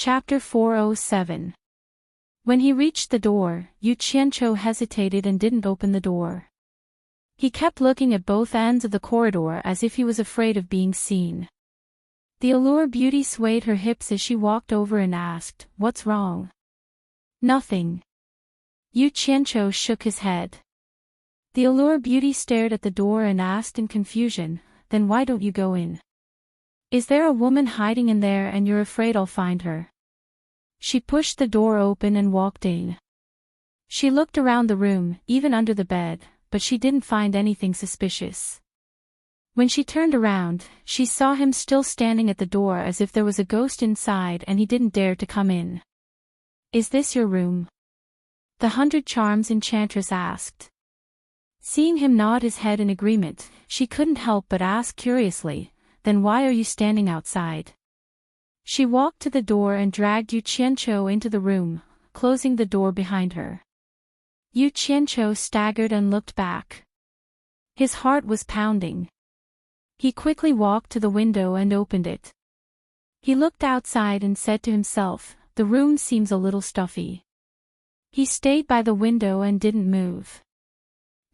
Chapter 407. When he reached the door, Yu Qianqiu hesitated and didn't open the door. He kept looking at both ends of the corridor as if he was afraid of being seen. The allure beauty swayed her hips as she walked over and asked, "What's wrong?" "Nothing." Yu Qianqiu shook his head. The allure beauty stared at the door and asked in confusion, "Then why don't you go in? Is there a woman hiding in there and you're afraid I'll find her?" She pushed the door open and walked in. She looked around the room, even under the bed, but she didn't find anything suspicious. When she turned around, she saw him still standing at the door as if there was a ghost inside and he didn't dare to come in. "Is this your room?" the 100 Charms enchantress asked. Seeing him nod his head in agreement, she couldn't help but ask curiously, "Then why are you standing outside?" She walked to the door and dragged Yu Qianqiu into the room, closing the door behind her. Yu Qianqiu staggered and looked back. His heart was pounding. He quickly walked to the window and opened it. He looked outside and said to himself, "The room seems a little stuffy." He stayed by the window and didn't move.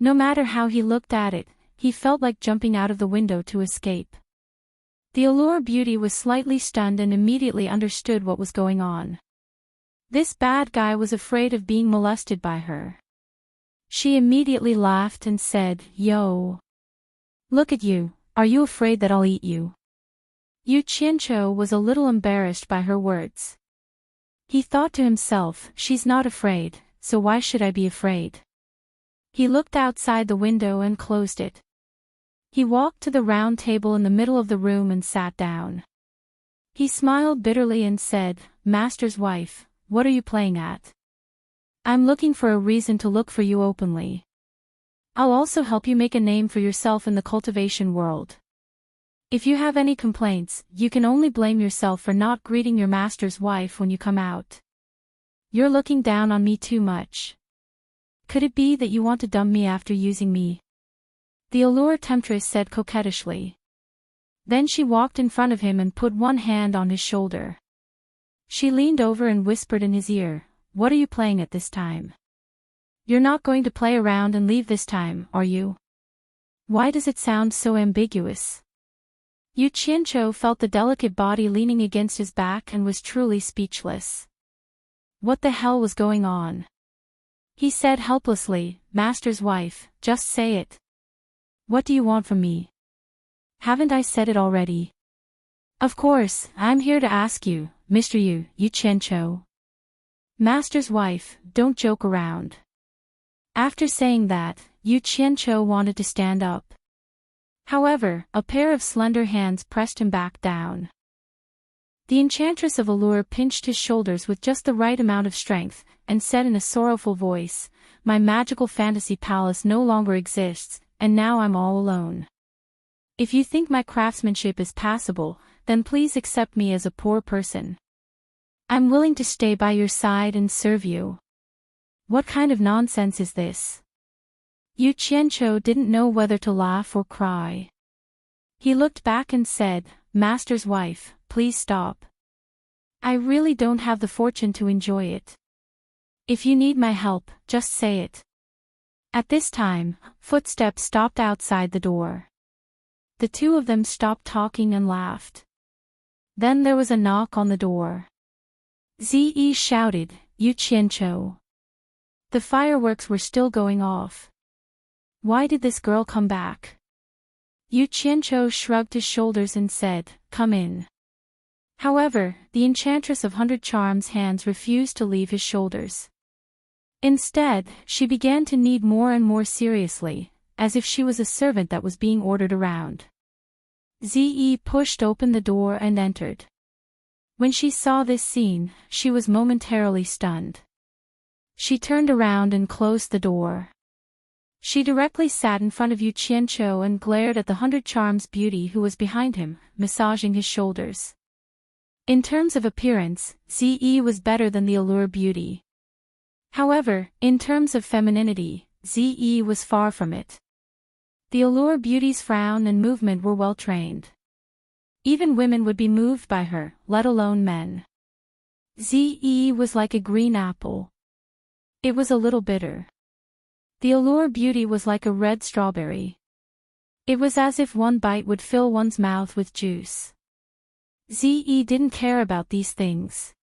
No matter how he looked at it, he felt like jumping out of the window to escape. The allure beauty was slightly stunned and immediately understood what was going on. This bad guy was afraid of being molested by her. She immediately laughed and said, "Yo. Look at you, are you afraid that I'll eat you?" Yu Qianqiu was a little embarrassed by her words. He thought to himself, "She's not afraid, so why should I be afraid?" He looked outside the window and closed it. He walked to the round table in the middle of the room and sat down. He smiled bitterly and said, "Master's wife, what are you playing at? I'm looking for a reason to look for you openly. I'll also help you make a name for yourself in the cultivation world. If you have any complaints, you can only blame yourself for not greeting your master's wife when you come out. You're looking down on me too much. Could it be that you want to dump me after using me?" the allure temptress said coquettishly. Then she walked in front of him and put one hand on his shoulder. She leaned over and whispered in his ear, "What are you playing at this time? You're not going to play around and leave this time, are you? Why does it sound so ambiguous?" Yu Qianqiu felt the delicate body leaning against his back and was truly speechless. What the hell was going on? He said helplessly, "Master's wife, just say it. What do you want from me? Haven't I said it already?" "Of course, I'm here to ask you, Mr. Yu Qianqiu. Master's wife, don't joke around." After saying that, Yu Qianqiu wanted to stand up. However, a pair of slender hands pressed him back down. The enchantress of allure pinched his shoulders with just the right amount of strength, and said in a sorrowful voice, "My magical fantasy palace no longer exists, and now I'm all alone. If you think my craftsmanship is passable, then please accept me as a poor person. I'm willing to stay by your side and serve you." What kind of nonsense is this? Yu Qianqiu didn't know whether to laugh or cry. He looked back and said, "Master's wife, please stop. I really don't have the fortune to enjoy it. If you need my help, just say it." At this time, footsteps stopped outside the door. The two of them stopped talking and laughed. Then there was a knock on the door. Zi shouted, "Yu Qianqiu." The fireworks were still going off. Why did this girl come back? Yu Qianqiu shrugged his shoulders and said, "Come in." However, the enchantress of 100 Charms' hands refused to leave his shoulders. Instead, she began to knead more and more seriously, as if she was a servant that was being ordered around. Zi pushed open the door and entered. When she saw this scene, she was momentarily stunned. She turned around and closed the door. She directly sat in front of Yu Qianqiu and glared at the 100 Charms beauty who was behind him, massaging his shoulders. In terms of appearance, Zi was better than the allure beauty. However, in terms of femininity, Zi was far from it. The allure beauty's frown and movement were well trained. Even women would be moved by her, let alone men. Ze was like a green apple. It was a little bitter. The allure beauty was like a red strawberry. It was as if one bite would fill one's mouth with juice. Ze didn't care about these things.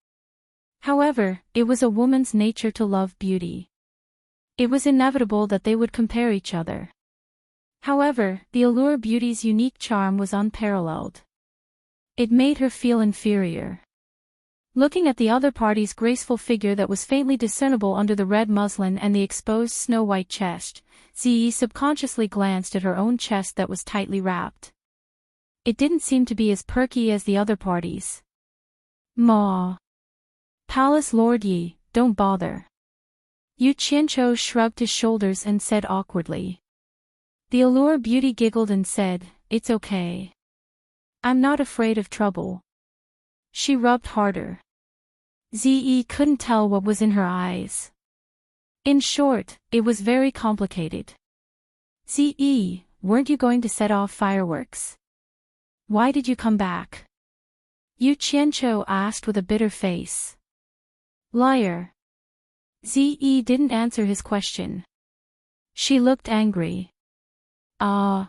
However, it was a woman's nature to love beauty. It was inevitable that they would compare each other. However, the allure beauty's unique charm was unparalleled. It made her feel inferior. Looking at the other party's graceful figure that was faintly discernible under the red muslin and the exposed snow-white chest, Ze subconsciously glanced at her own chest that was tightly wrapped. It didn't seem to be as perky as the other parties. "Ma. Palace Lord Yi, don't bother." Yu Qianqiu shrugged his shoulders and said awkwardly. The allure beauty giggled and said, "It's okay. I'm not afraid of trouble." She rubbed harder. Ze couldn't tell what was in her eyes. In short, it was very complicated. Ze, weren't you going to set off fireworks? Why did you come back? Yu Qianqiu asked with a bitter face. Liar. Ze didn't answer his question. She looked angry. Ah.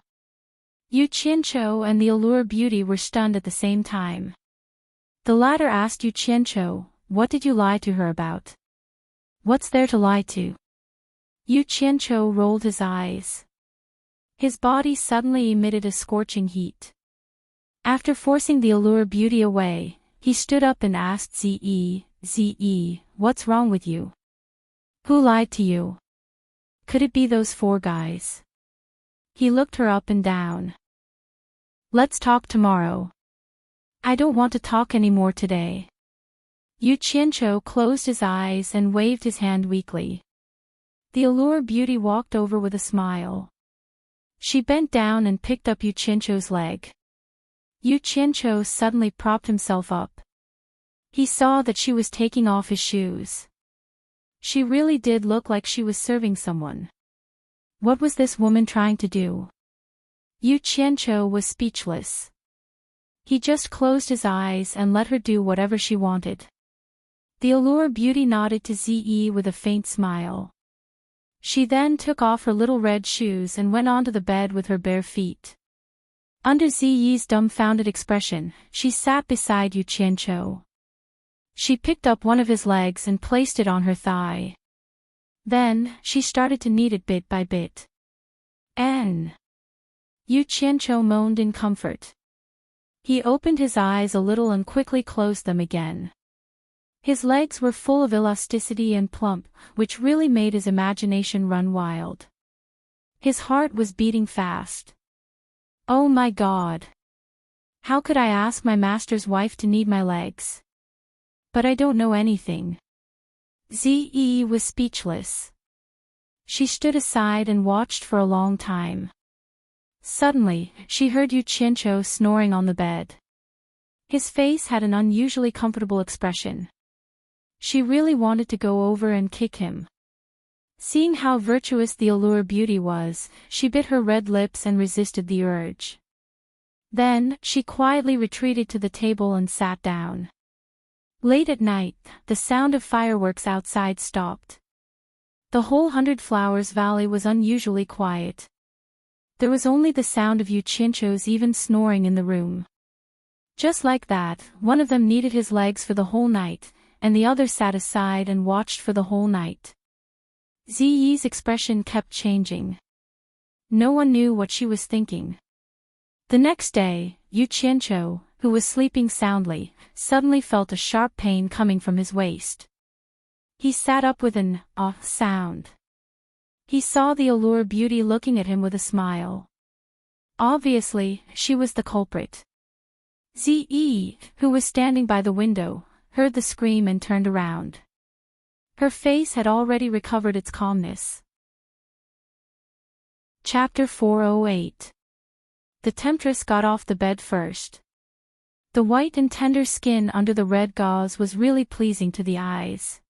Yu Qianqiu and the allure beauty were stunned at the same time. The latter asked Yu Qianqiu, "What did you lie to her about?" "What's there to lie to?" Yu Qianqiu rolled his eyes. His body suddenly emitted a scorching heat. After forcing the allure beauty away, he stood up and asked Ze, what's wrong with you? Who lied to you? Could it be those 4 guys? He looked her up and down. Let's talk tomorrow. I don't want to talk anymore today. Yu Qianqiu closed his eyes and waved his hand weakly. The allure beauty walked over with a smile. She bent down and picked up Yu Qianqiu's leg. Yu Qianqiu suddenly propped himself up. He saw that she was taking off his shoes. She really did look like she was serving someone. What was this woman trying to do? Yu Qianqiu was speechless. He just closed his eyes and let her do whatever she wanted. The allure beauty nodded to Ze with a faint smile. She then took off her little red shoes and went onto the bed with her bare feet. Under Ze's dumbfounded expression, she sat beside Yu Qianqiu. She picked up one of his legs and placed it on her thigh. Then, she started to knead it bit by bit. Yu Qianqiu moaned in comfort. He opened his eyes a little and quickly closed them again. His legs were full of elasticity and plump, which really made his imagination run wild. His heart was beating fast. Oh my God! How could I ask my master's wife to knead my legs? But I don't know anything. Ze was speechless. She stood aside and watched for a long time. Suddenly, she heard Yu Qianqiu snoring on the bed. His face had an unusually comfortable expression. She really wanted to go over and kick him. Seeing how virtuous the allure beauty was, she bit her red lips and resisted the urge. Then, she quietly retreated to the table and sat down. Late at night, the sound of fireworks outside stopped. The whole 100 Flowers Valley was unusually quiet. There was only the sound of Yu Qianqiu's even snoring in the room. Just like that, one of them kneaded his legs for the whole night, and the other sat aside and watched for the whole night. Ze's expression kept changing. No one knew what she was thinking. The next day, Yu Qianqiu, who was sleeping soundly, suddenly felt a sharp pain coming from his waist. He sat up with an "ah" sound. He saw the allure beauty looking at him with a smile. Obviously, she was the culprit. Ze, who was standing by the window, heard the scream and turned around. Her face had already recovered its calmness. Chapter 408. The temptress got off the bed first. The white and tender skin under the red gauze was really pleasing to the eyes.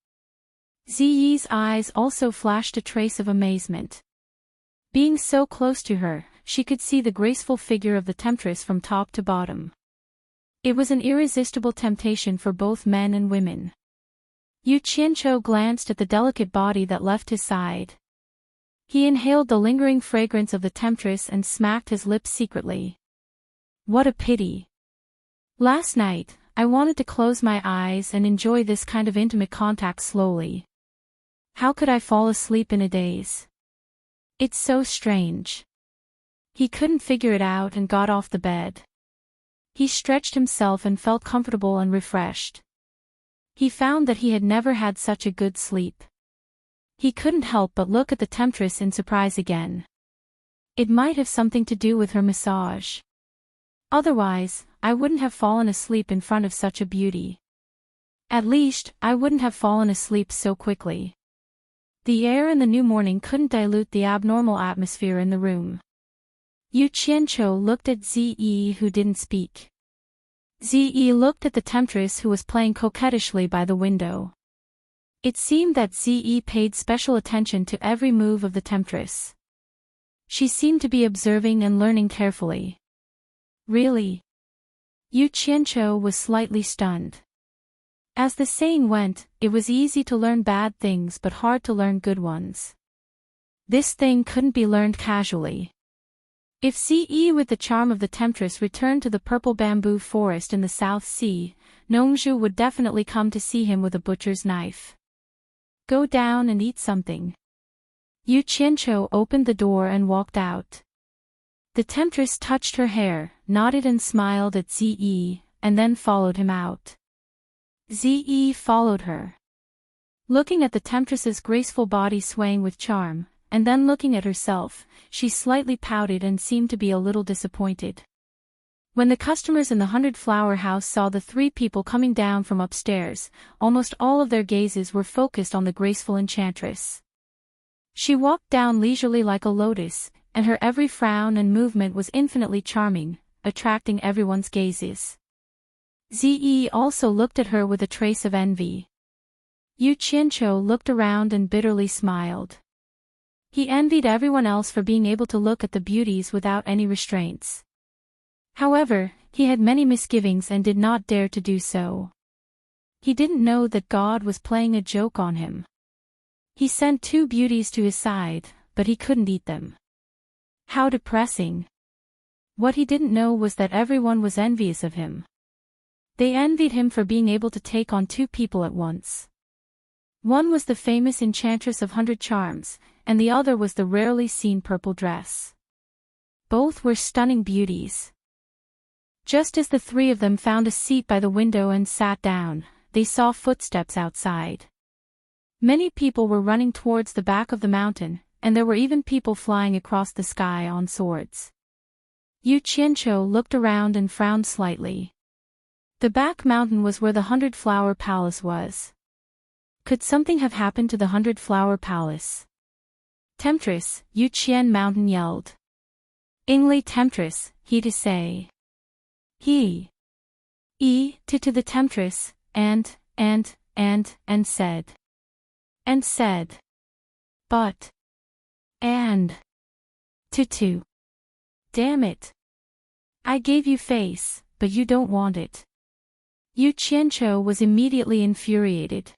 Ze's eyes also flashed a trace of amazement. Being so close to her, she could see the graceful figure of the temptress from top to bottom. It was an irresistible temptation for both men and women. Yu Qianqiu glanced at the delicate body that left his side. He inhaled the lingering fragrance of the temptress and smacked his lips secretly. What a pity. Last night, I wanted to close my eyes and enjoy this kind of intimate contact slowly. How could I fall asleep in a daze? It's so strange. He couldn't figure it out and got off the bed. He stretched himself and felt comfortable and refreshed. He found that he had never had such a good sleep. He couldn't help but look at the temptress in surprise again. It might have something to do with her massage. Otherwise, I wouldn't have fallen asleep in front of such a beauty. At least, I wouldn't have fallen asleep so quickly. The air in the new morning couldn't dilute the abnormal atmosphere in the room. Yu Qianqiu looked at Ziyi, who didn't speak. Ziyi looked at the temptress, who was playing coquettishly by the window. It seemed that Ziyi paid special attention to every move of the temptress. She seemed to be observing and learning carefully. Really? Yu Qianqiu was slightly stunned. As the saying went, it was easy to learn bad things but hard to learn good ones. This thing couldn't be learned casually. If Ziyi with the charm of the temptress returned to the purple bamboo forest in the South Sea, Nongzhu would definitely come to see him with a butcher's knife. Go down and eat something. Yu Qianqiu opened the door and walked out. The temptress touched her hair, nodded and smiled at Ziyi, and then followed him out. Ziyi followed her. Looking at the temptress's graceful body swaying with charm, and then looking at herself, she slightly pouted and seemed to be a little disappointed. When the customers in the 100-flower house saw the three people coming down from upstairs, almost all of their gazes were focused on the graceful enchantress. She walked down leisurely like a lotus, and her every frown and movement was infinitely charming, attracting everyone's gazes. Ziyi also looked at her with a trace of envy. Yu Qianqiu looked around and bitterly smiled. He envied everyone else for being able to look at the beauties without any restraints. However, he had many misgivings and did not dare to do so. He didn't know that God was playing a joke on him. He sent two beauties to his side, but he couldn't eat them. How depressing. What he didn't know was that everyone was envious of him. They envied him for being able to take on two people at once. One was the famous enchantress of 100 charms, and the other was the rarely seen purple dress. Both were stunning beauties. Just as the three of them found a seat by the window and sat down, they saw footsteps outside. Many people were running towards the back of the mountain, and there were even people flying across the sky on swords. Yu Qianqiu looked around and frowned slightly. The back mountain was where the 100-flower palace was. Could something have happened to the 100-flower palace? Temptress, Yu Qian Mountain yelled. Ingli Temptress, he to say. He. To the temptress, and said. And said. But. And. To. Damn it. I gave you face, but you don't want it. Yu Qianqiu was immediately infuriated.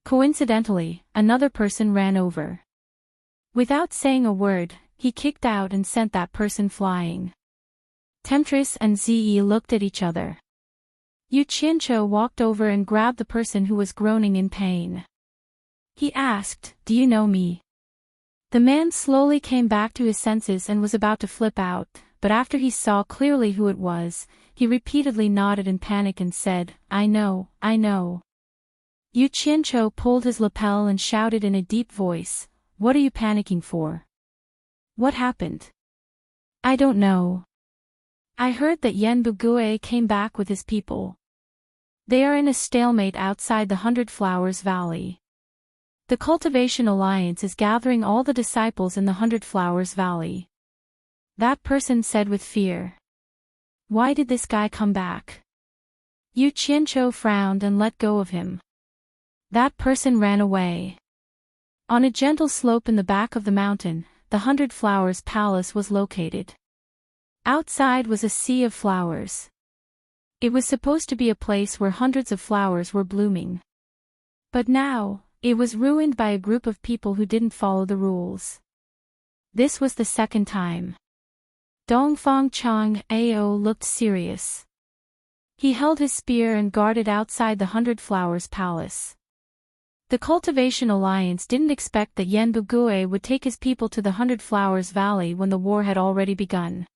Coincidentally, another person ran over. Without saying a word, he kicked out and sent that person flying. Temptress and Ziyi looked at each other. Yu Qianqiu walked over and grabbed the person who was groaning in pain. He asked, "Do you know me?" The man slowly came back to his senses and was about to flip out, but after he saw clearly who it was, he repeatedly nodded in panic and said, I know. Yu Qianqiu pulled his lapel and shouted in a deep voice, "What are you panicking for? What happened?" "I don't know. I heard that Yan Bugue came back with his people. They are in a stalemate outside the 100 Flowers Valley. The Cultivation Alliance is gathering all the disciples in the 100 Flowers Valley." That person said with fear. Why did this guy come back? Yu Qianqiu frowned and let go of him. That person ran away. On a gentle slope in the back of the mountain, the 100 Flowers Palace was located. Outside was a sea of flowers. It was supposed to be a place where hundreds of flowers were blooming. But now, it was ruined by a group of people who didn't follow the rules. This was the second time. Dongfang Chang Ao looked serious. He held his spear and guarded outside the 100 Flowers Palace. The Cultivation Alliance didn't expect that Yan Bugui would take his people to the 100 Flowers Valley when the war had already begun.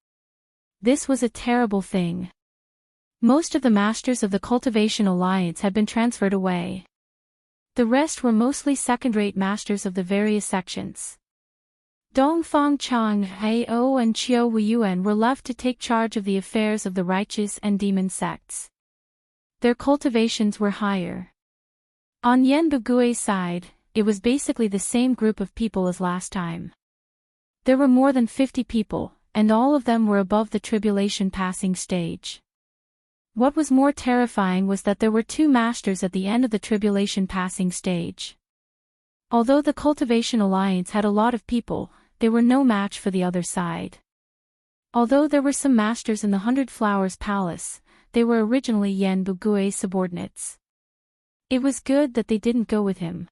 This was a terrible thing. Most of the masters of the Cultivation Alliance had been transferred away. The rest were mostly second-rate masters of the various sections. Dongfang Chang Ao and Qiu Wuyuan were left to take charge of the affairs of the righteous and demon sects. Their cultivations were higher. On Yan Bugui's side, it was basically the same group of people as last time. There were more than 50 people, and all of them were above the tribulation passing stage. What was more terrifying was that there were 2 masters at the end of the tribulation passing stage. Although the Cultivation Alliance had a lot of people, they were no match for the other side. Although there were some masters in the 100 Flowers Palace, they were originally Yan Bugui's subordinates. It was good that they didn't go with him.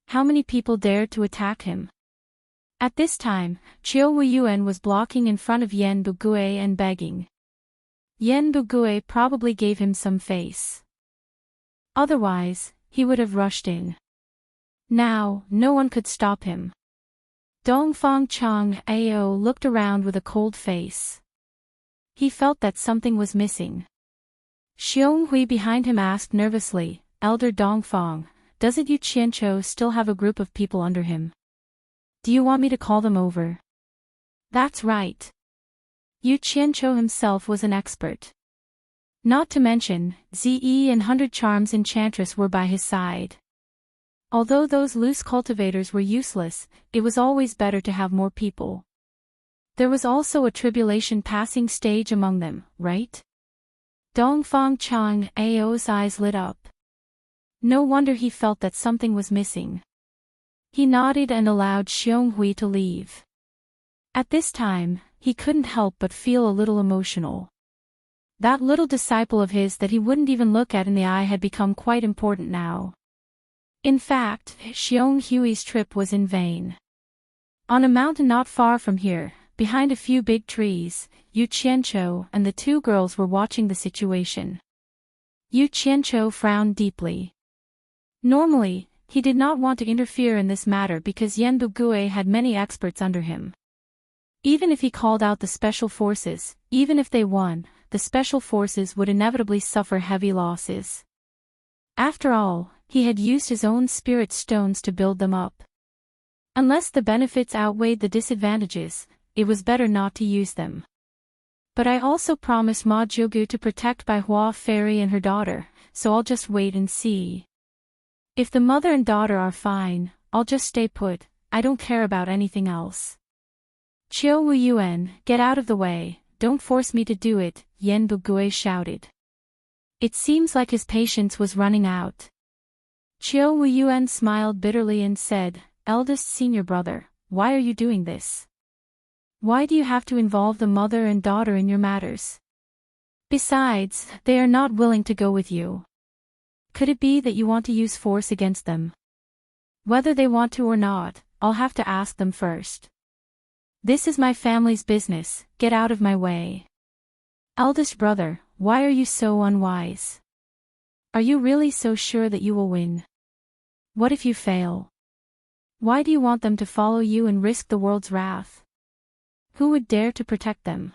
How many people dared to attack him? At this time, Qiu Wuyuan was blocking in front of Yan Bugui and begging. Yan Bugui probably gave him some face. Otherwise, he would have rushed in. Now, no one could stop him. Dongfang Chang Ao looked around with a cold face. He felt that something was missing. Xiong Hui behind him asked nervously, Elder Dongfang, doesn't Yu Qianqiu still have a group of people under him? Do you want me to call them over? That's right. Yu Qianqiu himself was an expert. Not to mention, Zi and 100 Charms Enchantress were by his side. Although those loose cultivators were useless, it was always better to have more people. There was also a tribulation passing stage among them, right? Dongfang Chang Ao's eyes lit up. No wonder he felt that something was missing. He nodded and allowed Xiong Hui to leave. At this time, he couldn't help but feel a little emotional. That little disciple of his that he wouldn't even look at in the eye had become quite important now. In fact, Xiong Hui's trip was in vain. On a mountain not far from here, behind a few big trees, Yu Qianqiu and the 2 girls were watching the situation. Yu Qianqiu frowned deeply. Normally, he did not want to interfere in this matter because Yan Bugui had many experts under him. Even if he called out the special forces, even if they won, the special forces would inevitably suffer heavy losses. After all, he had used his own spirit stones to build them up. Unless the benefits outweighed the disadvantages, it was better not to use them. But I also promised Ma Zhugu to protect Bai Hua Fairy and her daughter, so I'll just wait and see. If the mother and daughter are fine, I'll just stay put, I don't care about anything else. Qiu Wuyuan, get out of the way, don't force me to do it, Yan Bugui shouted. It seems like his patience was running out. Qiu Wuyuan smiled bitterly and said, eldest senior brother, why are you doing this? Why do you have to involve the mother and daughter in your matters? Besides, they are not willing to go with you. Could it be that you want to use force against them? Whether they want to or not, I'll have to ask them first. This is my family's business, get out of my way. Eldest brother, why are you so unwise? Are you really so sure that you will win? What if you fail? Why do you want them to follow you and risk the world's wrath? Who would dare to protect them?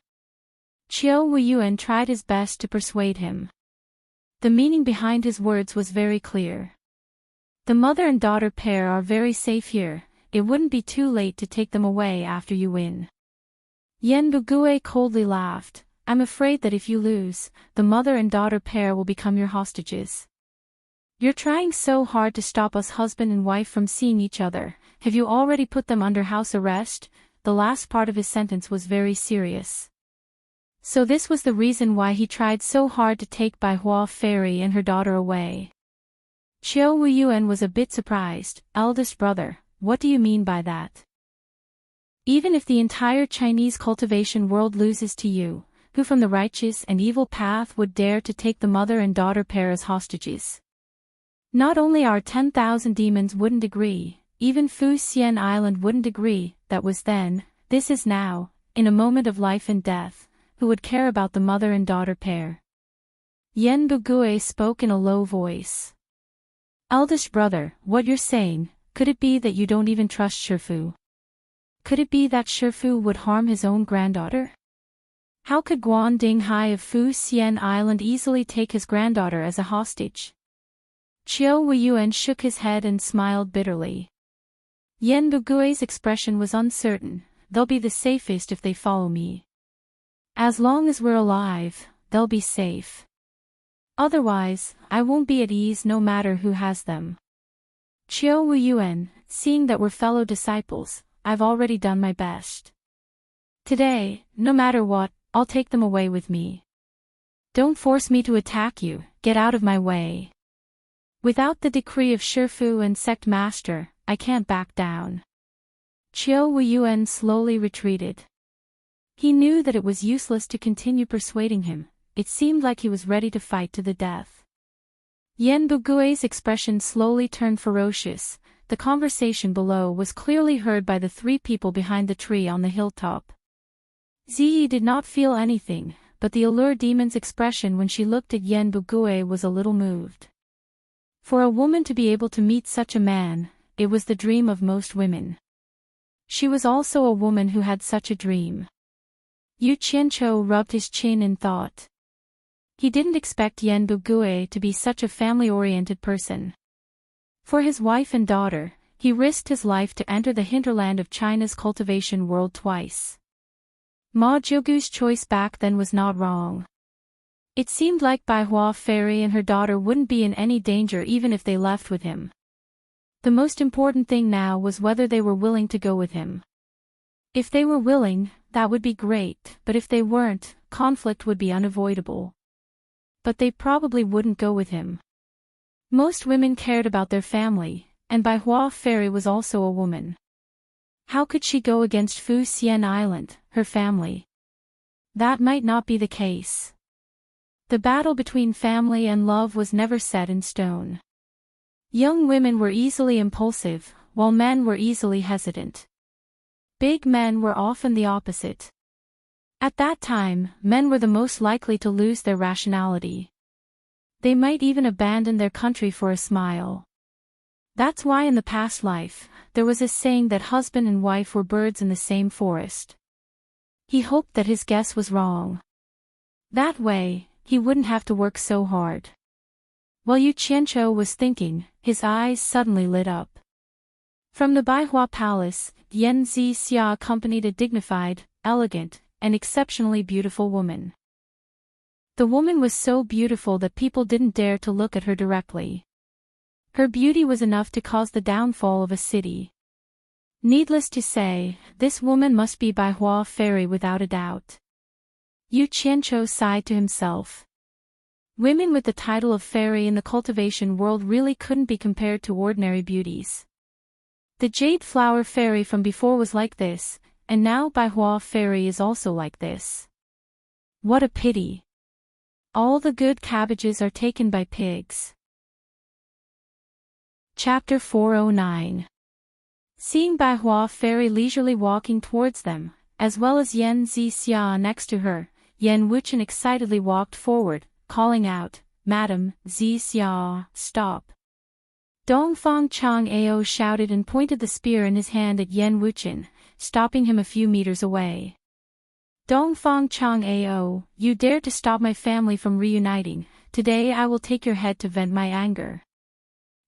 Qiu Wuyuan tried his best to persuade him. The meaning behind his words was very clear. The mother and daughter pair are very safe here, it wouldn't be too late to take them away after you win. Yan Bugui coldly laughed, I'm afraid that if you lose, the mother and daughter pair will become your hostages. You're trying so hard to stop us husband and wife from seeing each other, have you already put them under house arrest? The last part of his sentence was very serious. So this was the reason why he tried so hard to take Bai Hua Fairy and her daughter away. Qiu Wuyuan was a bit surprised, eldest brother, what do you mean by that? Even if the entire Chinese cultivation world loses to you, who from the righteous and evil path would dare to take the mother and daughter pair as hostages? Not only our 10,000 demons wouldn't agree, even Fu Xian Island wouldn't agree, that was then, this is now, in a moment of life and death, who would care about the mother and daughter pair? Yen Bugui spoke in a low voice. Eldest brother, what you're saying, could it be that you don't even trust Shifu? Could it be that Shifu would harm his own granddaughter? How could Guan Dinghai of Fu Xian Island easily take his granddaughter as a hostage? Chiu Weiyuan shook his head and smiled bitterly. Yen Bugui's expression was uncertain. They'll be the safest if they follow me. As long as we're alive, they'll be safe. Otherwise, I won't be at ease no matter who has them. Chiu Weiyuan, seeing that we're fellow disciples, I've already done my best. Today, no matter what, I'll take them away with me. Don't force me to attack you, get out of my way. Without the decree of Shifu and sect master, I can't back down. Chiu Weiyuan slowly retreated. He knew that it was useless to continue persuading him. It seemed like he was ready to fight to the death. Yen Bugui's expression slowly turned ferocious. The conversation below was clearly heard by the three people behind the tree on the hilltop. Ziyi did not feel anything, but the allure demon's expression when she looked at Yen Bugui was a little moved. For a woman to be able to meet such a man, it was the dream of most women. She was also a woman who had such a dream. Yu Qianqiu rubbed his chin in thought. He didn't expect Yen Bugui to be such a family-oriented person. For his wife and daughter, he risked his life to enter the hinterland of China's cultivation world twice. Ma Jiugu's choice back then was not wrong. It seemed like Baihua Fairy and her daughter wouldn't be in any danger even if they left with him. The most important thing now was whether they were willing to go with him. If they were willing, that would be great, but if they weren't, conflict would be unavoidable. But they probably wouldn't go with him. Most women cared about their family, and Baihua Fairy was also a woman. How could she go against Fu Xian Island, her family? That might not be the case. The battle between family and love was never set in stone. Young women were easily impulsive, while men were easily hesitant. Big men were often the opposite. At that time, men were the most likely to lose their rationality. They might even abandon their country for a smile. That's why in the past life, there was a saying that husband and wife were birds in the same forest. He hoped that his guess was wrong. That way, he wouldn't have to work so hard. While Yu Qianqiu was thinking, his eyes suddenly lit up. From the Baihua Palace, Yan Zixia accompanied a dignified, elegant, and exceptionally beautiful woman. The woman was so beautiful that people didn't dare to look at her directly. Her beauty was enough to cause the downfall of a city. Needless to say, this woman must be Baihua Fairy without a doubt. Yu Qianqiu sighed to himself. Women with the title of fairy in the cultivation world really couldn't be compared to ordinary beauties. The jade flower fairy from before was like this, and now Baihua Fairy is also like this. What a pity. All the good cabbages are taken by pigs. Chapter 409. Seeing Baihua Fairy leisurely walking towards them, as well as Yan Zixia next to her, Yan Wuchen excitedly walked forward, calling out, "Madam, Zixia, stop." Dongfang Chang Ao shouted and pointed the spear in his hand at Yan Wuchen, stopping him a few meters away. Dongfang Chang Ao, you dare to stop my family from reuniting, today I will take your head to vent my anger.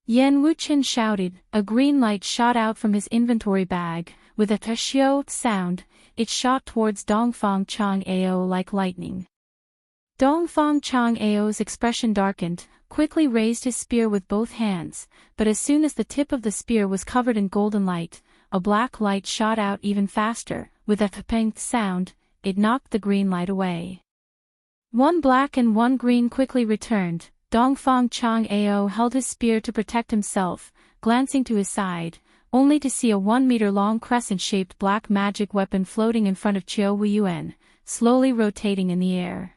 Yan Wuchen shouted, a green light shot out from his inventory bag, with a tashio sound, it shot towards Dongfang Chang Ao like lightning. Dongfang Chang Ao's expression darkened, quickly raised his spear with both hands, but as soon as the tip of the spear was covered in golden light, a black light shot out even faster, with a thpeng sound, it knocked the green light away. One black and one green quickly returned. Dongfang Chang Ao held his spear to protect himself, glancing to his side, only to see a 1-meter-long crescent-shaped black magic weapon floating in front of Chiu Weiyuan, slowly rotating in the air.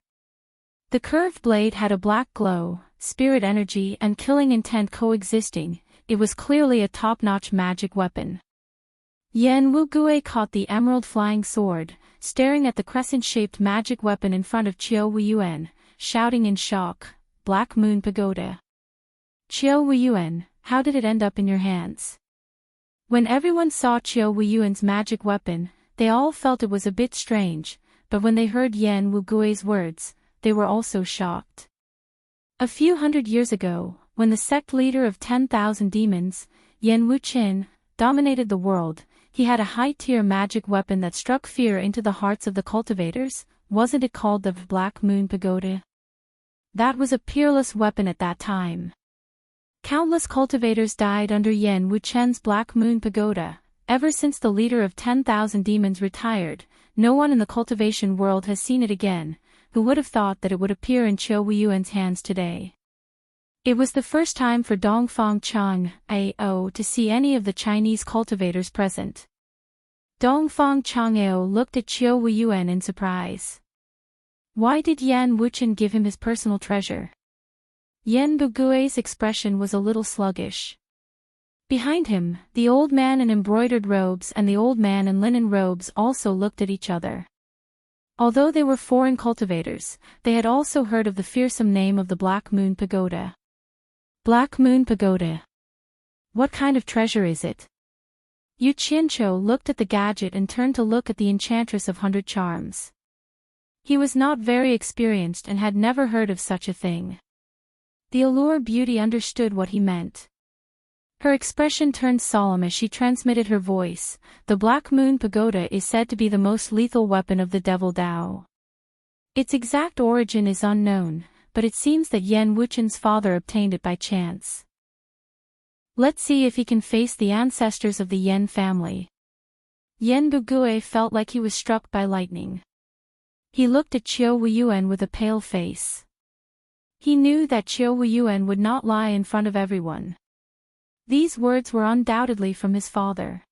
The curved blade had a black glow, spirit energy and killing intent coexisting. It was clearly a top-notch magic weapon. Yan Wugui caught the emerald flying sword, staring at the crescent-shaped magic weapon in front of Qiu Weiyuan, shouting in shock, "Black Moon Pagoda. Qiu Weiyuan, how did it end up in your hands?" When everyone saw Qiu Weiyuan's magic weapon, they all felt it was a bit strange, but when they heard Yan Wugui's words, they were also shocked. A few hundred years ago, when the sect leader of 10,000 demons, Yan Wuqin, dominated the world, he had a high-tier magic weapon that struck fear into the hearts of the cultivators. Wasn't it called the Black Moon Pagoda? That was a peerless weapon at that time. Countless cultivators died under Yan Wuqin's Black Moon Pagoda. Ever since the leader of 10,000 demons retired, no one in the cultivation world has seen it again. Who would have thought that it would appear in Qiu Weiyuan's hands today? It was the first time for Dongfang Chang Ao to see any of the Chinese cultivators present. Dongfang Chang'ao looked at Qiu Weiyuan in surprise. Why did Yan Wuqin give him his personal treasure? Yan Bugui's expression was a little sluggish. Behind him, the old man in embroidered robes and the old man in linen robes also looked at each other. Although they were foreign cultivators, they had also heard of the fearsome name of the Black Moon Pagoda. Black Moon Pagoda. What kind of treasure is it? Yu Qianqiu looked at the gadget and turned to look at the Enchantress of 100 Charms. He was not very experienced and had never heard of such a thing. The Allure Beauty understood what he meant. Her expression turned solemn as she transmitted her voice. The Black Moon Pagoda is said to be the most lethal weapon of the Devil Dao. Its exact origin is unknown, but it seems that Yan Wuqin's father obtained it by chance. Let's see if he can face the ancestors of the Yan family. Yan Bugui felt like he was struck by lightning. He looked at Qiu Weiyuan with a pale face. He knew that Qiu Weiyuan would not lie in front of everyone. These words were undoubtedly from his father.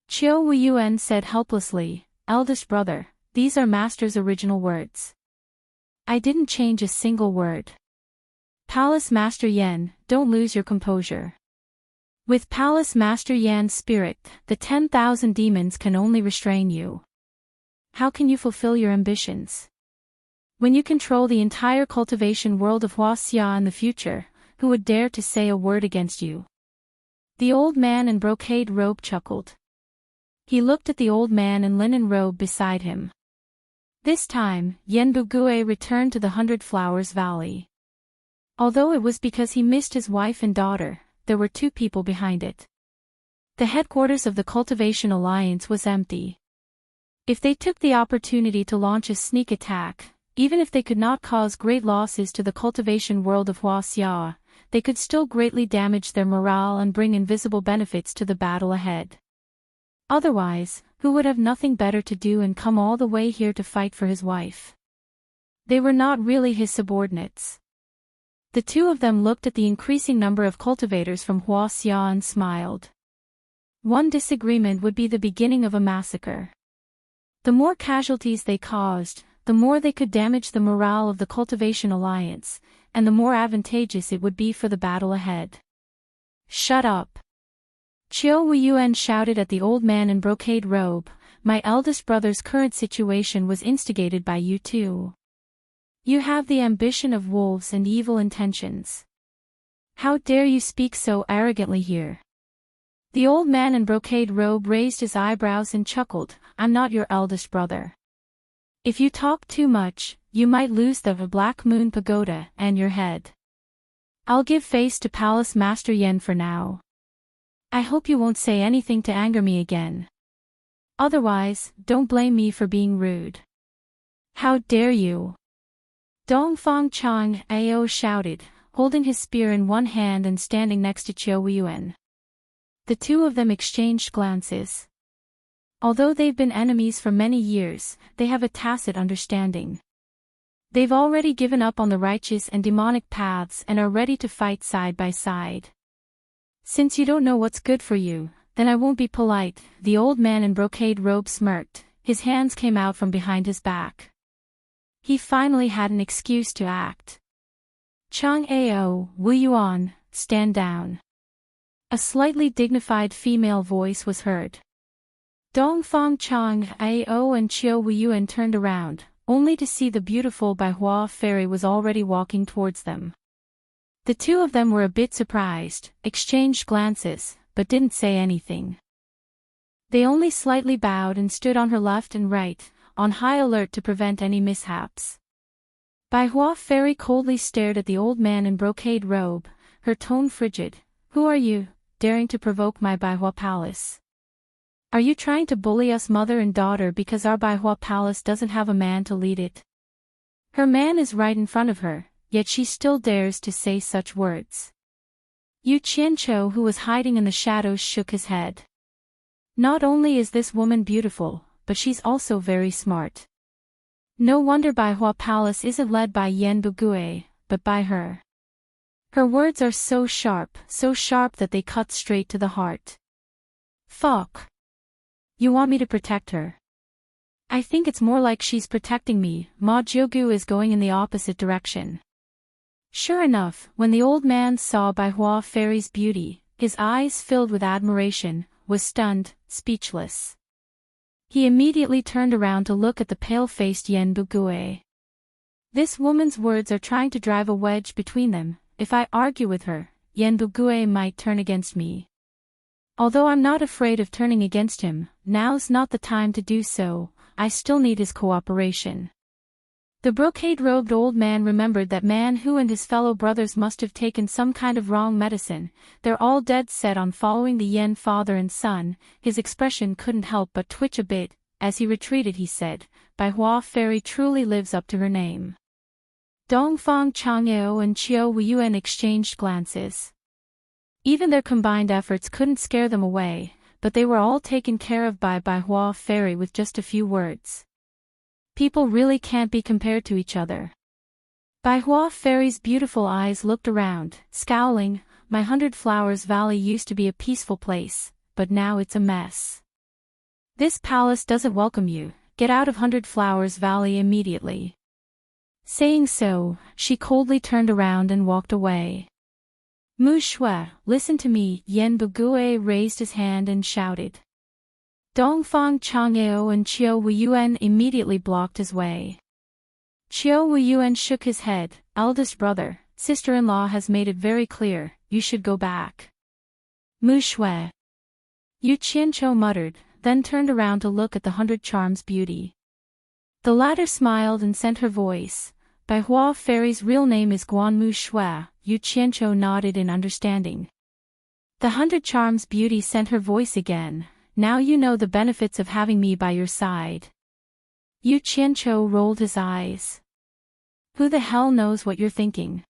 Qiu Weiyuan said helplessly, "Eldest brother, these are Master's original words. I didn't change a single word." Palace Master Yan, don't lose your composure. With Palace Master Yan's spirit, the 10,000 demons can only restrain you. How can you fulfill your ambitions? When you control the entire cultivation world of Huaxia in the future, who would dare to say a word against you? The old man in brocade robe chuckled. He looked at the old man in linen robe beside him. This time, Yan Bugui returned to the 100 Flowers Valley. Although it was because he missed his wife and daughter, there were two people behind it. The headquarters of the Cultivation Alliance was empty. If they took the opportunity to launch a sneak attack, even if they could not cause great losses to the cultivation world of Huaxia, they could still greatly damage their morale and bring invisible benefits to the battle ahead. Otherwise, who would have nothing better to do and come all the way here to fight for his wife? They were not really his subordinates. The two of them looked at the increasing number of cultivators from Huaxia and smiled. One disagreement would be the beginning of a massacre. The more casualties they caused, the more they could damage the morale of the Cultivation Alliance, and the more advantageous it would be for the battle ahead. Shut up! Qiu Weiyuan shouted at the old man in brocade robe. My eldest brother's current situation was instigated by you too. You have the ambition of wolves and evil intentions. How dare you speak so arrogantly here? The old man in brocade robe raised his eyebrows and chuckled. I'm not your eldest brother. If you talk too much, you might lose the Black Moon Pagoda and your head. I'll give face to Palace Master Yan for now. I hope you won't say anything to anger me again. Otherwise, don't blame me for being rude. How dare you? Dongfang Chang Ao shouted, holding his spear in one hand and standing next to Qiu Weiyuan. The two of them exchanged glances. Although they've been enemies for many years, they have a tacit understanding. They've already given up on the righteous and demonic paths and are ready to fight side by side. Since you don't know what's good for you, then I won't be polite. The old man in brocade robe smirked. His hands came out from behind his back. He finally had an excuse to act. Chang Ao, Wu Yuan, stand down. A slightly dignified female voice was heard. Dongfang Chang Ao and Chiu Wu Yuan turned around, only to see the beautiful Bai Hua fairy was already walking towards them. The two of them were a bit surprised, exchanged glances, but didn't say anything. They only slightly bowed and stood on her left and right, on high alert to prevent any mishaps. Bai Hua fairy coldly stared at the old man in brocade robe, her tone frigid. Who are you, daring to provoke my Bai Hua palace? Are you trying to bully us mother and daughter because our Bai Hua palace doesn't have a man to lead it? Her man is right in front of her, yet she still dares to say such words. Yu Qianqiu, who was hiding in the shadows, shook his head. Not only is this woman beautiful, but she's also very smart. No wonder Bai Hua Palace isn't led by Yan Bugue, but by her. Her words are so sharp that they cut straight to the heart. Fuck. You want me to protect her? I think it's more like she's protecting me. Ma Jiugu is going in the opposite direction. Sure enough, when the old man saw Bai Hua fairy's beauty, his eyes filled with admiration, was stunned, speechless. He immediately turned around to look at the pale-faced Yan Bugue. This woman's words are trying to drive a wedge between them. If I argue with her, Yan Bugue might turn against me. Although I'm not afraid of turning against him, now's not the time to do so. I still need his cooperation. The brocade-robed old man remembered that Man Hu and his fellow brothers must have taken some kind of wrong medicine. They're all dead set on following the Yen father and son. His expression couldn't help but twitch a bit. As he retreated, he said, Bai Hua fairy truly lives up to her name. Dongfang Changyao and Chiu Wu Yuan exchanged glances. Even their combined efforts couldn't scare them away, but they were all taken care of by Bai Hua fairy with just a few words. People really can't be compared to each other. Bai Hua fairy's beautiful eyes looked around, scowling. My 100 Flowers Valley used to be a peaceful place, but now it's a mess. This palace doesn't welcome you. Get out of 100 Flowers Valley immediately. Saying so, she coldly turned around and walked away. Mu Shui, listen to me. Yan Bugue raised his hand and shouted. Dongfang Changyao and Chiu Wu Yuan immediately blocked his way. Chiu Wu Yuan shook his head. Eldest brother, sister-in-law has made it very clear, you should go back. Mu Shui. Yu Qianqiu muttered, then turned around to look at the 100 Charms beauty. The latter smiled and sent her voice. Bai Hua fairy's real name is Guan Mu Shui. Yu Qianqiu nodded in understanding. The 100 Charms beauty sent her voice again. Now you know the benefits of having me by your side. Yu Qianqiu rolled his eyes. Who the hell knows what you're thinking?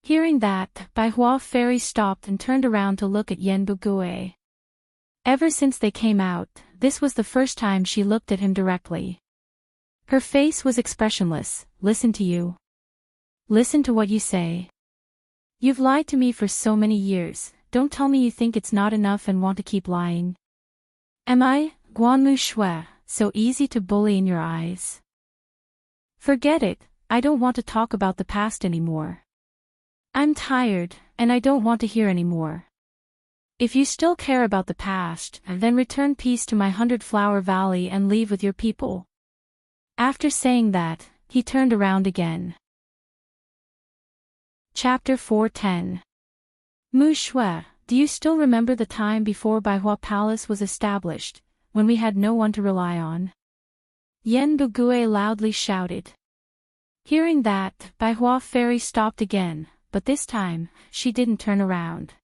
Hearing that, Bai Hua fairy stopped and turned around to look at Yan Bugue. Ever since they came out, this was the first time she looked at him directly. Her face was expressionless. Listen to you. Listen to what you say. You've lied to me for so many years. Don't tell me you think it's not enough and want to keep lying. Am I, Guan Mu Shui, so easy to bully in your eyes? Forget it. I don't want to talk about the past anymore. I'm tired, and I don't want to hear anymore. If you still care about the past, then return peace to my 100 Flower Valley and leave with your people. After saying that, he turned around again. Chapter 410. Mu Shui, do you still remember the time before Bai Hua Palace was established, when we had no one to rely on? Yan Bugue loudly shouted. Hearing that, Bai Hua fairy stopped again, but this time, she didn't turn around.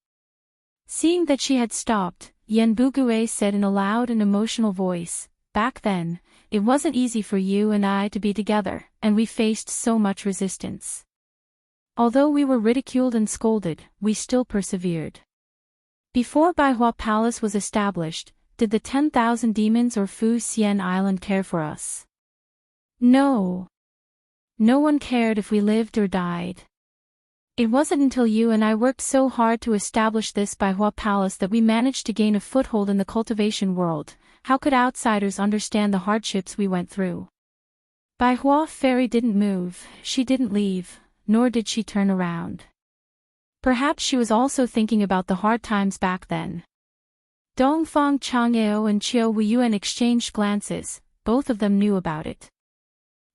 Seeing that she had stopped, Yan Bugue said in a loud and emotional voice, back then, it wasn't easy for you and I to be together, and we faced so much resistance. Although we were ridiculed and scolded, we still persevered. Before Bai Hua Palace was established, did the 10,000 demons or Fu Xian Island care for us? No. No one cared if we lived or died. It wasn't until you and I worked so hard to establish this Bai Hua Palace that we managed to gain a foothold in the cultivation world. How could outsiders understand the hardships we went through? Bai Hua fairy didn't move, she didn't leave, nor did she turn around. Perhaps she was also thinking about the hard times back then. Dongfang Chang'eo and Chiu Weiyuan exchanged glances, both of them knew about it.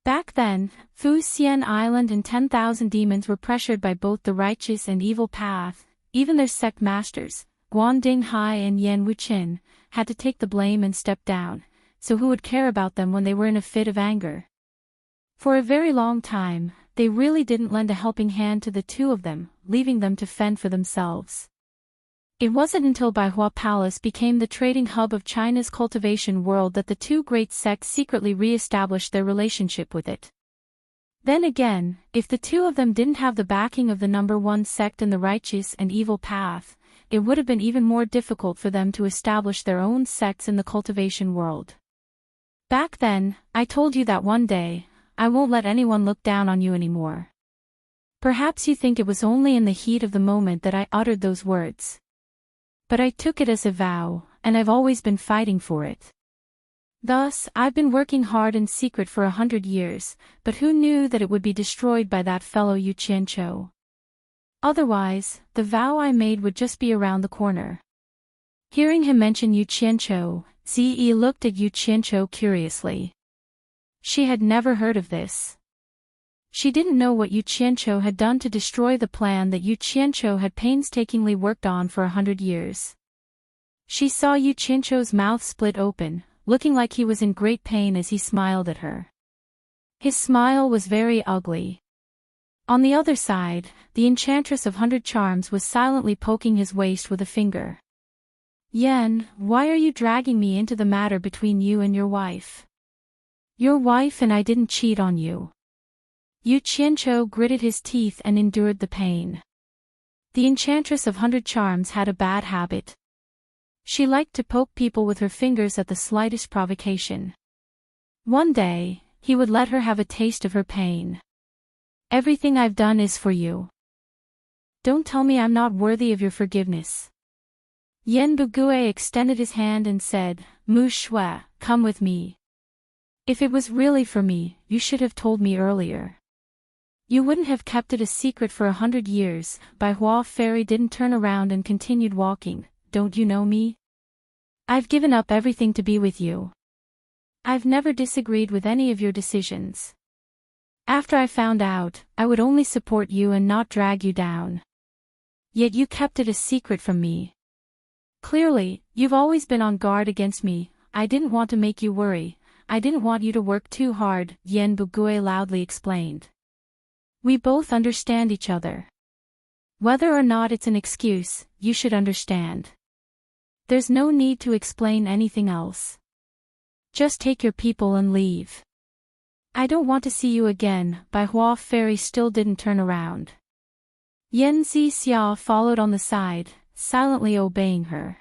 Back then, Fu Xian Island and 10,000 demons were pressured by both the righteous and evil path. Even their sect masters, Guanding Hai and Yan Wuqin, had to take the blame and step down, so who would care about them when they were in a fit of anger? For a very long time, they really didn't lend a helping hand to the two of them, leaving them to fend for themselves. It wasn't until Baihua Palace became the trading hub of China's cultivation world that the two great sects secretly re-established their relationship with it. Then again, if the two of them didn't have the backing of the number one sect in the righteous and evil path, it would have been even more difficult for them to establish their own sects in the cultivation world. Back then, I told you that one day, I won't let anyone look down on you anymore. Perhaps you think it was only in the heat of the moment that I uttered those words. But I took it as a vow, and I've always been fighting for it. Thus, I've been working hard in secret for 100 years, but who knew that it would be destroyed by that fellow Yu Qianqiu? Otherwise, the vow I made would just be around the corner. Hearing him mention Yu Qianqiu, Ziyi looked at Yu Qianqiu curiously. She had never heard of this. She didn't know what Yu Qianqiu had done to destroy the plan that Yu Qianqiu had painstakingly worked on for 100 years. She saw Yu Qianqiu's mouth split open, looking like he was in great pain as he smiled at her. His smile was very ugly. On the other side, the enchantress of 100 Charms was silently poking his waist with a finger. Yan, why are you dragging me into the matter between you and your wife? Your wife and I didn't cheat on you. Yu Qianqiu gritted his teeth and endured the pain. The enchantress of 100 Charms had a bad habit. She liked to poke people with her fingers at the slightest provocation. One day, he would let her have a taste of her pain. Everything I've done is for you. Don't tell me I'm not worthy of your forgiveness. Yan Bugui extended his hand and said, Mu Shui, come with me. If it was really for me, you should have told me earlier. You wouldn't have kept it a secret for 100 years. Baihua Fairy didn't turn around and continued walking. Don't you know me? I've given up everything to be with you. I've never disagreed with any of your decisions. After I found out, I would only support you and not drag you down. Yet you kept it a secret from me. Clearly, you've always been on guard against me. I didn't want to make you worry. I didn't want you to work too hard, Yan Bugui loudly explained. We both understand each other. Whether or not it's an excuse, you should understand. There's no need to explain anything else. Just take your people and leave. I don't want to see you again. Baihua Fairy still didn't turn around. Yan Zixia followed on the side, silently obeying her.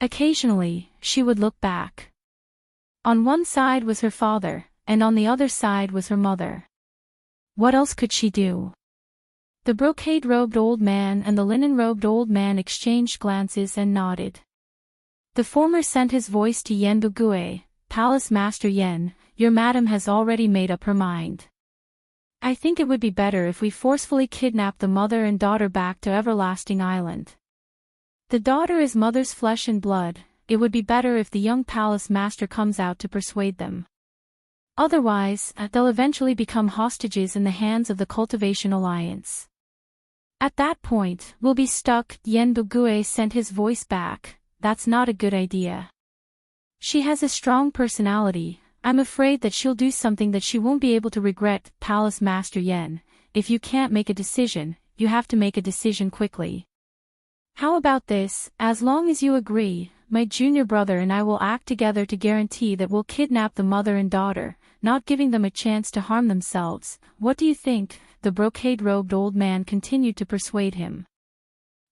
Occasionally, she would look back. On one side was her father, and on the other side was her mother. What else could she do? The brocade-robed old man and the linen-robed old man exchanged glances and nodded. The former sent his voice to Yan Bugui, Palace Master Yan, your madam has already made up her mind. I think it would be better if we forcefully kidnap the mother and daughter back to Everlasting Island. The daughter is mother's flesh and blood. It would be better if the young palace master comes out to persuade them. Otherwise, they'll eventually become hostages in the hands of the Cultivation Alliance. At that point, we'll be stuck. Yan Bugui sent his voice back. That's not a good idea. She has a strong personality. I'm afraid that she'll do something that she won't be able to regret. Palace Master Yan, if you can't make a decision, you have to make a decision quickly. How about this? As long as you agree, my junior brother and I will act together to guarantee that we'll kidnap the mother and daughter, not giving them a chance to harm themselves. What do you think? The brocade-robed old man continued to persuade him.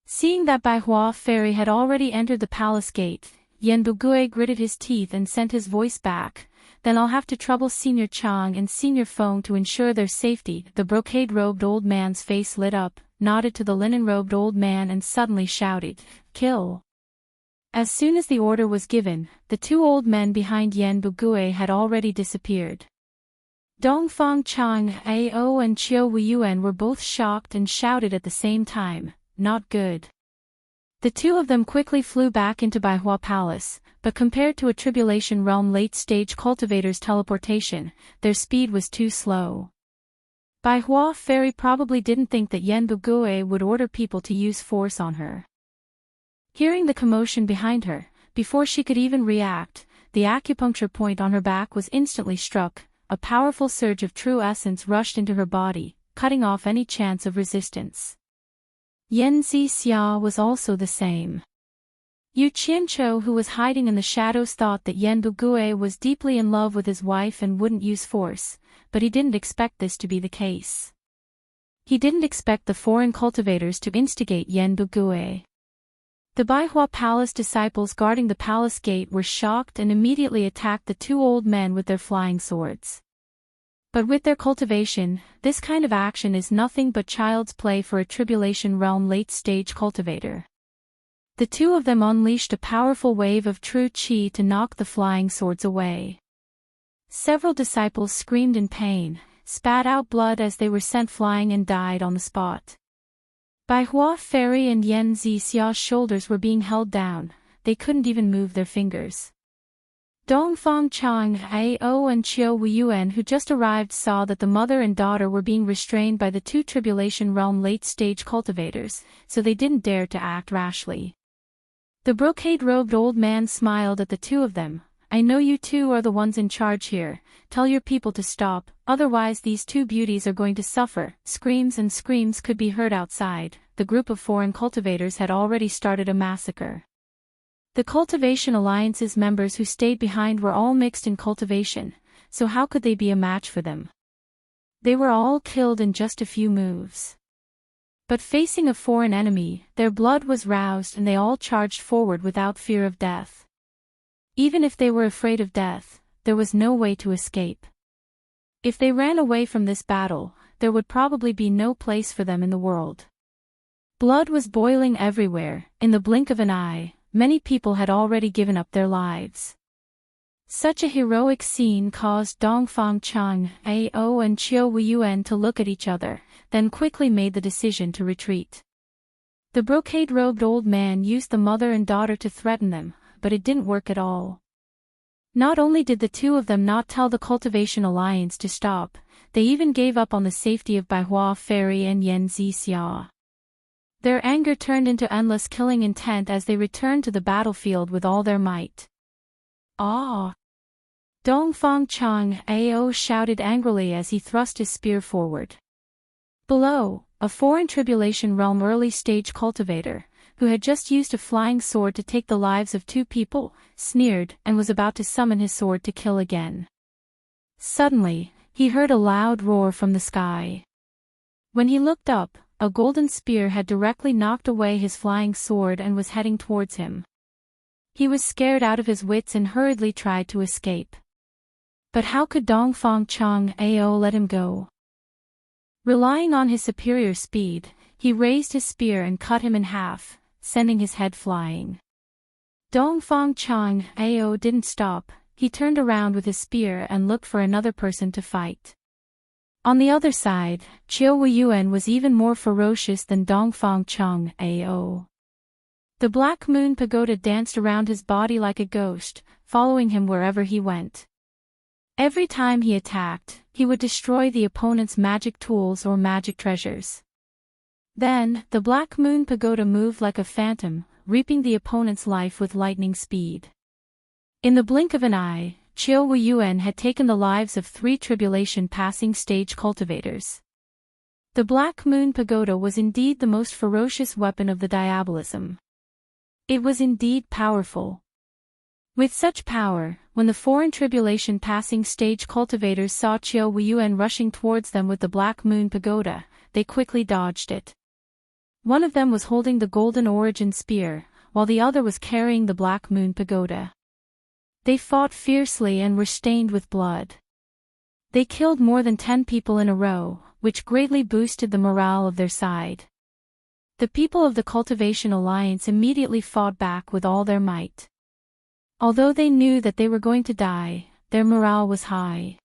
Seeing that Baihua Fairy had already entered the palace gate, Yan Bugui gritted his teeth and sent his voice back. Then I'll have to trouble Senior Chang and Senior Feng to ensure their safety. The brocade-robed old man's face lit up, nodded to the linen-robed old man and suddenly shouted, Kill! As soon as the order was given, the two old men behind Yan Bugui had already disappeared. Dongfang Chang Ao and Chiu Weiyuan were both shocked and shouted at the same time, "Not good." The two of them quickly flew back into Baihua Palace, but compared to a Tribulation Realm late-stage cultivator's teleportation, their speed was too slow. Baihua Fairy probably didn't think that Yan Bugue would order people to use force on her. Hearing the commotion behind her, before she could even react, the acupuncture point on her back was instantly struck. A powerful surge of true essence rushed into her body, cutting off any chance of resistance. Yan Zixia was also the same. Yu Qianzhou, who was hiding in the shadows, thought that Yan Bugue was deeply in love with his wife and wouldn't use force, but he didn't expect this to be the case. He didn't expect the foreign cultivators to instigate Yan Bugue. The Baihua Palace disciples guarding the palace gate were shocked and immediately attacked the two old men with their flying swords. But with their cultivation, this kind of action is nothing but child's play for a Tribulation Realm late-stage cultivator. The two of them unleashed a powerful wave of true qi to knock the flying swords away. Several disciples screamed in pain, spat out blood as they were sent flying and died on the spot. Baihua Fairy and Yan Zixia's shoulders were being held down, they couldn't even move their fingers. Dongfang Chang Ao and Chiu Weiyuan, who just arrived, saw that the mother and daughter were being restrained by the two Tribulation Realm late-stage cultivators, so they didn't dare to act rashly. The brocade-robed old man smiled at the two of them. "I know you two are the ones in charge here. Tell your people to stop, otherwise these two beauties are going to suffer." Screams and screams could be heard outside. The group of foreign cultivators had already started a massacre. The Cultivation Alliance's members who stayed behind were all mixed in cultivation, so how could they be a match for them? They were all killed in just a few moves. But facing a foreign enemy, their blood was roused and they all charged forward without fear of death. Even if they were afraid of death, there was no way to escape. If they ran away from this battle, there would probably be no place for them in the world. Blood was boiling everywhere. In the blink of an eye, many people had already given up their lives. Such a heroic scene caused Dongfang Chang Ao and Chiu Weiyuan to look at each other, then quickly made the decision to retreat. The brocade-robed old man used the mother and daughter to threaten them, but it didn't work at all. Not only did the two of them not tell the Cultivation Alliance to stop, they even gave up on the safety of Baihua Fairy and Yan Zixia. Their anger turned into endless killing intent as they returned to the battlefield with all their might. "Ah!" Dongfang Chang Ao shouted angrily as he thrust his spear forward. Below, a foreign Tribulation Realm early-stage cultivator, who had just used a flying sword to take the lives of two people, sneered and was about to summon his sword to kill again. Suddenly, he heard a loud roar from the sky. When he looked up, a golden spear had directly knocked away his flying sword and was heading towards him. He was scared out of his wits and hurriedly tried to escape. But how could Dongfang Chang Ao let him go? Relying on his superior speed, he raised his spear and cut him in half, sending his head flying. Dongfang Chang Ao didn't stop. He turned around with his spear and looked for another person to fight. On the other side, Chiu Weiyuan was even more ferocious than Dongfang Chang Ao. The Black Moon Pagoda danced around his body like a ghost, following him wherever he went. Every time he attacked, he would destroy the opponent's magic tools or magic treasures. Then, the Black Moon Pagoda moved like a phantom, reaping the opponent's life with lightning speed. In the blink of an eye, Chiu Weiyuan had taken the lives of 3 tribulation passing stage cultivators. The Black Moon Pagoda was indeed the most ferocious weapon of the diabolism. It was indeed powerful. With such power, when the foreign tribulation passing stage cultivators saw Chiu Weiyuan rushing towards them with the Black Moon Pagoda, they quickly dodged it. One of them was holding the Golden Origin Spear, while the other was carrying the Black Moon Pagoda. They fought fiercely and were stained with blood. They killed more than 10 people in a row, which greatly boosted the morale of their side. The people of the Cultivation Alliance immediately fought back with all their might. Although they knew that they were going to die, their morale was high.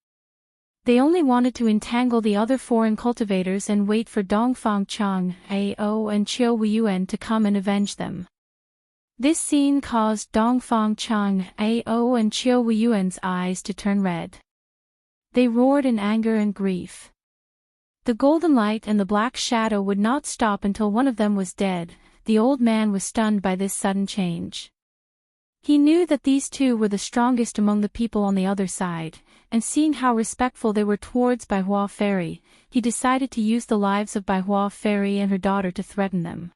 They only wanted to entangle the other foreign cultivators and wait for Dongfang Chang, Ao and Chiu Wuyuan to come and avenge them. This scene caused Dongfang Chang, Ao and Chiu Wuyuan's eyes to turn red. They roared in anger and grief. The golden light and the black shadow would not stop until one of them was dead. The old man was stunned by this sudden change. He knew that these two were the strongest among the people on the other side, and seeing how respectful they were towards Bai Hua Fairy, he decided to use the lives of Bai Hua Fairy and her daughter to threaten them.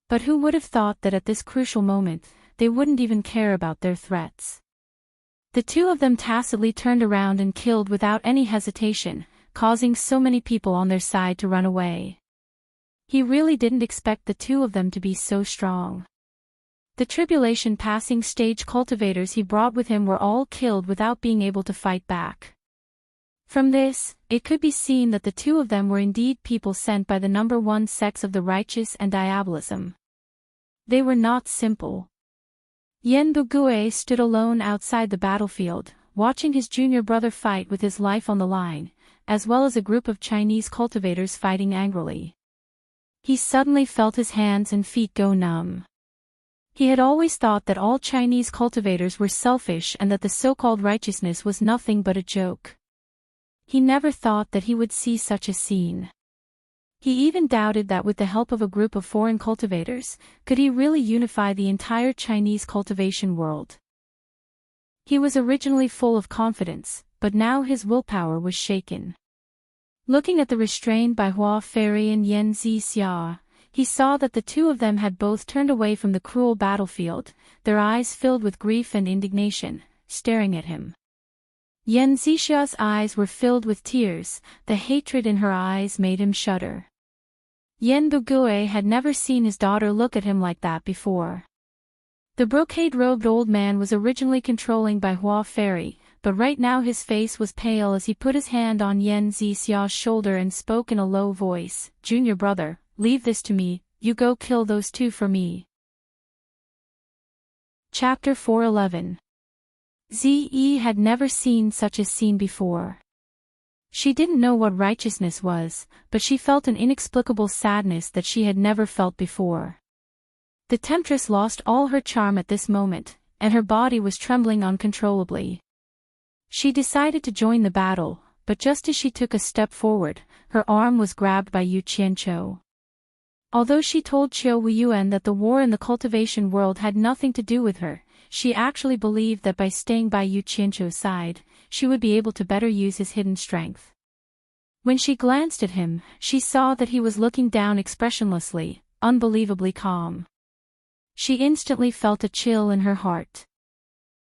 But who would have thought that at this crucial moment, they wouldn't even care about their threats. The two of them tacitly turned around and killed without any hesitation, causing so many people on their side to run away. He really didn't expect the two of them to be so strong. The tribulation passing stage cultivators he brought with him were all killed without being able to fight back. From this, it could be seen that the two of them were indeed people sent by the number one sex of the righteous and diabolism. They were not simple. Yen Bugue stood alone outside the battlefield, watching his junior brother fight with his life on the line, as well as a group of Chinese cultivators fighting angrily. He suddenly felt his hands and feet go numb. He had always thought that all Chinese cultivators were selfish and that the so-called righteousness was nothing but a joke. He never thought that he would see such a scene. He even doubted that with the help of a group of foreign cultivators, could he really unify the entire Chinese cultivation world. He was originally full of confidence, but now his willpower was shaken. Looking at the restrained Bai Hua Fairy and Yen Zixia, he saw that the two of them had both turned away from the cruel battlefield, their eyes filled with grief and indignation, staring at him. Yen Zixia's eyes were filled with tears, the hatred in her eyes made him shudder. Yen Bugue had never seen his daughter look at him like that before. The brocade-robed old man was originally controlling Bai Hua Fairy, but right now his face was pale as he put his hand on Yen Zixia's shoulder and spoke in a low voice, "Junior brother, leave this to me, you go kill those two for me." Chapter 411. Ze had never seen such a scene before. She didn't know what righteousness was, but she felt an inexplicable sadness that she had never felt before. The temptress lost all her charm at this moment, and her body was trembling uncontrollably. She decided to join the battle, but just as she took a step forward, her arm was grabbed by Yu Qianqiu. Although she told Chiu Wuyuan that the war in the cultivation world had nothing to do with her, she actually believed that by staying by Yu Qianqiu's side, she would be able to better use his hidden strength. When she glanced at him, she saw that he was looking down expressionlessly, unbelievably calm. She instantly felt a chill in her heart.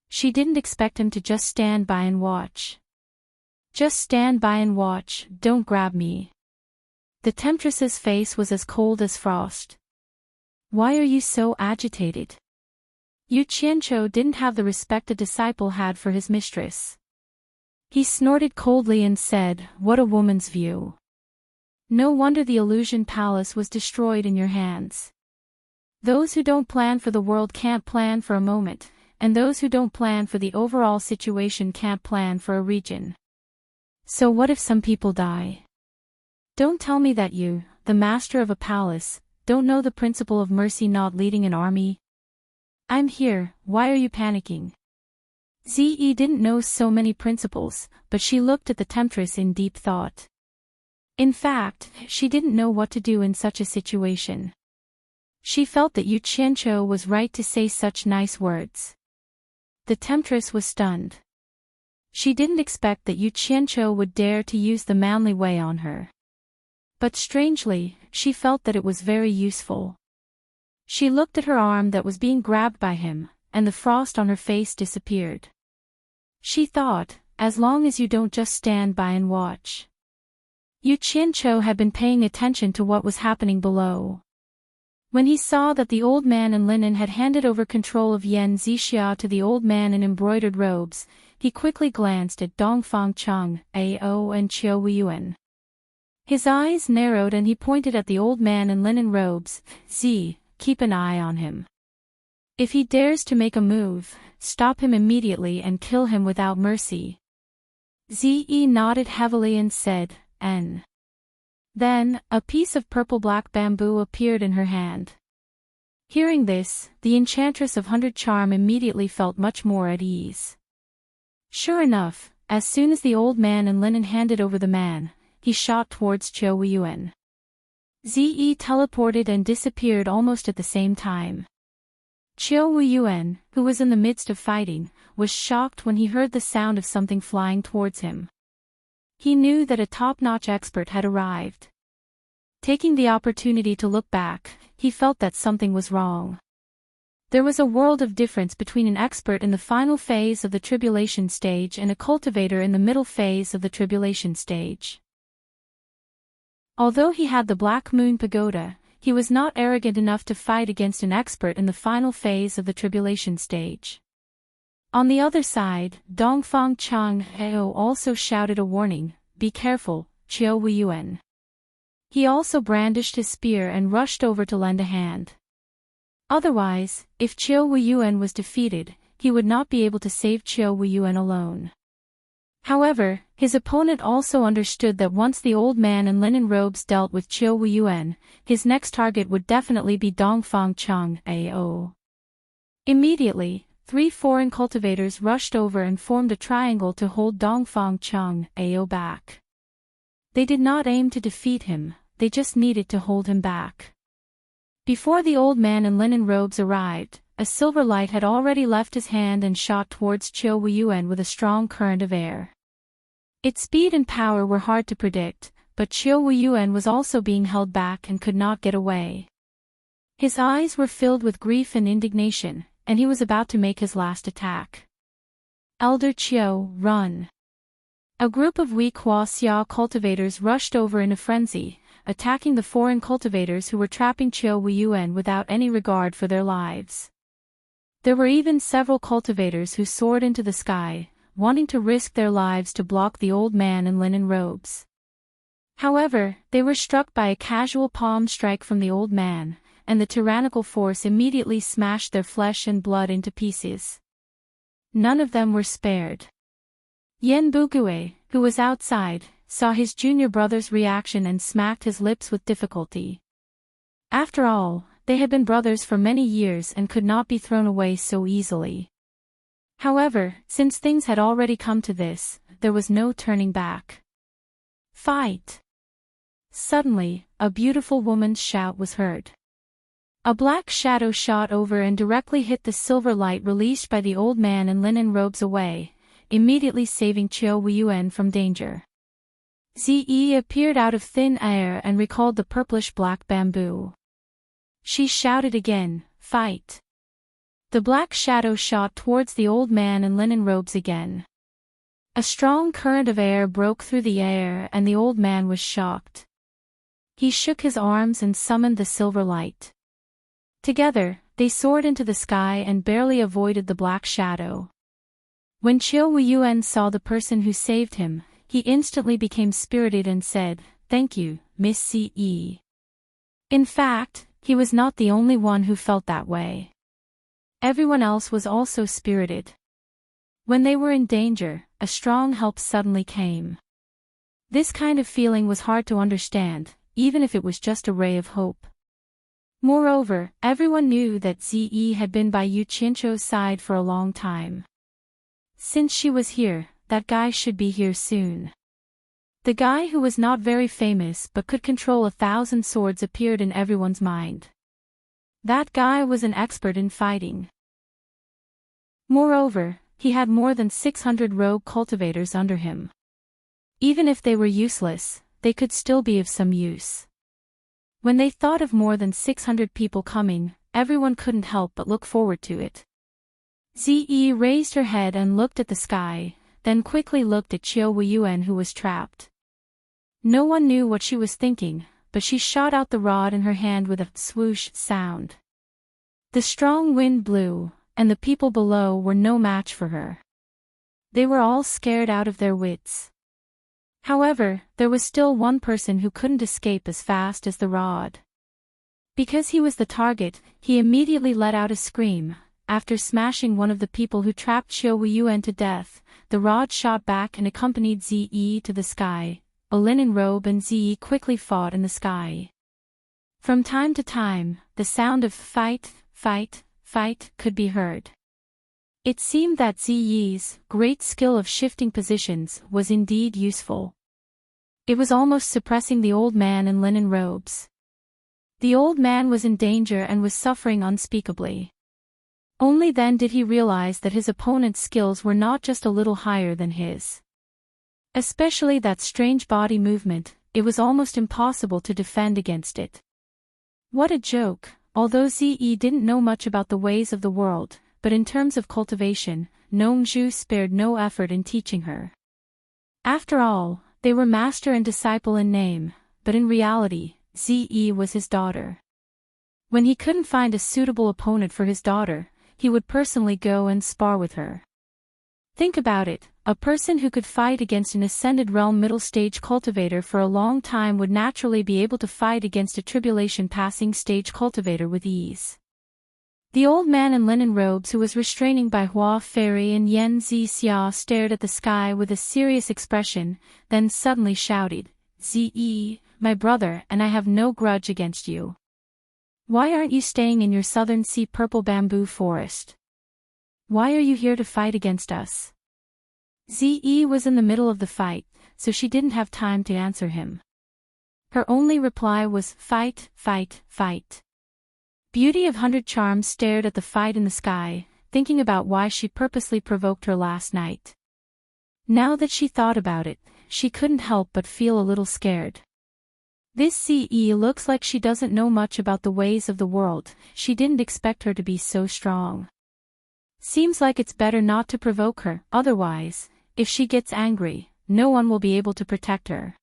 She didn't expect him to just stand by and watch. "Just stand by and watch, don't grab me." The temptress's face was as cold as frost. "Why are you so agitated?" Yu Qianqiu didn't have the respect a disciple had for his mistress. He snorted coldly and said, "What a woman's view. No wonder the illusion palace was destroyed in your hands. Those who don't plan for the world can't plan for a moment, and those who don't plan for the overall situation can't plan for a region. So what if some people die? Don't tell me that you, the master of a palace, don't know the principle of mercy not leading an army. I'm here, why are you panicking?" Ze didn't know so many principles, but she looked at the temptress in deep thought. In fact, she didn't know what to do in such a situation. She felt that Yu Qianqiu was right to say such nice words. The temptress was stunned. She didn't expect that Yu Qianqiu would dare to use the manly way on her. But strangely, she felt that it was very useful. She looked at her arm that was being grabbed by him, and the frost on her face disappeared. She thought, as long as you don't just stand by and watch. Yu Qianqiu had been paying attention to what was happening below. When he saw that the old man in linen had handed over control of Yen Zixia to the old man in embroidered robes, he quickly glanced at Dongfang Chang, Ao and Chiu Wuyuan. His eyes narrowed and he pointed at the old man in linen robes. "Z, keep an eye on him. If he dares to make a move, stop him immediately and kill him without mercy." Ze nodded heavily and said, N. Then, a piece of purple-black bamboo appeared in her hand. Hearing this, the enchantress of 100 Charm immediately felt much more at ease. Sure enough, as soon as the old man in linen handed over the man, he shot towards Qiu Weiyuan. Ze teleported and disappeared almost at the same time. Qiu Weiyuan, who was in the midst of fighting, was shocked when he heard the sound of something flying towards him. He knew that a top-notch expert had arrived. Taking the opportunity to look back, he felt that something was wrong. There was a world of difference between an expert in the final phase of the tribulation stage and a cultivator in the middle phase of the tribulation stage. Although he had the Black Moon Pagoda, he was not arrogant enough to fight against an expert in the final phase of the tribulation stage. On the other side, Dongfang Chang Heo also shouted a warning, "Be careful, Qiu Weiyuan." He also brandished his spear and rushed over to lend a hand. Otherwise, if Qiu Weiyuan was defeated, he would not be able to save Qiu Weiyuan alone. However, his opponent also understood that once the old man in linen robes dealt with Qiu Weiyuan, his next target would definitely be Dongfang Chang Ao. Immediately, 3 foreign cultivators rushed over and formed a triangle to hold Dongfang Chang Ao back. They did not aim to defeat him, they just needed to hold him back. Before the old man in linen robes arrived, a silver light had already left his hand and shot towards Qiu Weiyuan with a strong current of air. Its speed and power were hard to predict, but Qiu Weiyuan was also being held back and could not get away. His eyes were filled with grief and indignation, and he was about to make his last attack. Elder Qiu, run! A group of weak Huaxia cultivators rushed over in a frenzy, attacking the foreign cultivators who were trapping Qiu Weiyuan without any regard for their lives. There were even several cultivators who soared into the sky, wanting to risk their lives to block the old man in linen robes. However, they were struck by a casual palm strike from the old man, and the tyrannical force immediately smashed their flesh and blood into pieces. None of them were spared. Yen Bugue, who was outside, saw his junior brother's reaction and smacked his lips with difficulty. After all, they had been brothers for many years and could not be thrown away so easily. However, since things had already come to this, there was no turning back. Fight! Suddenly, a beautiful woman's shout was heard. A black shadow shot over and directly hit the silver light released by the old man in linen robes away, immediately saving Qiu Weiyuan from danger. Ze appeared out of thin air and recalled the purplish-black bamboo. She shouted again, "Fight!" The black shadow shot towards the old man in linen robes again. A strong current of air broke through the air and the old man was shocked. He shook his arms and summoned the silver light. Together, they soared into the sky and barely avoided the black shadow. When Qiu Weiyuan saw the person who saved him, he instantly became spirited and said, "Thank you, Miss Ce." In fact, he was not the only one who felt that way. Everyone else was also spirited. When they were in danger, a strong help suddenly came. This kind of feeling was hard to understand, even if it was just a ray of hope. Moreover, everyone knew that Ze had been by Yu Qianzhou's side for a long time. Since she was here, that guy should be here soon. The guy who was not very famous but could control 1,000 swords appeared in everyone's mind. That guy was an expert in fighting. Moreover, he had more than 600 rogue cultivators under him. Even if they were useless, they could still be of some use. When they thought of more than 600 people coming, everyone couldn't help but look forward to it. Ze raised her head and looked at the sky, then quickly looked at Qiu Weiyuan who was trapped. No one knew what she was thinking, but she shot out the rod in her hand with a swoosh sound. The strong wind blew, and the people below were no match for her. They were all scared out of their wits. However, there was still one person who couldn't escape as fast as the rod. Because he was the target, he immediately let out a scream, after smashing one of the people who trapped Xiao Yuan to death, the rod shot back and accompanied Ziyi to the sky. A linen robe and Ziyi quickly fought in the sky. From time to time, the sound of fight, fight, fight could be heard. It seemed that Ziyi's great skill of shifting positions was indeed useful. It was almost suppressing the old man in linen robes. The old man was in danger and was suffering unspeakably. Only then did he realize that his opponent's skills were not just a little higher than his. Especially that strange body movement, it was almost impossible to defend against it. What a joke! Although Ziyi didn't know much about the ways of the world, but in terms of cultivation, Nongzhu spared no effort in teaching her. After all, they were master and disciple in name, but in reality, Ziyi was his daughter. When he couldn't find a suitable opponent for his daughter, he would personally go and spar with her. Think about it, a person who could fight against an ascended realm middle stage cultivator for a long time would naturally be able to fight against a tribulation passing stage cultivator with ease. The old man in linen robes who was restraining by Hua Fairy and Yan Zixia stared at the sky with a serious expression, then suddenly shouted, "Ziyi, my brother, and I have no grudge against you. Why aren't you staying in your southern sea purple bamboo forest? Why are you here to fight against us?" Ziyi was in the middle of the fight, so she didn't have time to answer him. Her only reply was, "Fight, fight, fight." Beauty of 100 Charms stared at the fight in the sky, thinking about why she purposely provoked her last night. Now that she thought about it, she couldn't help but feel a little scared. This CE looks like she doesn't know much about the ways of the world. She didn't expect her to be so strong. Seems like it's better not to provoke her, otherwise, if she gets angry, no one will be able to protect her.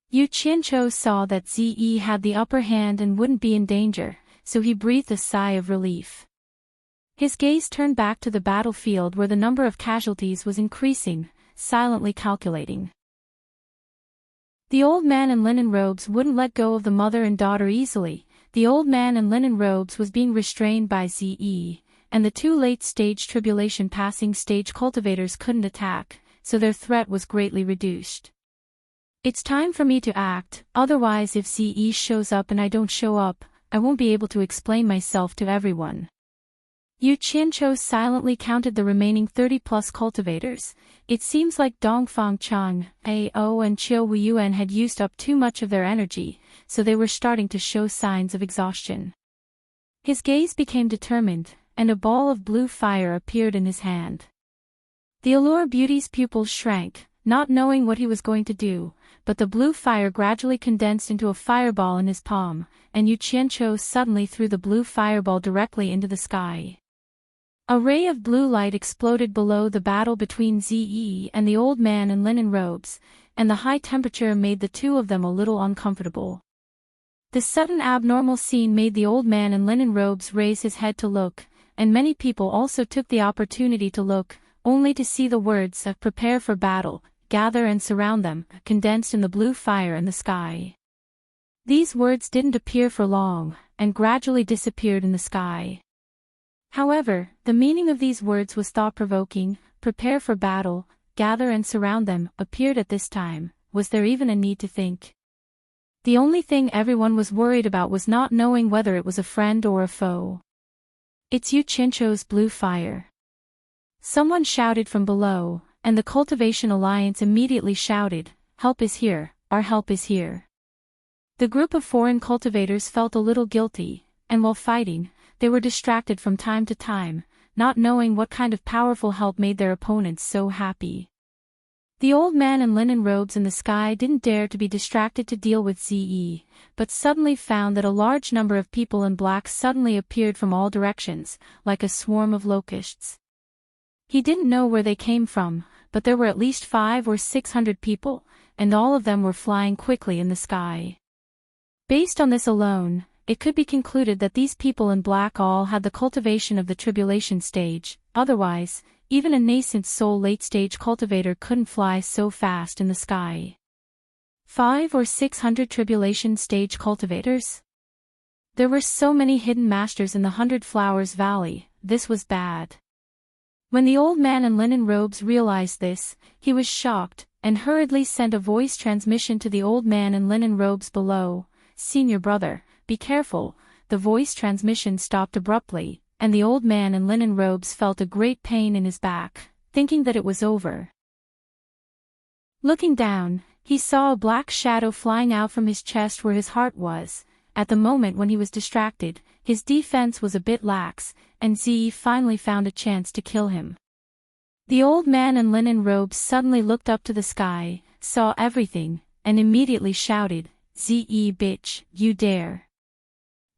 Yu Qianzhou saw that Ziyi had the upper hand and wouldn't be in danger, so he breathed a sigh of relief. His gaze turned back to the battlefield where the number of casualties was increasing, silently calculating. The old man in linen robes wouldn't let go of the mother and daughter easily. The old man in linen robes was being restrained by Ziyi, and the two late-stage tribulation passing stage cultivators couldn't attack, so their threat was greatly reduced. It's time for me to act, otherwise if Ziyi shows up and I don't show up, I won't be able to explain myself to everyone. Yu Qianzhou silently counted the remaining 30-plus cultivators. It seems like Dongfang Chang, Ao and Qiao Wuyuan had used up too much of their energy, so they were starting to show signs of exhaustion. His gaze became determined, and a ball of blue fire appeared in his hand. The Allure Beauty's pupils shrank, not knowing what he was going to do, but the blue fire gradually condensed into a fireball in his palm, and Yu Qianzhou suddenly threw the blue fireball directly into the sky. A ray of blue light exploded below the battle between Ziyi and the old man in linen robes, and the high temperature made the two of them a little uncomfortable. The sudden abnormal scene made the old man in linen robes raise his head to look, and many people also took the opportunity to look, only to see the words of "Prepare for battle, gather and surround them," condensed in the blue fire in the sky. These words didn't appear for long, and gradually disappeared in the sky. However, the meaning of these words was thought-provoking. "Prepare for battle, gather and surround them," appeared at this time. Was there even a need to think? The only thing everyone was worried about was not knowing whether it was a friend or a foe. "It's Yu Qianzhou's blue fire." Someone shouted from below, and the Cultivation Alliance immediately shouted, "Help is here, our help is here." The group of foreign cultivators felt a little guilty, and while fighting, they were distracted from time to time, not knowing what kind of powerful help made their opponents so happy. The old man in linen robes in the sky didn't dare to be distracted to deal with Ziyi, but suddenly found that a large number of people in black suddenly appeared from all directions, like a swarm of locusts. He didn't know where they came from, but there were at least 500 or 600 people, and all of them were flying quickly in the sky. Based on this alone, it could be concluded that these people in black all had the cultivation of the tribulation stage. Otherwise, even a nascent soul late-stage cultivator couldn't fly so fast in the sky. 500 or 600 tribulation stage cultivators? There were so many hidden masters in the 100 Flowers Valley, this was bad. When the old man in linen robes realized this, he was shocked, and hurriedly sent a voice transmission to the old man in linen robes below. "Senior brother, be careful." The voice transmission stopped abruptly, and the old man in linen robes felt a great pain in his back, thinking that it was over. Looking down, he saw a black shadow flying out from his chest where his heart was. At the moment when he was distracted, his defense was a bit lax, and Ze finally found a chance to kill him. The old man in linen robes suddenly looked up to the sky, saw everything, and immediately shouted, "Ze bitch, you dare."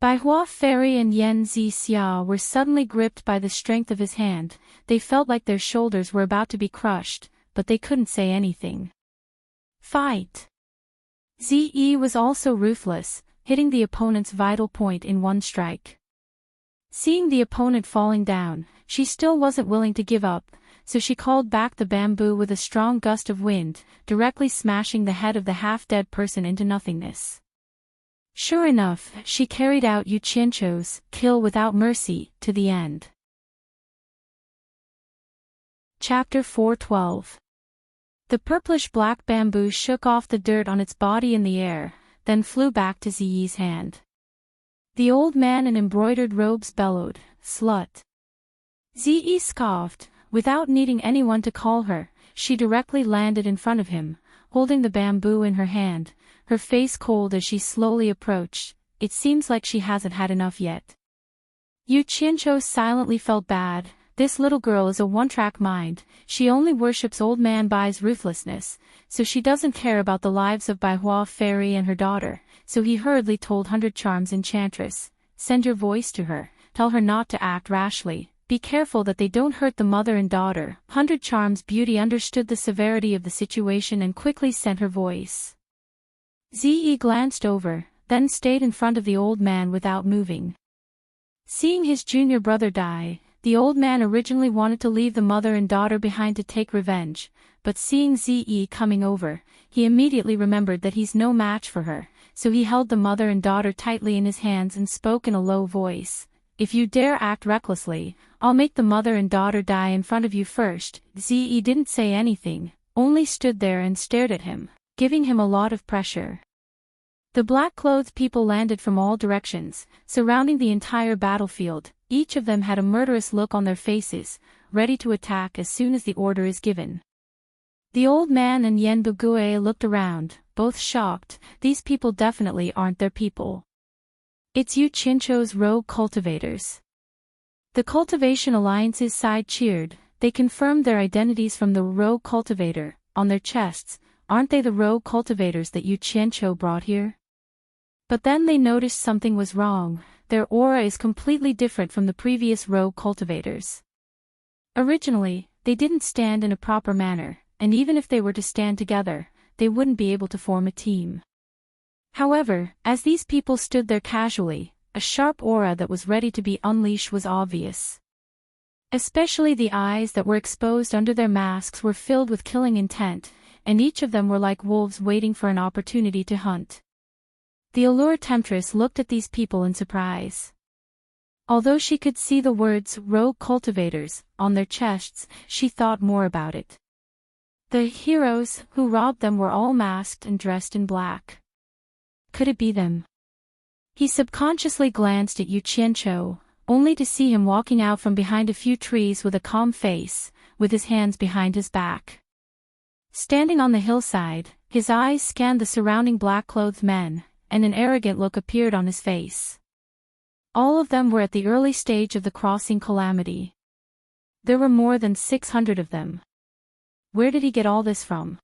Bai Hua Fairy and Yen Zi Xia were suddenly gripped by the strength of his hand. They felt like their shoulders were about to be crushed, but they couldn't say anything. Fight! Ze was also ruthless, hitting the opponent's vital point in one strike. Seeing the opponent falling down, she still wasn't willing to give up, so she called back the bamboo with a strong gust of wind, directly smashing the head of the half-dead person into nothingness. Sure enough, she carried out Yu Qianqiu's kill without mercy to the end. Chapter 4:12. The purplish-black bamboo shook off the dirt on its body in the air, then flew back to Ziyi's hand. The old man in embroidered robes bellowed, "Slut!" Ziyi scoffed. Without needing anyone to call her, she directly landed in front of him, holding the bamboo in her hand, her face cold as she slowly approached. "It seems like she hasn't had enough yet." Yu Qianqiu silently felt bad. This little girl is a one-track mind. She only worships old man Bai's ruthlessness, so she doesn't care about the lives of Bai Hua Fairy and her daughter. So he hurriedly told 100 Charms Enchantress, "Send your voice to her, tell her not to act rashly. Be careful that they don't hurt the mother and daughter." 100 Charms Beauty understood the severity of the situation and quickly sent her voice. Ze glanced over, then stayed in front of the old man without moving. Seeing his junior brother die, the old man originally wanted to leave the mother and daughter behind to take revenge, but seeing Ze coming over, he immediately remembered that he's no match for her, so he held the mother and daughter tightly in his hands and spoke in a low voice. "If you dare act recklessly, I'll make the mother and daughter die in front of you first." Ze didn't say anything, only stood there and stared at him, giving him a lot of pressure. The black-clothed people landed from all directions, surrounding the entire battlefield. Each of them had a murderous look on their faces, ready to attack as soon as the order is given. The old man and Yen Bugue looked around, both shocked. These people definitely aren't their people. It's Yu Qianqiu's rogue cultivators. The Cultivation Alliance's side cheered. They confirmed their identities from the rogue cultivator, on their chests. Aren't they the rogue cultivators that Yu Qianqiu brought here? But then they noticed something was wrong. Their aura is completely different from the previous rogue cultivators. Originally, they didn't stand in a proper manner, and even if they were to stand together, they wouldn't be able to form a team. However, as these people stood there casually, a sharp aura that was ready to be unleashed was obvious. Especially the eyes that were exposed under their masks were filled with killing intent, and each of them were like wolves waiting for an opportunity to hunt. The allure temptress looked at these people in surprise. Although she could see the words "rogue cultivators" on their chests, she thought more about it. The heroes who robbed them were all masked and dressed in black. Could it be them? He subconsciously glanced at Yu Qianqiu, only to see him walking out from behind a few trees with a calm face, with his hands behind his back. Standing on the hillside, his eyes scanned the surrounding black-clothed men, and an arrogant look appeared on his face. All of them were at the early stage of the crossing calamity. There were more than 600 of them. Where did he get all this from?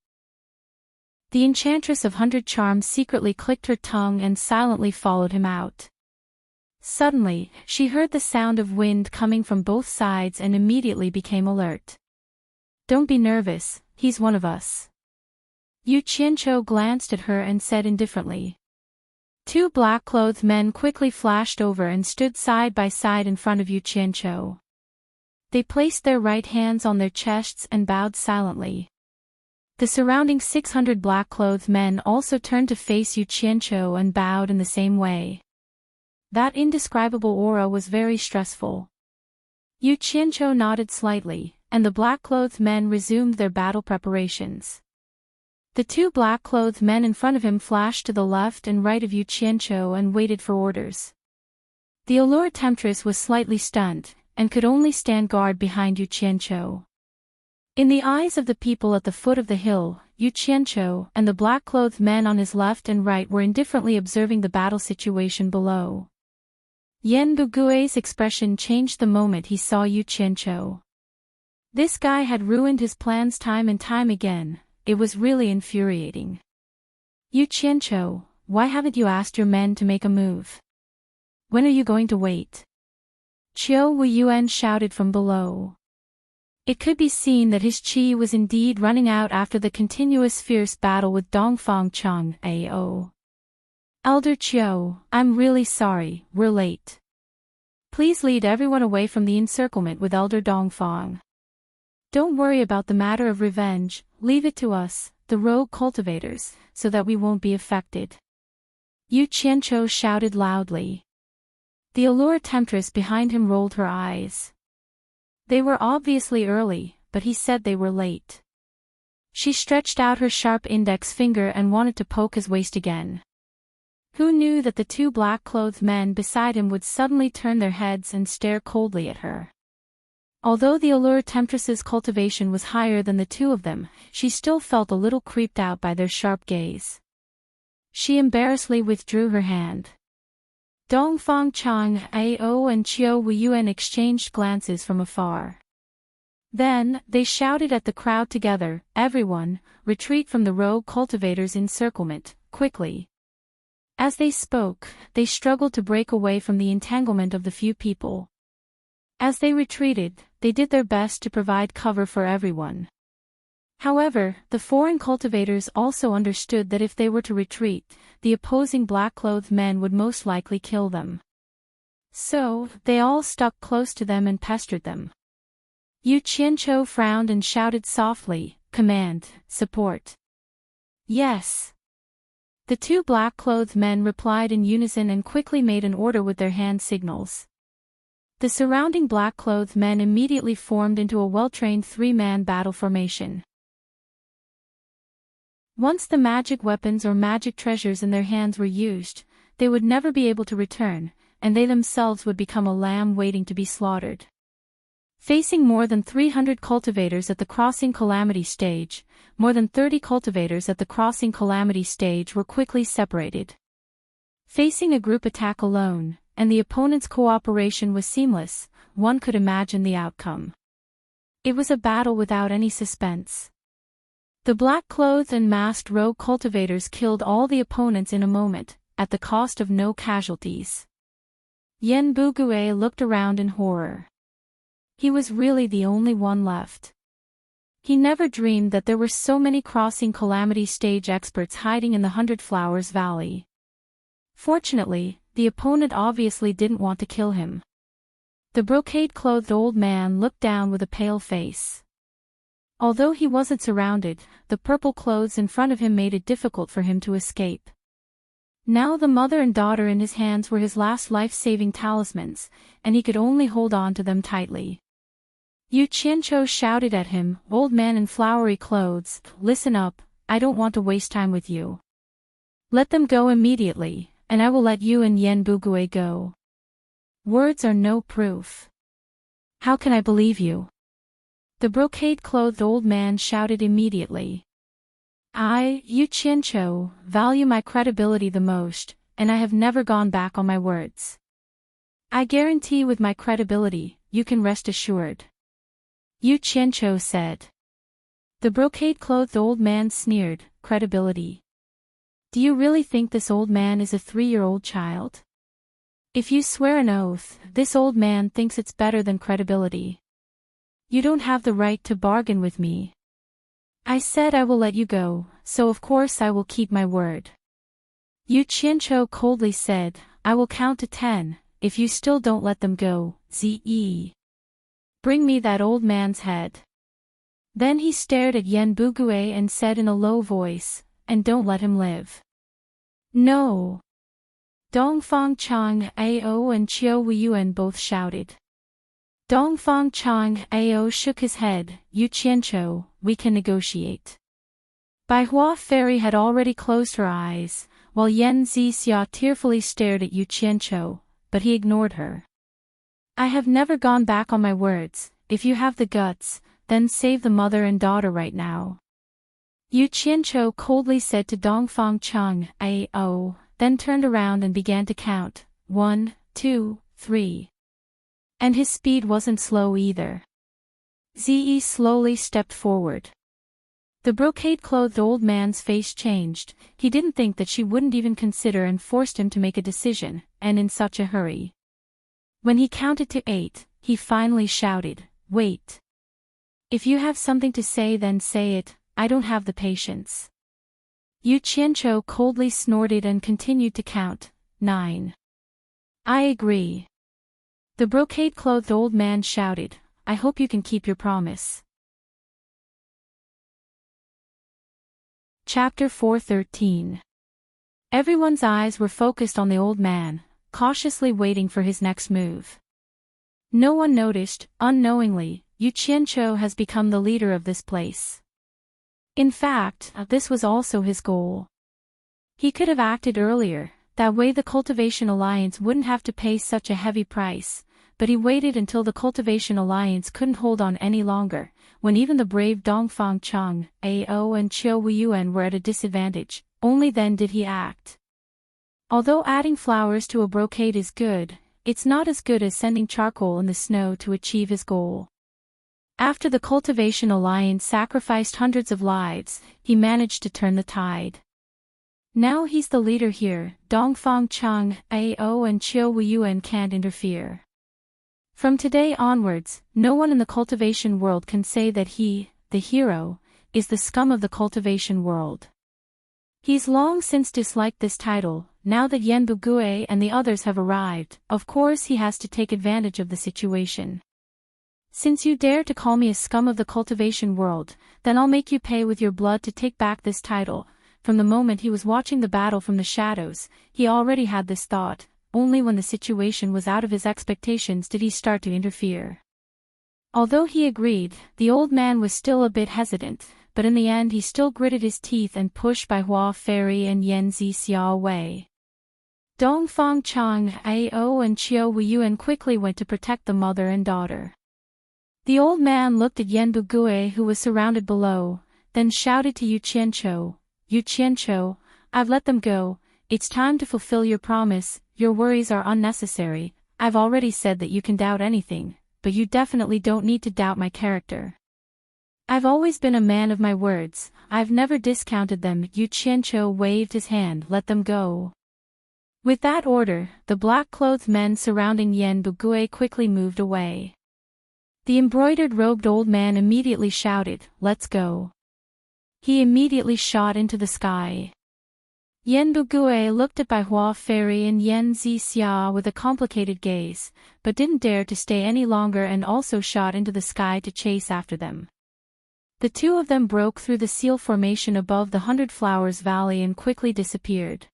The Enchantress of 100 Charms secretly clicked her tongue and silently followed him out. Suddenly, she heard the sound of wind coming from both sides and immediately became alert. "Don't be nervous, he's one of us." Yu Qianqiu glanced at her and said indifferently. Two black-clothed men quickly flashed over and stood side by side in front of Yu Qianqiu. They placed their right hands on their chests and bowed silently. The surrounding 600 black-clothed men also turned to face Yu Qianqiu and bowed in the same way. That indescribable aura was very stressful. Yu Qianzhou nodded slightly, and the black-clothed men resumed their battle preparations. The two black-clothed men in front of him flashed to the left and right of Yu Qianzhou and waited for orders. The allure temptress was slightly stunned, and could only stand guard behind Yu Qianzhou. In the eyes of the people at the foot of the hill, Yu Qianzhou and the black-clothed men on his left and right were indifferently observing the battle situation below. Yan Bugui's expression changed the moment he saw Yu Qianzhou. This guy had ruined his plans time and time again. It was really infuriating. Yu Qianzhou, why haven't you asked your men to make a move? When are you going to wait? Qiu Wuyuan shouted from below. It could be seen that his qi was indeed running out after the continuous fierce battle with Dongfang Chang Ao. Elder Qiu, I'm really sorry, we're late. Please lead everyone away from the encirclement with Elder Dongfang. Don't worry about the matter of revenge, leave it to us, the rogue cultivators, so that we won't be affected. Yu Qianzhou shouted loudly. The allure temptress behind him rolled her eyes. They were obviously early, but he said they were late. She stretched out her sharp index finger and wanted to poke his waist again. Who knew that the two black-clothed men beside him would suddenly turn their heads and stare coldly at her? Although the allure temptress's cultivation was higher than the two of them, she still felt a little creeped out by their sharp gaze. She embarrassedly withdrew her hand. Dongfang Chang Ao and Qiu Wuyuan exchanged glances from afar. Then, they shouted at the crowd together, everyone, retreat from the rogue cultivator's encirclement, quickly. As they spoke, they struggled to break away from the entanglement of the few people. As they retreated, they did their best to provide cover for everyone. However, the foreign cultivators also understood that if they were to retreat, the opposing black-clothed men would most likely kill them. So, they all stuck close to them and pestered them. Yu Qianzhou frowned and shouted softly, "Command, support." Yes. The two black-clothed men replied in unison and quickly made an order with their hand signals. The surrounding black-clothed men immediately formed into a well-trained three-man battle formation. Once the magic weapons or magic treasures in their hands were used, they would never be able to return, and they themselves would become a lamb waiting to be slaughtered. Facing more than 300 cultivators at the crossing calamity stage, more than 30 cultivators at the crossing calamity stage were quickly separated. Facing a group attack alone, and the opponent's cooperation was seamless, one could imagine the outcome. It was a battle without any suspense. The black-clothed and masked rogue cultivators killed all the opponents in a moment, at the cost of no casualties. Yan Bugue looked around in horror. He was really the only one left. He never dreamed that there were so many crossing calamity stage experts hiding in the Hundred Flowers Valley. Fortunately, the opponent obviously didn't want to kill him. The brocade-clothed old man looked down with a pale face. Although he wasn't surrounded, the purple clothes in front of him made it difficult for him to escape. Now the mother and daughter in his hands were his last life-saving talismans, and he could only hold on to them tightly. Yu Qianzhou shouted at him, "Old man in flowery clothes, listen up, I don't want to waste time with you. Let them go immediately, and I will let you and Yan Bugue go. Words are no proof. How can I believe you?" The brocade-clothed old man shouted immediately. "I, Yu Qianzhou, value my credibility the most, and I have never gone back on my words. I guarantee with my credibility, you can rest assured," Yu Qianzhou said. The brocade-clothed old man sneered, "Credibility? Do you really think this old man is a 3-year-old child? If you swear an oath, this old man thinks it's better than credibility. You don't have the right to bargain with me. I said I will let you go, so of course I will keep my word." Yu Qianzhou coldly said, "I will count to 10, if you still don't let them go, Zi. Bring me that old man's head." Then he stared at Yan Bugue and said in a low voice, "And don't let him live." "No." Dongfang Chang Ao and Qiu Wuyuan both shouted. Dongfang Chang Ao shook his head. Yu Qianqiu, we can negotiate. Bai Hua Fairy had already closed her eyes, while Yan Zixia tearfully stared at Yu Qianqiu, but he ignored her. I have never gone back on my words. If you have the guts, then save the mother and daughter right now. Yu Qianqiu coldly said to Dongfang Chang Ao, then turned around and began to count. 1, 2, 3. And his speed wasn't slow either. Ze slowly stepped forward. The brocade-clothed old man's face changed. He didn't think that she wouldn't even consider and forced him to make a decision, and in such a hurry. When he counted to 8, he finally shouted, wait. If you have something to say then say it, I don't have the patience. Yu Qianqiu coldly snorted and continued to count. 9. I agree. The brocade-clothed old man shouted, I hope you can keep your promise. Chapter 4:13. Everyone's eyes were focused on the old man, cautiously waiting for his next move. No one noticed, unknowingly, Yu Qianqiu has become the leader of this place. In fact, this was also his goal. He could have acted earlier, that way the Cultivation Alliance wouldn't have to pay such a heavy price, but he waited until the Cultivation Alliance couldn't hold on any longer, when even the brave Dongfang Chang, Ao and Qiu Weiyuan were at a disadvantage. Only then did he act. Although adding flowers to a brocade is good, it's not as good as sending charcoal in the snow to achieve his goal. After the Cultivation Alliance sacrificed hundreds of lives, he managed to turn the tide. Now he's the leader here. Dongfang Chang, Ao and Qiu Weiyuan can't interfere. From today onwards, no one in the cultivation world can say that he, the hero, is the scum of the cultivation world. He's long since disliked this title. Now that Yan Bugui and the others have arrived, of course he has to take advantage of the situation. Since you dare to call me a scum of the cultivation world, then I'll make you pay with your blood to take back this title. From the moment he was watching the battle from the shadows, he already had this thought. Only when the situation was out of his expectations did he start to interfere. Although he agreed, the old man was still a bit hesitant, but in the end he still gritted his teeth and pushed Bai Hua Fairy and Yan Zixia away. Dongfang Chang, Ao and Qiu Weiyuan quickly went to protect the mother and daughter. The old man looked at Yan Bugui who was surrounded below, then shouted to Yu Qianqiu, Yu Qianqiu, I've let them go. It's time to fulfill your promise. Your worries are unnecessary. I've already said that you can doubt anything, but you definitely don't need to doubt my character. I've always been a man of my words. I've never discounted them. Yu Qianqiu waved his hand. Let them go. With that order, the black-clothed men surrounding Yan Bugui quickly moved away. The embroidered-robed old man immediately shouted, let's go. He immediately shot into the sky. Yan Bugui looked at Bai Hua Fairy and Yan Zixia with a complicated gaze, but didn't dare to stay any longer and also shot into the sky to chase after them. The two of them broke through the seal formation above the Hundred Flowers Valley and quickly disappeared.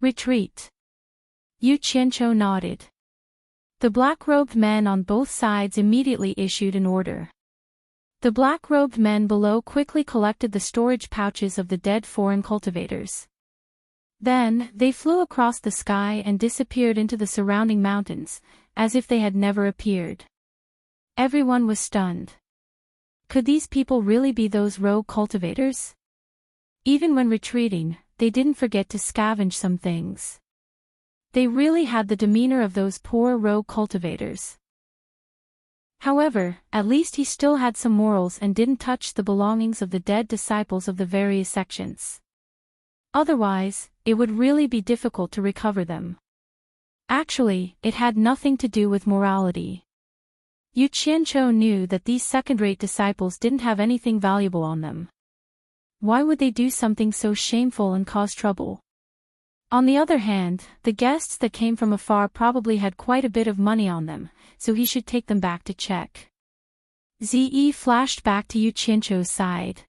Retreat. Yu Qianqiu nodded. The black-robed men on both sides immediately issued an order. The black-robed men below quickly collected the storage pouches of the dead foreign cultivators. Then, they flew across the sky and disappeared into the surrounding mountains, as if they had never appeared. Everyone was stunned. Could these people really be those rogue cultivators? Even when retreating, they didn't forget to scavenge some things. They really had the demeanor of those poor rogue cultivators. However, at least he still had some morals and didn't touch the belongings of the dead disciples of the various sections. Otherwise, it would really be difficult to recover them. Actually, it had nothing to do with morality. Yu Qianqiu knew that these second-rate disciples didn't have anything valuable on them. Why would they do something so shameful and cause trouble? On the other hand, the guests that came from afar probably had quite a bit of money on them, so he should take them back to check. Ze flashed back to Yu Qianqiu's side.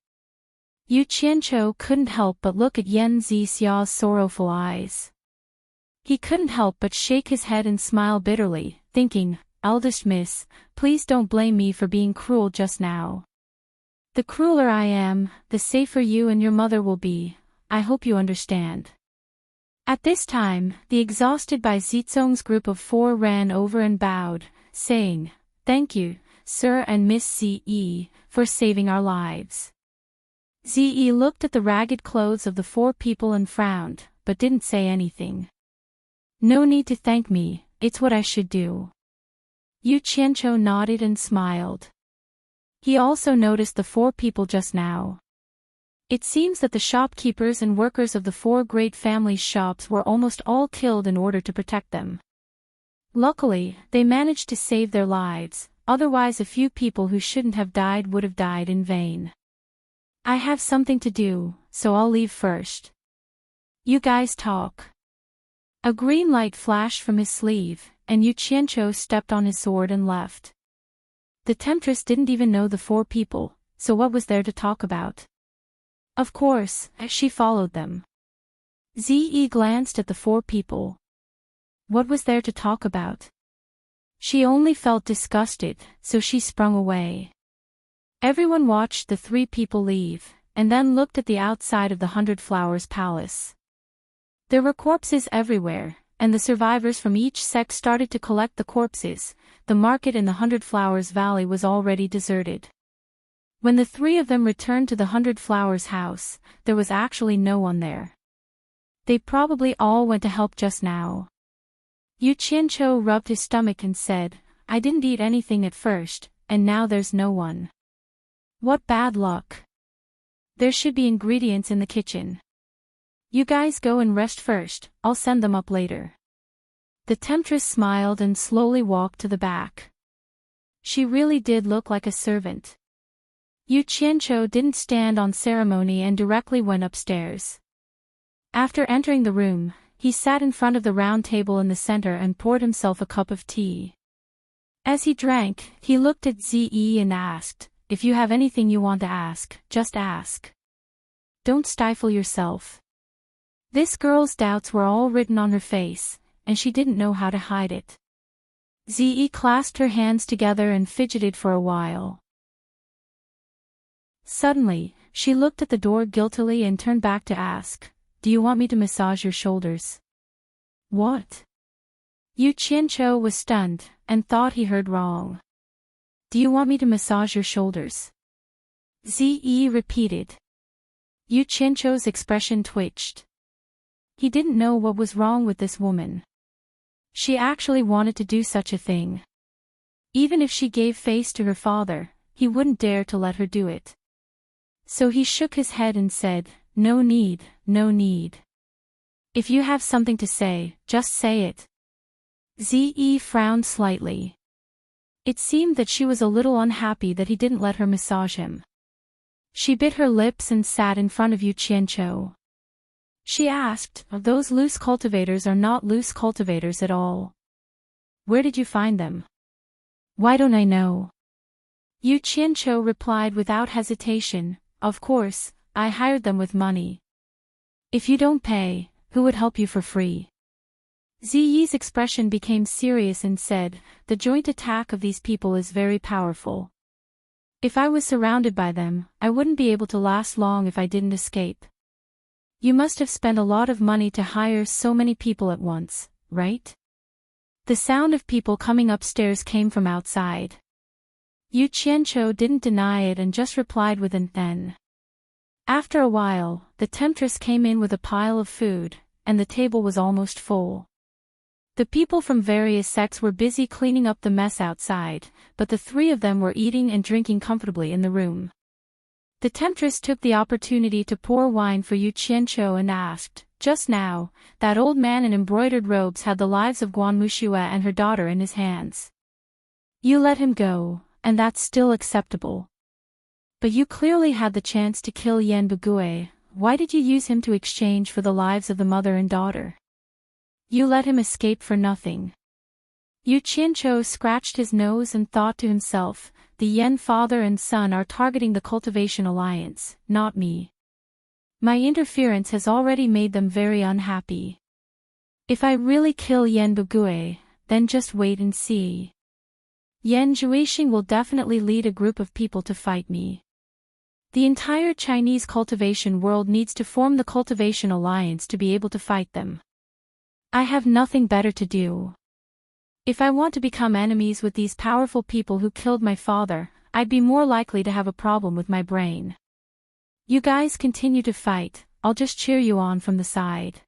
Yu Qianqiu couldn't help but look at Yan Zixia's sorrowful eyes. He couldn't help but shake his head and smile bitterly, thinking, eldest miss, please don't blame me for being cruel just now. The crueler I am, the safer you and your mother will be. I hope you understand. At this time, the exhausted by Zizong's group of 4 ran over and bowed, saying, "Thank you, Sir and Miss Ze, for saving our lives." Ze looked at the ragged clothes of the 4 people and frowned, but didn't say anything. "No need to thank me, it's what I should do." Yu Qianqiu nodded and smiled. He also noticed the 4 people just now. It seems that the shopkeepers and workers of the 4 great families' shops were almost all killed in order to protect them. Luckily, they managed to save their lives, otherwise a few people who shouldn't have died would have died in vain. "I have something to do, so I'll leave first. You guys talk." A green light flashed from his sleeve, and Yu Qianqiu stepped on his sword and left. The temptress didn't even know the 4 people, so what was there to talk about? Of course, she followed them. Ze glanced at the 4 people. What was there to talk about? She only felt disgusted, so she sprung away. Everyone watched the 3 people leave, and then looked at the outside of the 100 Flowers Palace. There were corpses everywhere, and the survivors from each sect started to collect the corpses. The market in the 100 Flowers Valley was already deserted. When the 3 of them returned to the 100 Flowers house, there was actually no one there. They probably all went to help just now. Yu Qianqiu rubbed his stomach and said, "I didn't eat anything at first, and now there's no one. What bad luck. There should be ingredients in the kitchen. You guys go and rest first, I'll send them up later." The temptress smiled and slowly walked to the back. She really did look like a servant. Yu Qianqiu didn't stand on ceremony and directly went upstairs. After entering the room, he sat in front of the round table in the center and poured himself a cup of tea. As he drank, he looked at Ze and asked, "If you have anything you want to ask, just ask. Don't stifle yourself." This girl's doubts were all written on her face, and she didn't know how to hide it. Ze clasped her hands together and fidgeted for a while. Suddenly, she looked at the door guiltily and turned back to ask, "Do you want me to massage your shoulders?" "What?" Yu Qianqiu was stunned, and thought he heard wrong. "Do you want me to massage your shoulders?" Ze repeated. Yu Qianqiu's expression twitched. He didn't know what was wrong with this woman. She actually wanted to do such a thing. Even if she gave face to her father, he wouldn't dare to let her do it. So he shook his head and said, "No need, no need. If you have something to say, just say it." Ze frowned slightly. It seemed that she was a little unhappy that he didn't let her massage him. She bit her lips and sat in front of Yu Qianqiu. She asked, "Those loose cultivators are not loose cultivators at all. Where did you find them?" "Why don't I know?" Yu Qianqiu replied without hesitation, "Of course, I hired them with money. If you don't pay, who would help you for free?" Ziyi's expression became serious and said, "The joint attack of these people is very powerful. If I was surrounded by them, I wouldn't be able to last long if I didn't escape. You must have spent a lot of money to hire so many people at once, right?" The sound of people coming upstairs came from outside. Yu Qianqiu didn't deny it and just replied with an "N." After a while, the temptress came in with a pile of food, and the table was almost full. The people from various sects were busy cleaning up the mess outside, but the 3 of them were eating and drinking comfortably in the room. The temptress took the opportunity to pour wine for Yu Qianqiu and asked, "Just now, that old man in embroidered robes had the lives of Guanmuxue and her daughter in his hands. You let him go, and that's still acceptable. But you clearly had the chance to kill Yan Bugui. Why did you use him to exchange for the lives of the mother and daughter? You let him escape for nothing." Yu Qianqiu scratched his nose and thought to himself, "The Yan father and son are targeting the Cultivation Alliance, not me. My interference has already made them very unhappy. If I really kill Yan Bugui, then just wait and see." Yan Zhuixing will definitely lead a group of people to fight me. The entire Chinese cultivation world needs to form the Cultivation Alliance to be able to fight them. I have nothing better to do. If I want to become enemies with these powerful people who killed my father, I'd be more likely to have a problem with my brain. You guys continue to fight, I'll just cheer you on from the side.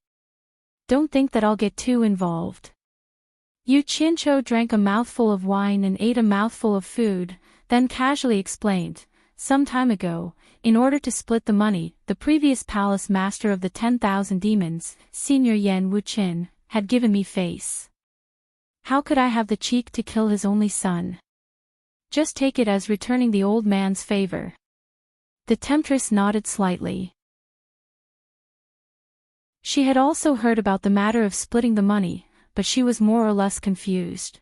Don't think that I'll get too involved. Yu Qianzhou drank a mouthful of wine and ate a mouthful of food, then casually explained, some time ago, in order to split the money, the previous palace master of the 10,000 demons, Senior Yan Wuqin, had given me face. How could I have the cheek to kill his only son? Just take it as returning the old man's favor. The temptress nodded slightly. She had also heard about the matter of splitting the money, but she was more or less confused.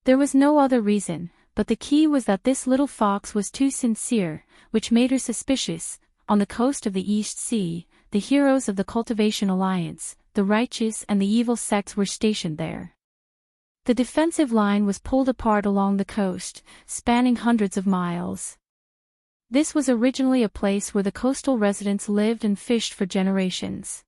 There was no other reason, but the key was that this little fox was too sincere, which made her suspicious. On the coast of the East Sea, the heroes of the Cultivation Alliance, the righteous and the evil sects were stationed there. The defensive line was pulled apart along the coast, spanning hundreds of miles. This was originally a place where the coastal residents lived and fished for generations.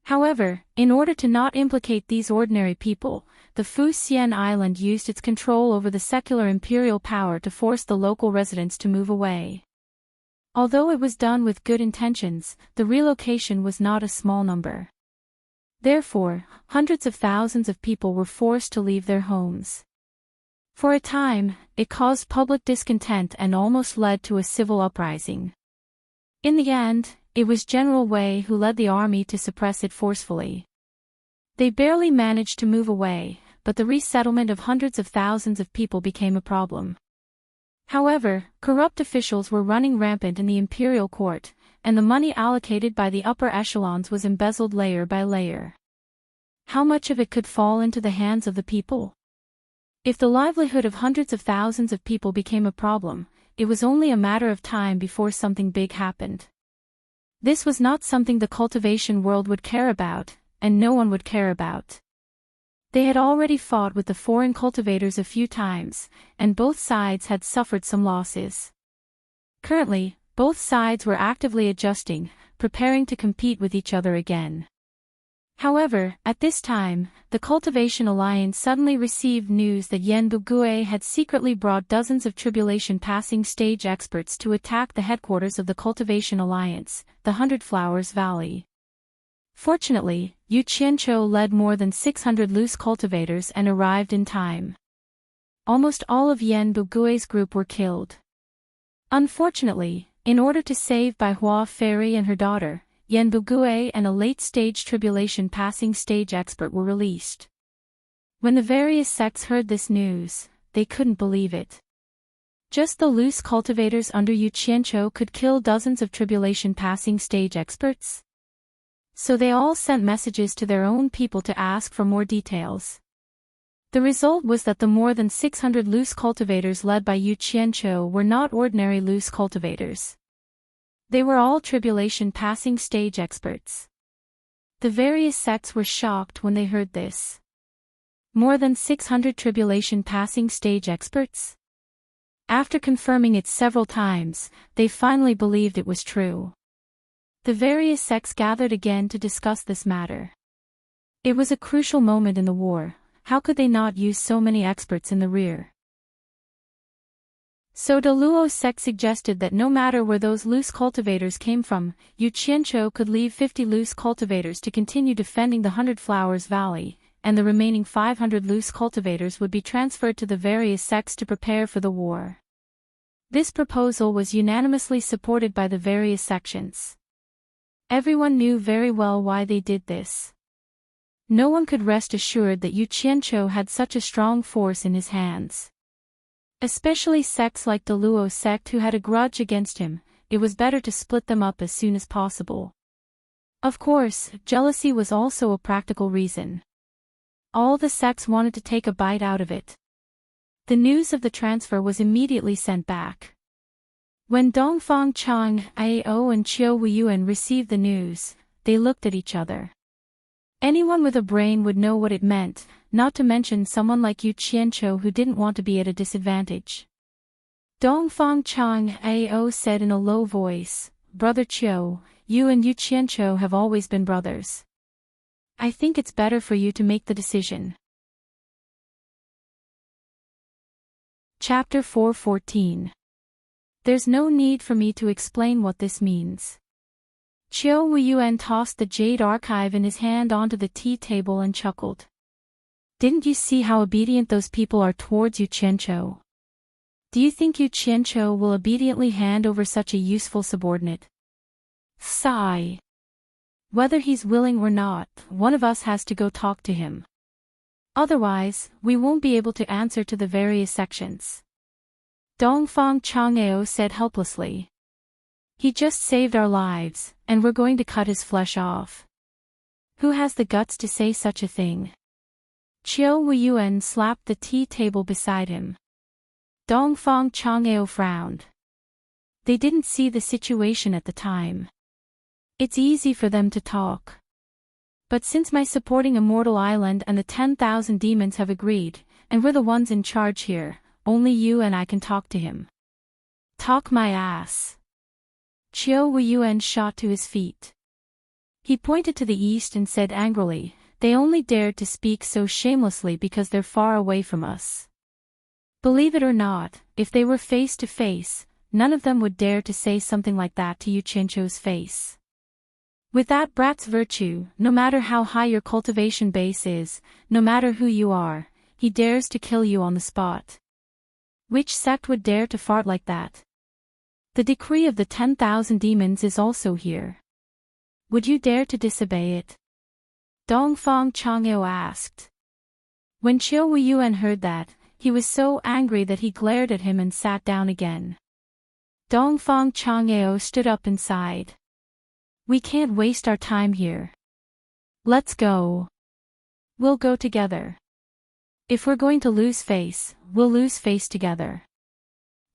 However, in order to not implicate these ordinary people, the Fu Xian Island used its control over the secular imperial power to force the local residents to move away. Although it was done with good intentions, the relocation was not a small number. Therefore, hundreds of thousands of people were forced to leave their homes. For a time, it caused public discontent and almost led to a civil uprising. In the end, it was General Wei who led the army to suppress it forcefully. They barely managed to move away, but the resettlement of hundreds of thousands of people became a problem. However, corrupt officials were running rampant in the imperial court, and the money allocated by the upper echelons was embezzled layer by layer. How much of it could fall into the hands of the people? If the livelihood of hundreds of thousands of people became a problem, it was only a matter of time before something big happened. This was not something the cultivation world would care about, and no one would care about. They had already fought with the foreign cultivators a few times, and both sides had suffered some losses. Currently, both sides were actively adjusting, preparing to compete with each other again. However, at this time, the Cultivation Alliance suddenly received news that Yan Bugui had secretly brought dozens of tribulation passing stage experts to attack the headquarters of the Cultivation Alliance, the Hundred Flowers Valley. Fortunately, Yu Qianzhou led more than 600 loose cultivators and arrived in time. Almost all of Yan Bugui's group were killed. Unfortunately, in order to save Bai Hua Fairy and her daughter, Yan Bugui and a late-stage tribulation passing stage expert were released. When the various sects heard this news, they couldn't believe it. Just the loose cultivators under Yu Qianzhou could kill dozens of tribulation passing stage experts? So they all sent messages to their own people to ask for more details. The result was that the more than 600 loose cultivators led by Yu Qianzhou were not ordinary loose cultivators. They were all tribulation passing stage experts. The various sects were shocked when they heard this. More than 600 tribulation passing stage experts? After confirming it several times, they finally believed it was true. The various sects gathered again to discuss this matter. It was a crucial moment in the war. How could they not use so many experts in the rear? So the Luo sect suggested that no matter where those loose cultivators came from, Yu Qianzhou could leave 50 loose cultivators to continue defending the Hundred Flowers Valley, and the remaining 500 loose cultivators would be transferred to the various sects to prepare for the war. This proposal was unanimously supported by the various sections. Everyone knew very well why they did this. No one could rest assured that Yu Qianzhou had such a strong force in his hands. Especially sects like the Luo sect who had a grudge against him, it was better to split them up as soon as possible. Of course, jealousy was also a practical reason. All the sects wanted to take a bite out of it. The news of the transfer was immediately sent back. When Dongfang Chang, Ao and Qiu Weiyuan received the news, they looked at each other. Anyone with a brain would know what it meant, not to mention someone like Yu Qianqiu who didn't want to be at a disadvantage. Dongfang Chang Ao said in a low voice, "Brother Qiu, you and Yu Qianqiu have always been brothers. I think it's better for you to make the decision." Chapter 4:14. There's no need for me to explain what this means. Qiu Weiyuan tossed the jade archive in his hand onto the tea table and chuckled. Didn't you see how obedient those people are towards Yu Qianqiu? Do you think Yu Qianqiu will obediently hand over such a useful subordinate? Sigh. Whether he's willing or not, one of us has to go talk to him. Otherwise, we won't be able to answer to the various sections. Dongfang Chang'ao said helplessly. He just saved our lives, and we're going to cut his flesh off. Who has the guts to say such a thing? Qiu Weiyuan slapped the tea table beside him. Dongfang Chang'ao frowned. They didn't see the situation at the time. It's easy for them to talk. But since my supporting Immortal Island and the 10,000 demons have agreed, and we're the ones in charge here, only you and I can talk to him. Talk my ass. Qiu Weiyuan shot to his feet. He pointed to the east and said angrily, "They only dared to speak so shamelessly because they're far away from us. Believe it or not, if they were face to face, none of them would dare to say something like that to Yu Qianqiu's face. With that brat's virtue, no matter how high your cultivation base is, no matter who you are, he dares to kill you on the spot. Which sect would dare to fart like that? The decree of the 10,000 demons is also here. Would you dare to disobey it?" Dongfang Chang'ao asked. When Qiu Weiyuan heard that, he was so angry that he glared at him and sat down again. Dongfang Chang'ao stood up and sighed. "We can't waste our time here. Let's go. We'll go together. If we're going to lose face, we'll lose face together."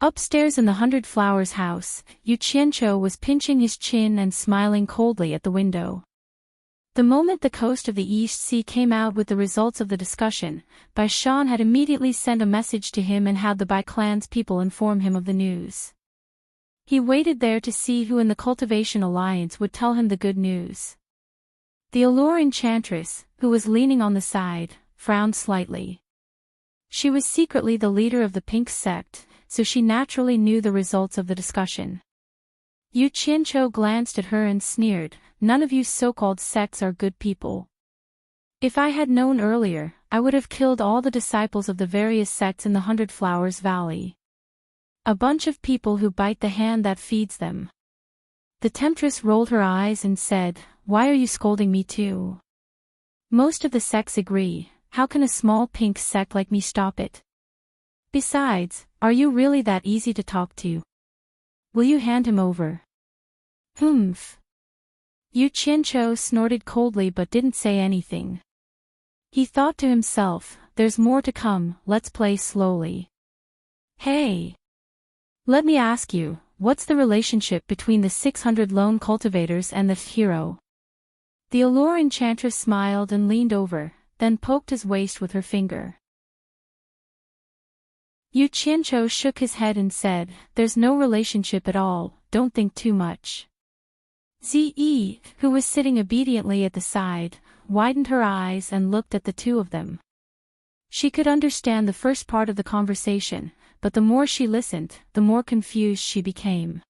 Upstairs in the 100 Flowers house, Yu Qianqiu was pinching his chin and smiling coldly at the window. The moment the coast of the East Sea came out with the results of the discussion, Bai Shan had immediately sent a message to him and had the Bai clan's people inform him of the news. He waited there to see who in the Cultivation Alliance would tell him the good news. The Allure Enchantress, who was leaning on the side, frowned slightly. She was secretly the leader of the Pink sect, so she naturally knew the results of the discussion. Yu Qianqiu glanced at her and sneered, "None of you so-called sects are good people. If I had known earlier, I would have killed all the disciples of the various sects in the 100 Flowers Valley. A bunch of people who bite the hand that feeds them." The temptress rolled her eyes and said, "Why are you scolding me too? Most of the sects agree, how can a small pink sect like me stop it? Besides, are you really that easy to talk to? Will you hand him over?" "Humph." Yu Qianqiu snorted coldly but didn't say anything. He thought to himself, "There's more to come, let's play slowly." "Hey! Let me ask you, what's the relationship between the 600 lone cultivators and the hero?" The Allure Enchantress smiled and leaned over, then poked his waist with her finger. Yu Qianqiu shook his head and said, "There's no relationship at all, don't think too much." Zi, who was sitting obediently at the side, widened her eyes and looked at the two of them. She could understand the first part of the conversation, but the more she listened, the more confused she became.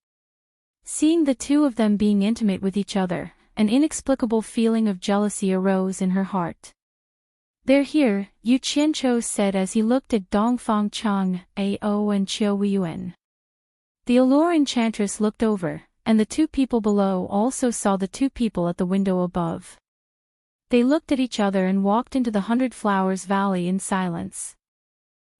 Seeing the two of them being intimate with each other, an inexplicable feeling of jealousy arose in her heart. "They're here," Yu Qianqiu said as he looked at Dongfang Chang, Ao and Qiu Weiyuan. The Allure Enchantress looked over, and the two people below also saw the two people at the window above. They looked at each other and walked into the 100 Flowers Valley in silence.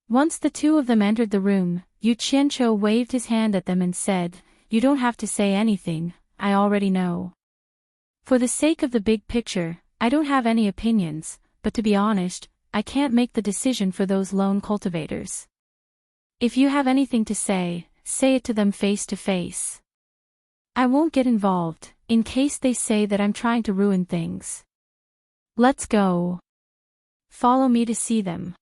Once the two of them entered the room, Yu Qianqiu waved his hand at them and said, "You don't have to say anything, I already know. For the sake of the big picture, I don't have any opinions, but to be honest, I can't make the decision for those lone cultivators. If you have anything to say, say it to them face to face. I won't get involved, in case they say that I'm trying to ruin things." Let's go. Follow me to see them.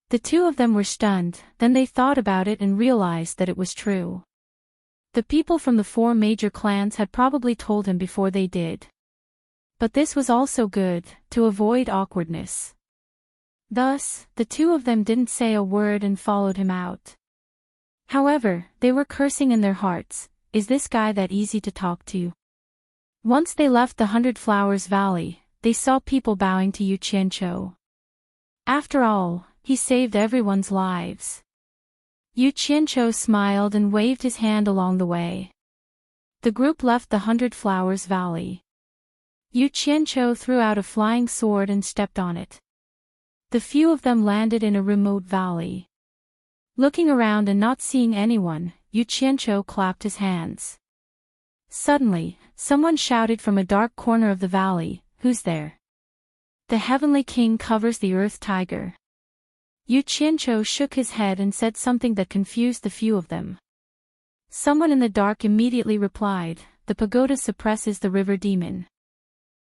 The two of them were stunned, then they thought about it and realized that it was true. The people from the 4 major clans had probably told him before they did. But this was also good, to avoid awkwardness. Thus, the two of them didn't say a word and followed him out. However, they were cursing in their hearts, is this guy that easy to talk to? Once they left the 100 Flowers Valley, they saw people bowing to Yu Qianqiu. After all, he saved everyone's lives. Yu Qianqiu smiled and waved his hand along the way. The group left the 100 Flowers Valley. Yu Qianqiu threw out a flying sword and stepped on it. The few of them landed in a remote valley. Looking around and not seeing anyone, Yu Qianqiu clapped his hands. Suddenly, someone shouted from a dark corner of the valley, "Who's there?" "The Heavenly King covers the Earth Tiger." Yu Qianqiu shook his head and said something that confused the few of them. Someone in the dark immediately replied, "The pagoda suppresses the river demon."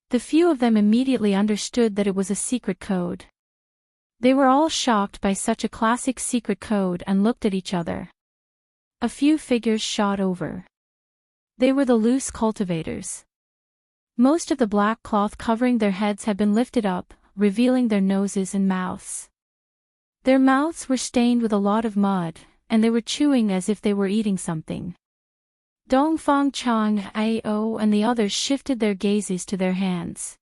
The few of them immediately understood that it was a secret code. They were all shocked by such a classic secret code and looked at each other. A few figures shot over. They were the loose cultivators. Most of the black cloth covering their heads had been lifted up, revealing their noses and mouths. Their mouths were stained with a lot of mud, and they were chewing as if they were eating something. Dongfang Chang Ao and the others shifted their gazes to their hands.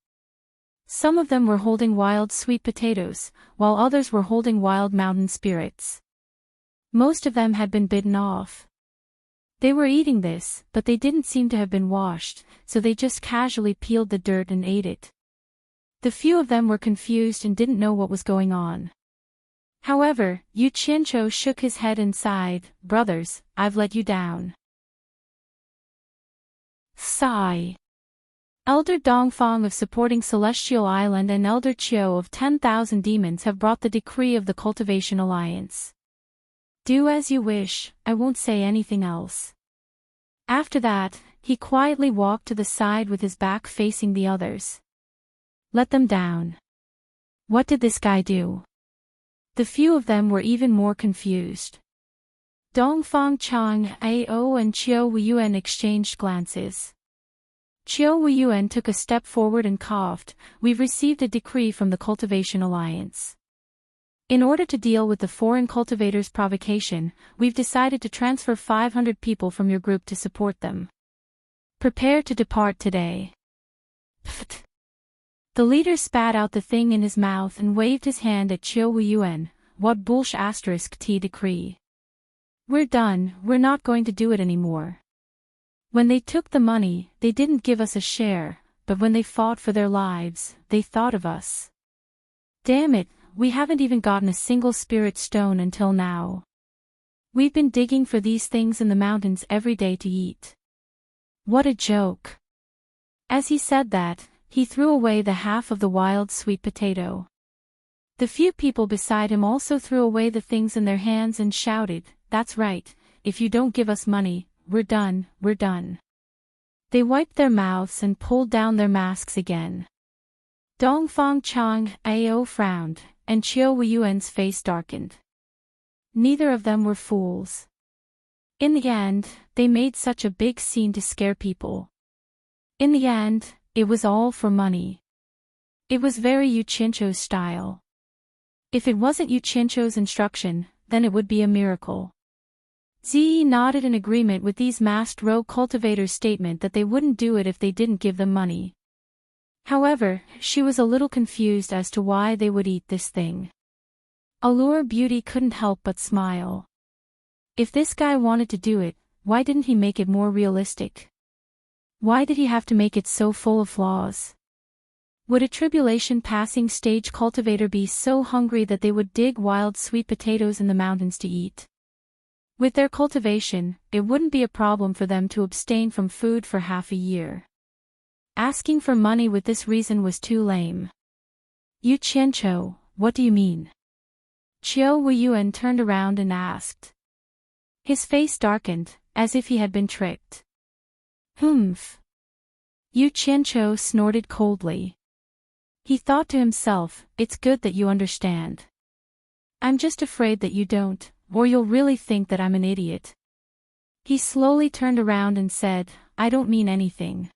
Some of them were holding wild sweet potatoes, while others were holding wild mountain spirits. Most of them had been bitten off. They were eating this, but they didn't seem to have been washed, so they just casually peeled the dirt and ate it. The few of them were confused and didn't know what was going on. However, Yu Qianqiu shook his head and sighed, "Brothers, I've let you down." Sigh. Elder Dongfang of Supporting Celestial Island and Elder Qiu of 10,000 Demons have brought the decree of the Cultivation Alliance. Do as you wish, I won't say anything else. After that, he quietly walked to the side with his back facing the others. Let them down. What did this guy do? The few of them were even more confused. Dongfang Chang Ao and Qiu Weiyuan exchanged glances. Qiu Weiyuan took a step forward and coughed, "We've received a decree from the Cultivation Alliance. In order to deal with the foreign cultivators' provocation, we've decided to transfer 500 people from your group to support them. Prepare to depart today." Pfft. The leader spat out the thing in his mouth and waved his hand at Qiu Weiyuan. "What bullsh** T decree? We're done, we're not going to do it anymore. When they took the money, they didn't give us a share, but when they fought for their lives, they thought of us. Damn it, we haven't even gotten a single spirit stone until now. We've been digging for these things in the mountains every day to eat. What a joke." As he said that, he threw away the half of the wild sweet potato. The few people beside him also threw away the things in their hands and shouted, "That's right, if you don't give us money, we're done, we're done." They wiped their mouths and pulled down their masks again. Dongfang Chang Ao frowned, and Qiu Weiyuan's face darkened. Neither of them were fools. In the end, they made such a big scene to scare people. In the end, it was all for money. It was very Yu Qianqiu's style. If it wasn't Yu Qianqiu's instruction, then it would be a miracle. Ziyi nodded in agreement with these masked rogue cultivators' statement that they wouldn't do it if they didn't give them money. However, she was a little confused as to why they would eat this thing. Allure Beauty couldn't help but smile. If this guy wanted to do it, why didn't he make it more realistic? Why did he have to make it so full of flaws? Would a tribulation passing stage cultivator be so hungry that they would dig wild sweet potatoes in the mountains to eat? With their cultivation, it wouldn't be a problem for them to abstain from food for half a year. Asking for money with this reason was too lame. Yu Qianqiu, what do you mean? Qiu Weiyuan turned around and asked. His face darkened, as if he had been tricked. Humph. Yu Qianqiu snorted coldly. He thought to himself, it's good that you understand. I'm just afraid that you don't, or you'll really think that I'm an idiot. He slowly turned around and said, I don't mean anything.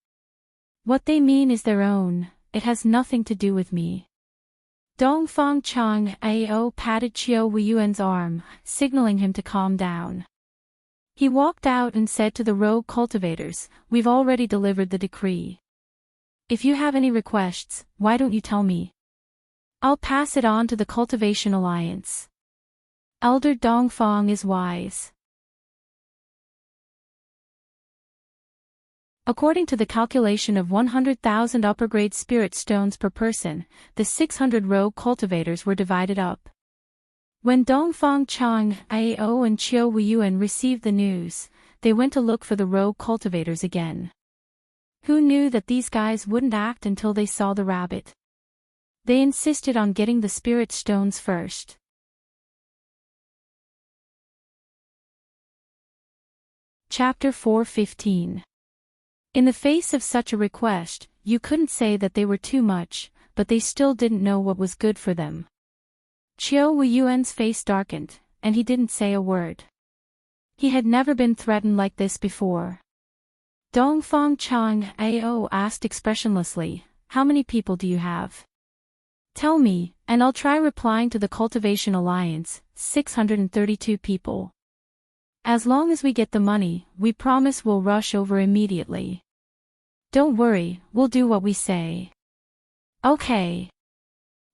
What they mean is their own, it has nothing to do with me. Dongfang Chang Ao patted Qiu Weiyuan's arm, signaling him to calm down. He walked out and said to the rogue cultivators, we've already delivered the decree. If you have any requests, why don't you tell me? I'll pass it on to the Cultivation Alliance. Elder Dongfang is wise. According to the calculation of 100,000 upper-grade spirit stones per person, the 600 rogue cultivators were divided up. When Dongfang Chang Ao and Qiu Weiyuan received the news, they went to look for the rogue cultivators again. Who knew that these guys wouldn't act until they saw the rabbit? They insisted on getting the spirit stones first. Chapter 4:15. In the face of such a request, you couldn't say that they were too much, but they still didn't know what was good for them. Qiu Weiyuan's face darkened, and he didn't say a word. He had never been threatened like this before. Dongfang Chang Ao asked expressionlessly, how many people do you have? Tell me, and I'll try replying to the Cultivation Alliance, 632 people. As long as we get the money, we promise we'll rush over immediately. Don't worry, we'll do what we say. Okay.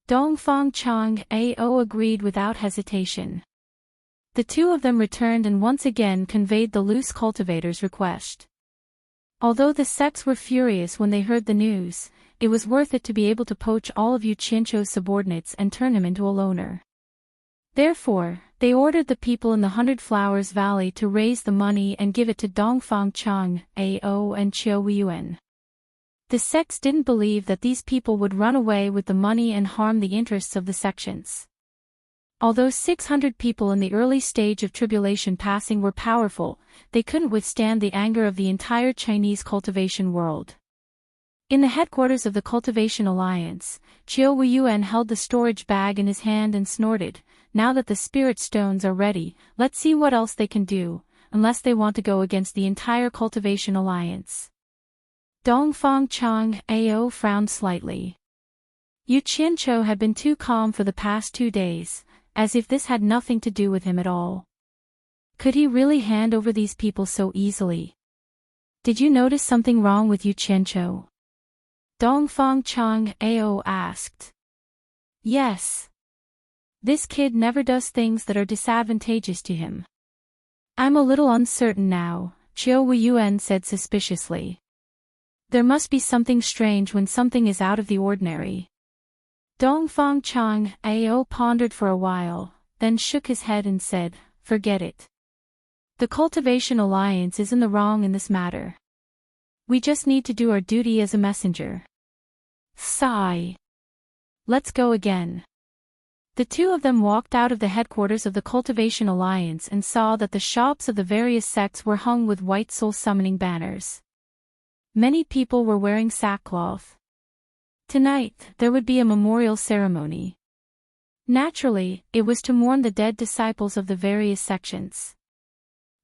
Dongfang Chang Ao agreed without hesitation. The two of them returned and once again conveyed the loose cultivator's request. Although the sects were furious when they heard the news, it was worth it to be able to poach all of Yu Qianzhou's subordinates and turn him into a loner. Therefore, they ordered the people in the 100 Flowers Valley to raise the money and give it to Dongfang Chang Ao and Qiu Weiyuan. The sects didn't believe that these people would run away with the money and harm the interests of the sections. Although 600 people in the early stage of tribulation passing were powerful, they couldn't withstand the anger of the entire Chinese cultivation world. In the headquarters of the Cultivation Alliance, Qiu Weiyuan held the storage bag in his hand and snorted, now that the spirit stones are ready, let's see what else they can do, unless they want to go against the entire Cultivation Alliance. Dongfang Chang Ao frowned slightly. Yu Qianzhou had been too calm for the past 2 days, as if this had nothing to do with him at all. Could he really hand over these people so easily? Did you notice something wrong with Yu Qianzhou? Dongfang Chang Ao asked. Yes. This kid never does things that are disadvantageous to him. I'm a little uncertain now, Qiu Weiyuan said suspiciously. There must be something strange when something is out of the ordinary. Dongfang Chang Ao pondered for a while, then shook his head and said, forget it. The Cultivation Alliance is in the wrong in this matter. We just need to do our duty as a messenger. Sigh. Let's go again. The two of them walked out of the headquarters of the Cultivation Alliance and saw that the shops of the various sects were hung with white soul-summoning banners. Many people were wearing sackcloth. Tonight, there would be a memorial ceremony. Naturally, it was to mourn the dead disciples of the various sections.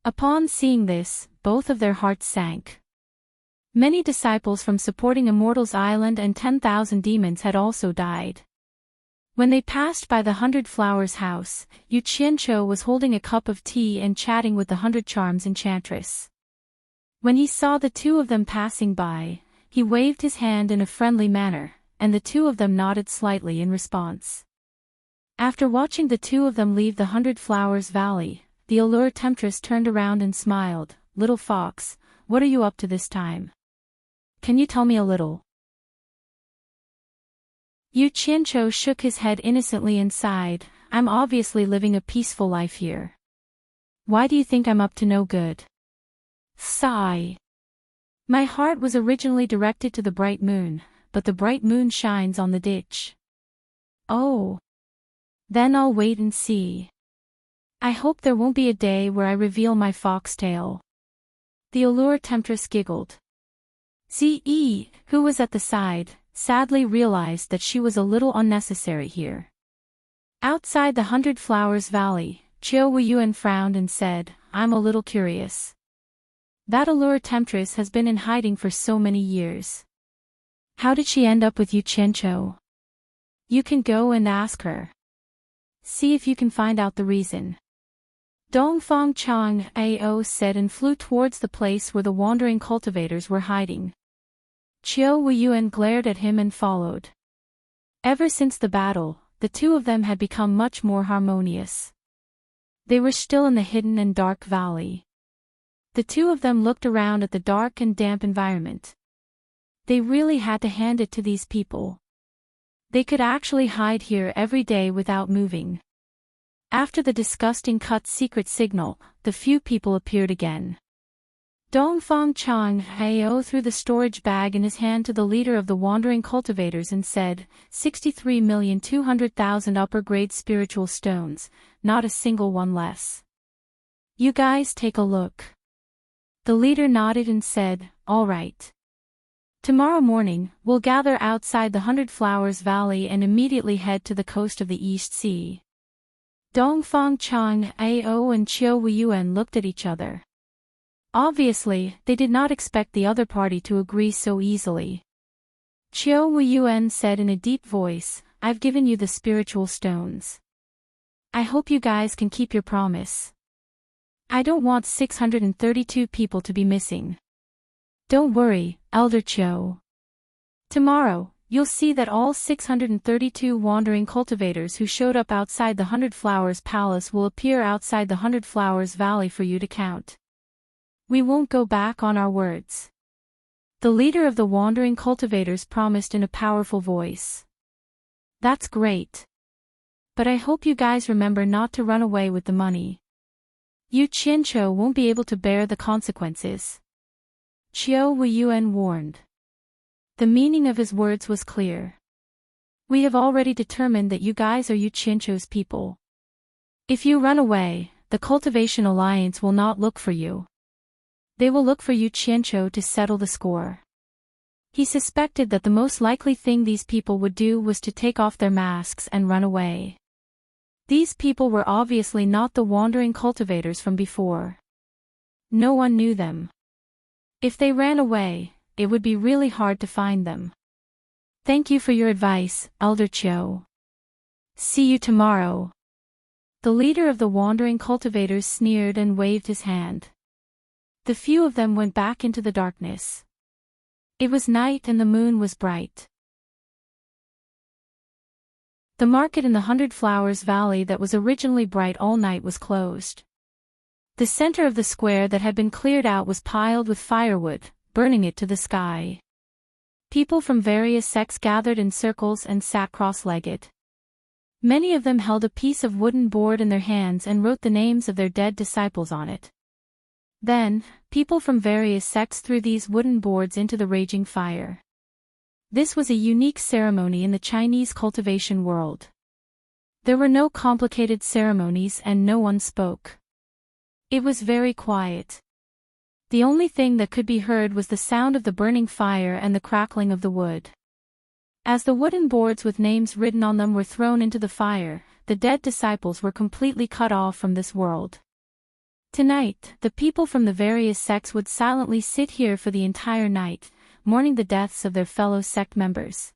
Upon seeing this, both of their hearts sank. Many disciples from supporting Immortals Island and 10,000 demons had also died. When they passed by the 100 Flowers house, Yu Qianzhou was holding a cup of tea and chatting with the 100 Charms enchantress. When he saw the two of them passing by, he waved his hand in a friendly manner, and the two of them nodded slightly in response. After watching the two of them leave the 100 Flowers Valley, the allure temptress turned around and smiled, "Little fox, what are you up to this time? Can you tell me a little?" Yu Qianzhou shook his head innocently and sighed, "I'm obviously living a peaceful life here. Why do you think I'm up to no good?" Sigh. My heart was originally directed to the bright moon, but the bright moon shines on the ditch. Oh. Then I'll wait and see. I hope there won't be a day where I reveal my foxtail. The allure temptress giggled. Ze, who was at the side, sadly realized that she was a little unnecessary here. Outside the 100 Flowers Valley, Qiu Weiyuan frowned and said, "I'm a little curious. That allure temptress has been in hiding for so many years. How did she end up with Yu Qianqiu? You can go and ask her. See if you can find out the reason." Dongfang Chang Ao said and flew towards the place where the wandering cultivators were hiding. Qiu Weiyuan glared at him and followed. Ever since the battle, the two of them had become much more harmonious. They were still in the hidden and dark valley. The two of them looked around at the dark and damp environment. They really had to hand it to these people. They could actually hide here every day without moving. After the disgusting cut secret signal, the few people appeared again. Dongfang Chang Ao threw the storage bag in his hand to the leader of the wandering cultivators and said, 63,200,000 upper-grade spiritual stones, not a single one less. You guys take a look. The leader nodded and said, all right. Tomorrow morning, we'll gather outside the 100 Flowers Valley and immediately head to the coast of the East Sea. Dongfang Chang Ao and Qiu Weiyuan looked at each other. Obviously, they did not expect the other party to agree so easily. Qiu Weiyuan said in a deep voice, I've given you the spiritual stones. I hope you guys can keep your promise. I don't want 632 people to be missing. Don't worry, Elder Qiu. Tomorrow, you'll see that all 632 wandering cultivators who showed up outside the 100 Flowers Palace will appear outside the 100 Flowers Valley for you to count. We won't go back on our words. The leader of the wandering cultivators promised in a powerful voice. That's great. But I hope you guys remember not to run away with the money. Yu Qianqiu won't be able to bear the consequences. Qiu Weiyuan warned. The meaning of his words was clear. We have already determined that you guys are Yu Qianqiu's people. If you run away, the Cultivation Alliance will not look for you. They will look for Yu Qianqiu to settle the score. He suspected that the most likely thing these people would do was to take off their masks and run away. These people were obviously not the wandering cultivators from before. No one knew them. If they ran away, it would be really hard to find them. Thank you for your advice, Elder Qiu. See you tomorrow. The leader of the wandering cultivators sneered and waved his hand. The few of them went back into the darkness. It was night and the moon was bright. The market in the 100 Flowers Valley that was originally bright all night was closed. The center of the square that had been cleared out was piled with firewood, burning it to the sky. People from various sects gathered in circles and sat cross-legged. Many of them held a piece of wooden board in their hands and wrote the names of their dead disciples on it. Then, people from various sects threw these wooden boards into the raging fire. This was a unique ceremony in the Chinese cultivation world. There were no complicated ceremonies and no one spoke. It was very quiet. The only thing that could be heard was the sound of the burning fire and the crackling of the wood. As the wooden boards with names written on them were thrown into the fire, the dead disciples were completely cut off from this world. Tonight, the people from the various sects would silently sit here for the entire night, mourning the deaths of their fellow sect members.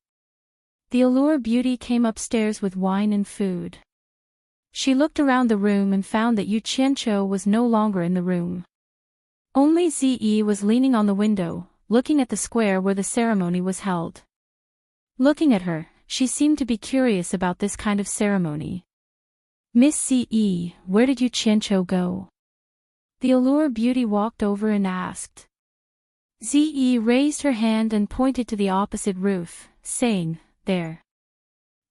The allure beauty came upstairs with wine and food. She looked around the room and found that Yu Qianqiu was no longer in the room. Only Ziyi was leaning on the window, looking at the square where the ceremony was held. Looking at her, she seemed to be curious about this kind of ceremony. Miss Ziyi, where did Yu Qianqiu go? The allure beauty walked over and asked. Ziyi raised her hand and pointed to the opposite roof, saying, there.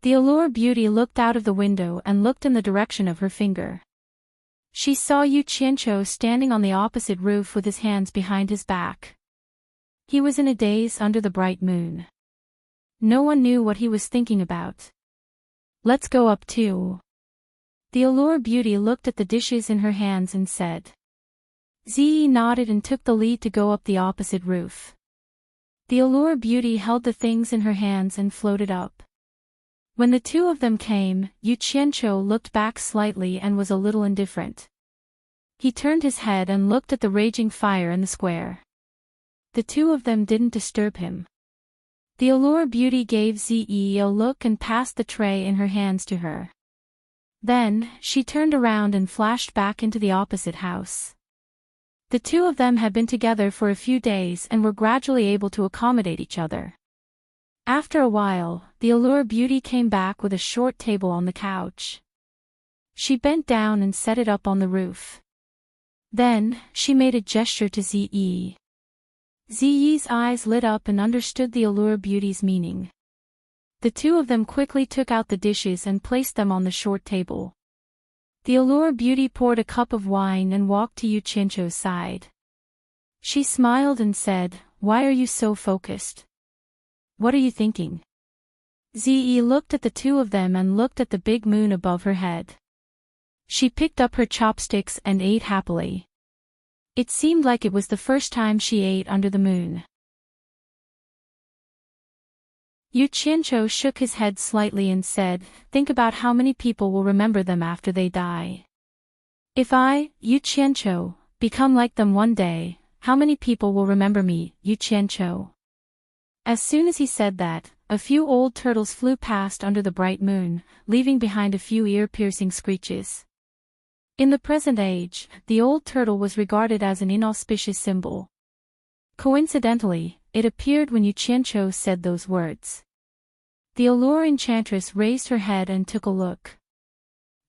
The allure beauty looked out of the window and looked in the direction of her finger. She saw Yu Qianqiu standing on the opposite roof with his hands behind his back. He was in a daze under the bright moon. No one knew what he was thinking about. Let's go up too. The allure beauty looked at the dishes in her hands and said. Ziyi nodded and took the lead to go up the opposite roof. The allure beauty held the things in her hands and floated up. When the two of them came, Yu Qianqiu looked back slightly and was a little indifferent. He turned his head and looked at the raging fire in the square. The two of them didn't disturb him. The allure beauty gave Ziyi a look and passed the tray in her hands to her. Then, she turned around and flashed back into the opposite house. The two of them had been together for a few days and were gradually able to accommodate each other. After a while, the allure beauty came back with a short table on the couch. She bent down and set it up on the roof. Then, she made a gesture to Ziyi. Ziyi's eyes lit up and understood the allure beauty's meaning. The two of them quickly took out the dishes and placed them on the short table. The allure beauty poured a cup of wine and walked to Yu Qianqiu's side. She smiled and said, "Why are you so focused? What are you thinking?" Ziyi looked at the two of them and looked at the big moon above her head. She picked up her chopsticks and ate happily. It seemed like it was the first time she ate under the moon. Yu Qianqiu shook his head slightly and said, "Think about how many people will remember them after they die. If I, Yu Qianqiu, become like them one day, how many people will remember me, Yu Qianqiu?" As soon as he said that, a few old turtles flew past under the bright moon, leaving behind a few ear-piercing screeches. In the present age, the old turtle was regarded as an inauspicious symbol. Coincidentally, it appeared when Yu Qianqiu said those words. The allure enchantress raised her head and took a look.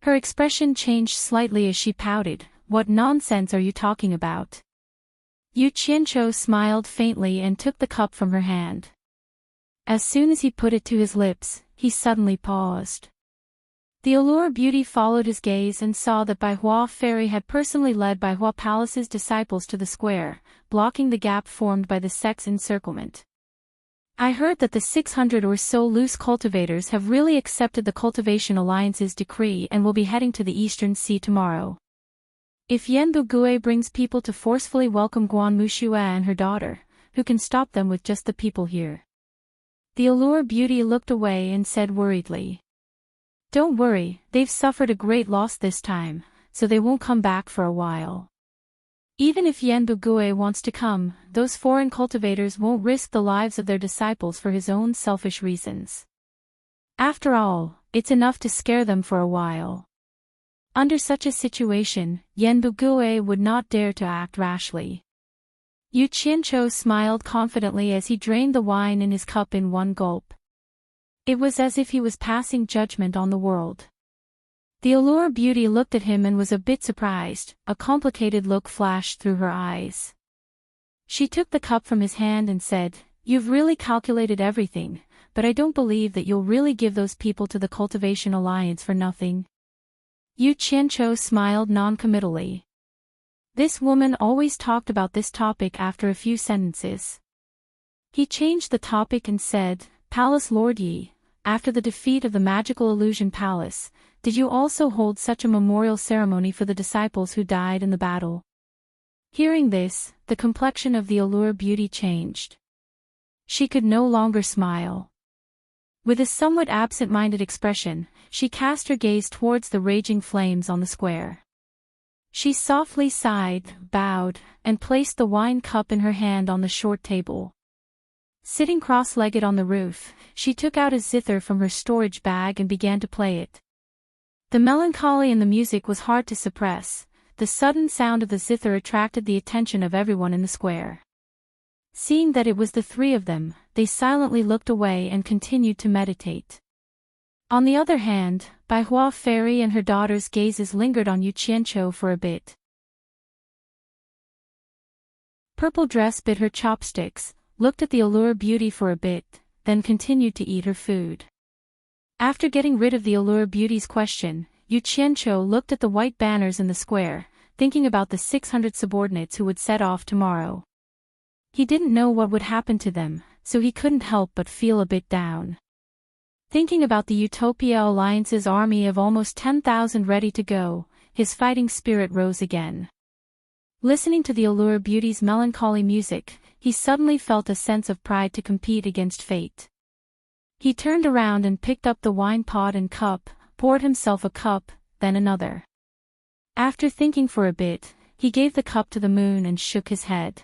Her expression changed slightly as she pouted. "What nonsense are you talking about?" Yu Qianqiu smiled faintly and took the cup from her hand. As soon as he put it to his lips, he suddenly paused. The allure beauty followed his gaze and saw that Baihua Fairy had personally led Baihua Palace's disciples to the square, blocking the gap formed by the sect's encirclement. "I heard that the 600 or so loose cultivators have really accepted the Cultivation Alliance's decree and will be heading to the Eastern Sea tomorrow. If Yanbu Gui brings people to forcefully welcome Guan Mushua and her daughter, who can stop them with just the people here?" The allure beauty looked away and said worriedly, "Don't worry, they've suffered a great loss this time, so they won't come back for a while. Even if Yanbu Gui wants to come, those foreign cultivators won't risk the lives of their disciples for his own selfish reasons. After all, it's enough to scare them for a while. Under such a situation, Yanbu Gui would not dare to act rashly." Yu Qianqiu smiled confidently as he drained the wine in his cup in one gulp. It was as if he was passing judgment on the world. The allure beauty looked at him and was a bit surprised. A complicated look flashed through her eyes. She took the cup from his hand and said, "You've really calculated everything, but I don't believe that you'll really give those people to the Cultivation Alliance for nothing." Yu Qianqiu smiled non-committally. This woman always talked about this topic after a few sentences. He changed the topic and said, "Palace Lord Yi, after the defeat of the magical illusion palace, did you also hold such a memorial ceremony for the disciples who died in the battle?" Hearing this, the complexion of the allure beauty changed. She could no longer smile. With a somewhat absent-minded expression, she cast her gaze towards the raging flames on the square. She softly sighed, bowed, and placed the wine cup in her hand on the short table. Sitting cross-legged on the roof, she took out a zither from her storage bag and began to play it. The melancholy in the music was hard to suppress. The sudden sound of the zither attracted the attention of everyone in the square. Seeing that it was the three of them, they silently looked away and continued to meditate. On the other hand, Baihua Fairy and her daughter's gazes lingered on Yu Qianqiu for a bit. Purple Dress bit her chopsticks, looked at the allure beauty for a bit, then continued to eat her food. After getting rid of the allure beauty's question, Yu Qianqiu looked at the white banners in the square, thinking about the 600 subordinates who would set off tomorrow. He didn't know what would happen to them, so he couldn't help but feel a bit down. Thinking about the Utopia Alliance's army of almost 10,000 ready to go, his fighting spirit rose again. Listening to the allure beauty's melancholy music, he suddenly felt a sense of pride to compete against fate. He turned around and picked up the wine pot and cup, poured himself a cup, then another. After thinking for a bit, he gave the cup to the moon and shook his head.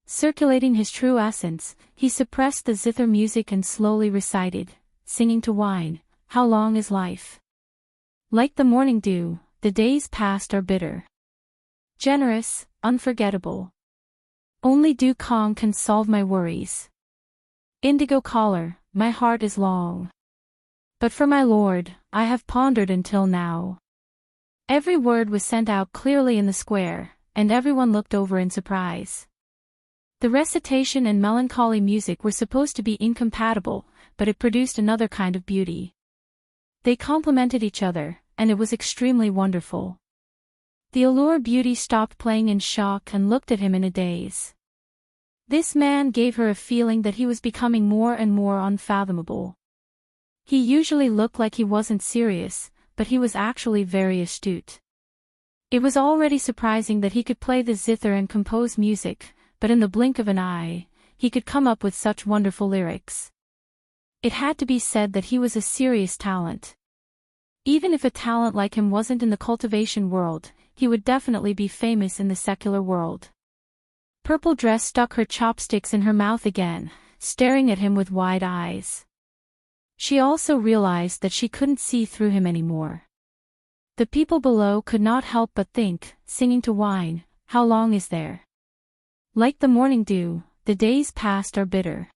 Circulating his true essence, he suppressed the zither music and slowly recited, singing to wine, "How long is life? Like the morning dew, the days past are bitter. Generous, unforgettable. Only dew calm can solve my worries. Indigo color, my heart is long. But for my Lord, I have pondered until now." Every word was sent out clearly in the square, and everyone looked over in surprise. The recitation and melancholy music were supposed to be incompatible, but it produced another kind of beauty. They complemented each other, and it was extremely wonderful. The allure beauty stopped playing in shock and looked at him in a daze. This man gave her a feeling that he was becoming more and more unfathomable. He usually looked like he wasn't serious, but he was actually very astute. It was already surprising that he could play the zither and compose music, but in the blink of an eye, he could come up with such wonderful lyrics. It had to be said that he was a serious talent. Even if a talent like him wasn't in the cultivation world, he would definitely be famous in the secular world. Purple Dress stuck her chopsticks in her mouth again, staring at him with wide eyes. She also realized that she couldn't see through him anymore. The people below could not help but think, singing to wine, "How long is there? Like the morning dew, the days past are bitter.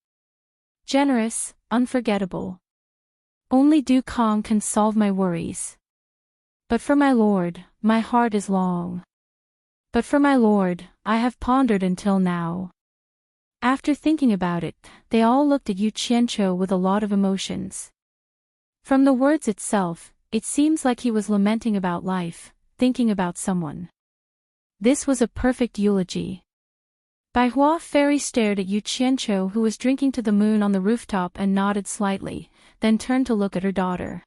Generous, unforgettable. Only dew calm can solve my worries. But for my Lord, my heart is long. But for my Lord, I have pondered until now." After thinking about it, they all looked at Yu Qianqiu with a lot of emotions. From the words itself, it seems like he was lamenting about life, thinking about someone. This was a perfect eulogy. Bai Hua Fairy stared at Yu Qianqiu, who was drinking to the moon on the rooftop, and nodded slightly, then turned to look at her daughter.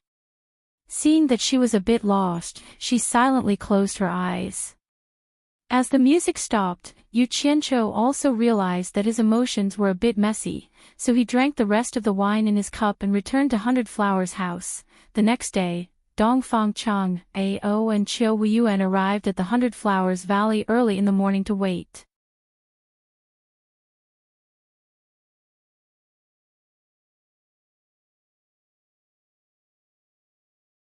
Seeing that she was a bit lost, she silently closed her eyes. As the music stopped, Yu Qianqiu also realized that his emotions were a bit messy, so he drank the rest of the wine in his cup and returned to Hundred Flowers House. The next day, Dongfang Chang, A.O. and Qiu Weiyuan arrived at the Hundred Flowers Valley early in the morning to wait.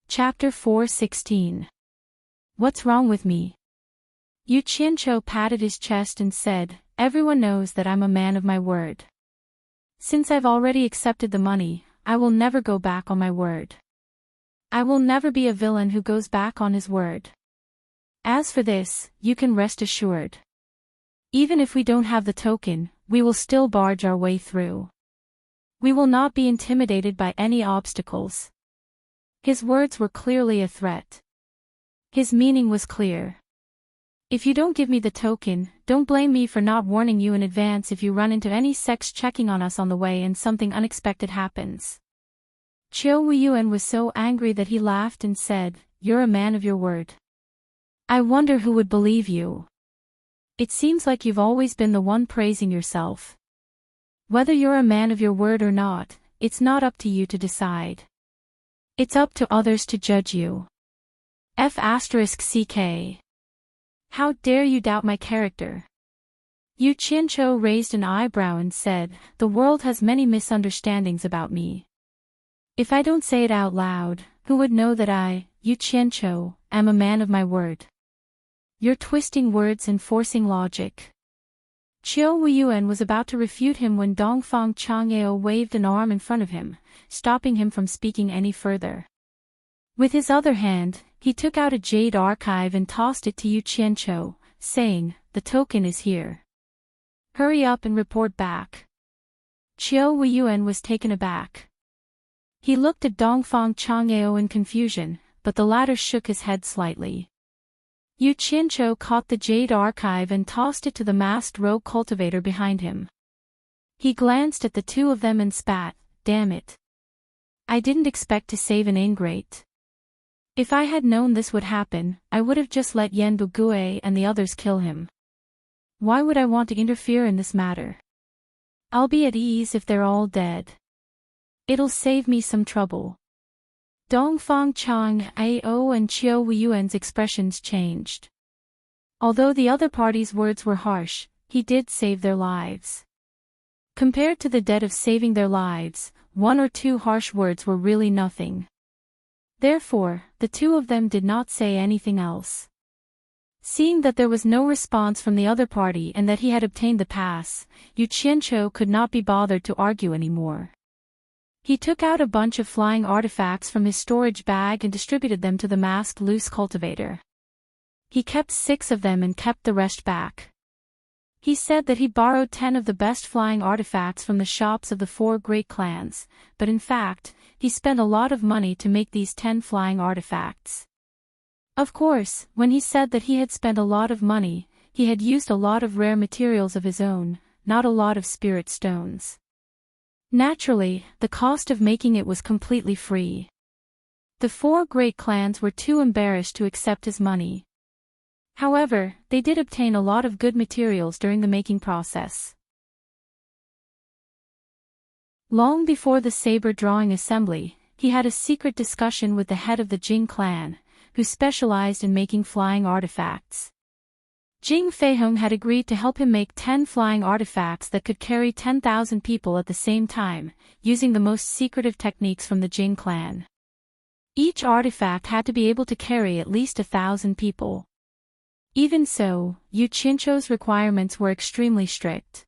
Chapter 4:16. What's wrong with me? Yu Qianqiu patted his chest and said, "Everyone knows that I'm a man of my word. Since I've already accepted the money, I will never go back on my word. I will never be a villain who goes back on his word. As for this, you can rest assured. Even if we don't have the token, we will still barge our way through. We will not be intimidated by any obstacles." His words were clearly a threat. His meaning was clear. If you don't give me the token, don't blame me for not warning you in advance if you run into any sects checking on us on the way and something unexpected happens. Qiu Weiyuan was so angry that he laughed and said, "You're a man of your word. I wonder who would believe you. It seems like you've always been the one praising yourself. Whether you're a man of your word or not, it's not up to you to decide. It's up to others to judge you. F***ck. How dare you doubt my character?" Yu Qianqiu raised an eyebrow and said, "The world has many misunderstandings about me. If I don't say it out loud, who would know that I, Yu Qianqiu, am a man of my word? You're twisting words and forcing logic." Qiu Weiyuan was about to refute him when Dongfang Changyao waved an arm in front of him, stopping him from speaking any further. With his other hand, he took out a jade archive and tossed it to Yu Qianqiu, saying, "The token is here. Hurry up and report back." Qiu Weiyuan was taken aback. He looked at Dongfang Changyao in confusion, but the latter shook his head slightly. Yu Qianqiu caught the jade archive and tossed it to the masked rogue cultivator behind him. He glanced at the two of them and spat, "Damn it. I didn't expect to save an ingrate. If I had known this would happen, I would have just let Yen Bugue and the others kill him. Why would I want to interfere in this matter? I'll be at ease if they're all dead. It'll save me some trouble. Dongfang Chang Ao and Chiu Yuan's expressions changed. Although the other party's words were harsh, he did save their lives. Compared to the debt of saving their lives, one or two harsh words were really nothing. Therefore, the two of them did not say anything else. Seeing that there was no response from the other party and that he had obtained the pass, Yu Qianzhou could not be bothered to argue anymore. He took out a bunch of flying artifacts from his storage bag and distributed them to the masked loose cultivator. He kept 6 of them and kept the rest back. He said that he borrowed 10 of the best flying artifacts from the shops of the 4 great clans, but in fact, he spent a lot of money to make these 10 flying artifacts. Of course, when he said that he had spent a lot of money, he had used a lot of rare materials of his own, not a lot of spirit stones. Naturally, the cost of making it was completely free. The 4 great clans were too embarrassed to accept his money. However, they did obtain a lot of good materials during the making process. Long before the saber drawing assembly, he had a secret discussion with the head of the Jing clan, who specialized in making flying artifacts. Jing Feihong had agreed to help him make 10 flying artifacts that could carry 10,000 people at the same time, using the most secretive techniques from the Jing clan. Each artifact had to be able to carry at least 1,000 people. Even so, Yu Qianzhou's requirements were extremely strict.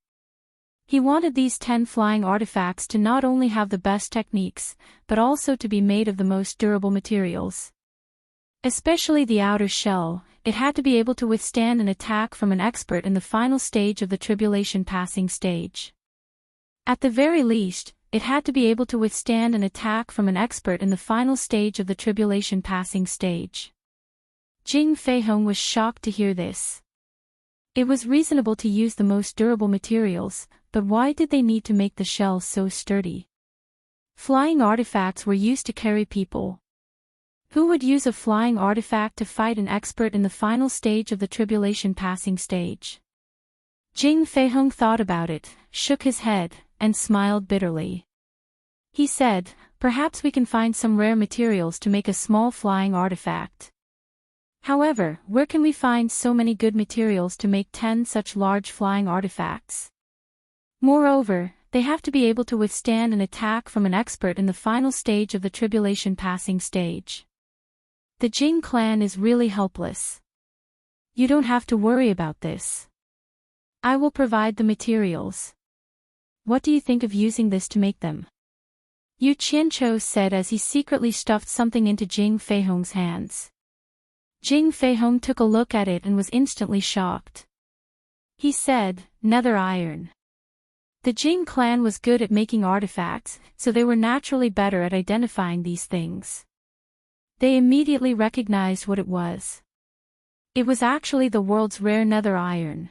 He wanted these 10 flying artifacts to not only have the best techniques, but also to be made of the most durable materials. Especially the outer shell, it had to be able to withstand an attack from an expert in the final stage of the tribulation passing stage. At the very least, it had to be able to withstand an attack from an expert in the final stage of the tribulation passing stage. Jing Feihong was shocked to hear this. It was reasonable to use the most durable materials, but why did they need to make the shell so sturdy? Flying artifacts were used to carry people. Who would use a flying artifact to fight an expert in the final stage of the tribulation passing stage? Jing Feihong thought about it, shook his head, and smiled bitterly. He said, "Perhaps we can find some rare materials to make a small flying artifact. However, where can we find so many good materials to make 10 such large flying artifacts? Moreover, they have to be able to withstand an attack from an expert in the final stage of the tribulation passing stage. The Jing clan is really helpless. You don't have to worry about this. I will provide the materials. What do you think of using this to make them?" Yu Qianzhou said as he secretly stuffed something into Jing Feihong's hands. Jing Feihong took a look at it and was instantly shocked. He said, "Nether iron." The Jing clan was good at making artifacts, so they were naturally better at identifying these things. They immediately recognized what it was. It was actually the world's rare nether iron.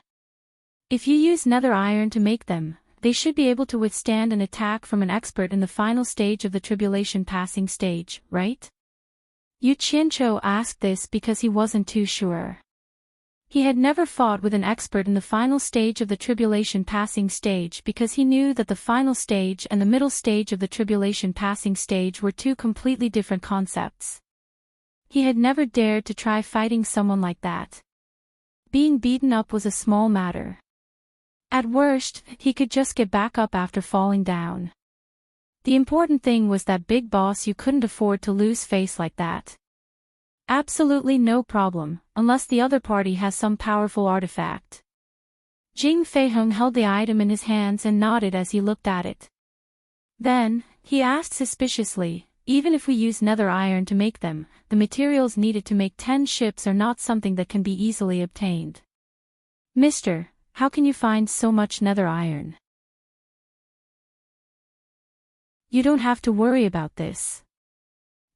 If you use nether iron to make them, they should be able to withstand an attack from an expert in the final stage of the tribulation passing stage, right? Yu Qianzhou asked this because he wasn't too sure. He had never fought with an expert in the final stage of the tribulation passing stage because he knew that the final stage and the middle stage of the tribulation passing stage were 2 completely different concepts. He had never dared to try fighting someone like that. Being beaten up was a small matter. At worst, he could just get back up after falling down. The important thing was that big boss you couldn't afford to lose face like that. Absolutely no problem, unless the other party has some powerful artifact. Jing Feihong held the item in his hands and nodded as he looked at it. Then, he asked suspiciously, "Even if we use nether iron to make them, the materials needed to make 10 ships are not something that can be easily obtained. Mister, how can you find so much nether iron?" "You don't have to worry about this.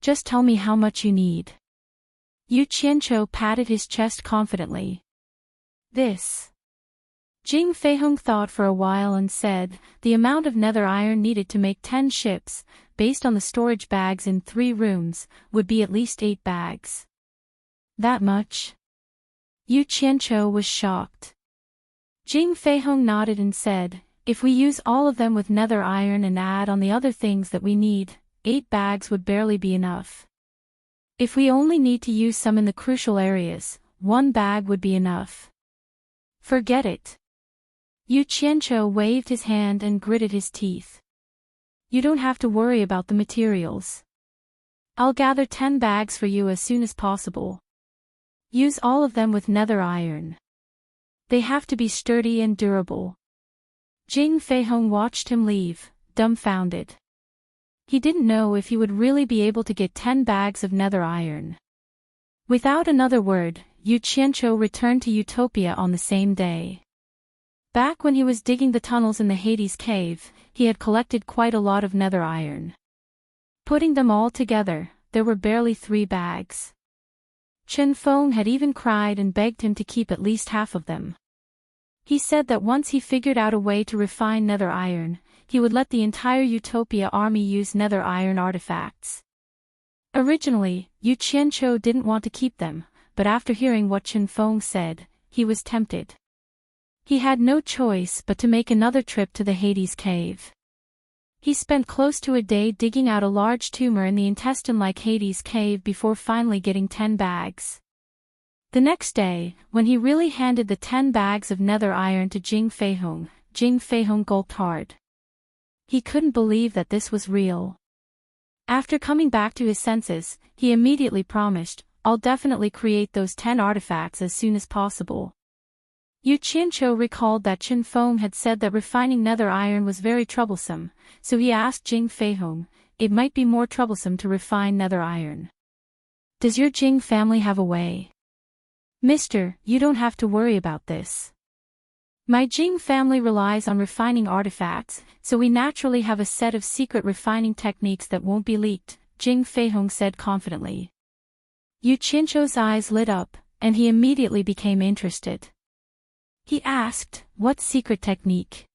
Just tell me how much you need." Yu Qianzhou patted his chest confidently. "This. Jing Feihong thought for a while and said, the amount of nether iron needed to make 10 ships, based on the storage bags in 3 rooms, would be at least 8 bags. That much? Yu Qianqiu was shocked. Jing Feihong nodded and said, if we use all of them with nether iron and add on the other things that we need, 8 bags would barely be enough. If we only need to use some in the crucial areas, 1 bag would be enough. Forget it. Yu Qianqiu waved his hand and gritted his teeth. You don't have to worry about the materials. I'll gather 10 bags for you as soon as possible. Use all of them with nether iron. They have to be sturdy and durable. Jing Feihong watched him leave, dumbfounded. He didn't know if he would really be able to get 10 bags of nether iron. Without another word, Yu Qianqiu returned to Utopia on the same day. Back when he was digging the tunnels in the Hades cave, he had collected quite a lot of nether iron. Putting them all together, there were barely 3 bags. Chen Feng had even cried and begged him to keep at least half of them. He said that once he figured out a way to refine nether iron, he would let the entire Utopia army use nether iron artifacts. Originally, Yu Qianqiu didn't want to keep them, but after hearing what Chen Feng said, he was tempted. He had no choice but to make another trip to the Hades cave. He spent close to a day digging out a large tumor in the intestine-like Hades cave before finally getting 10 bags. The next day, when he really handed the 10 bags of nether iron to Jing Feihong gulped hard. He couldn't believe that this was real. After coming back to his senses, he immediately promised, I'll definitely create those 10 artifacts as soon as possible. Yu Qianqiu recalled that Chen Feng had said that refining nether iron was very troublesome, so he asked Jing Feihong, it might be more troublesome to refine nether iron. Does your Jing family have a way? Mister, you don't have to worry about this. My Jing family relies on refining artifacts, so we naturally have a set of secret refining techniques that won't be leaked, Jing Feihong said confidently. Yu Qianqiu's eyes lit up, and he immediately became interested. He asked, what secret technique?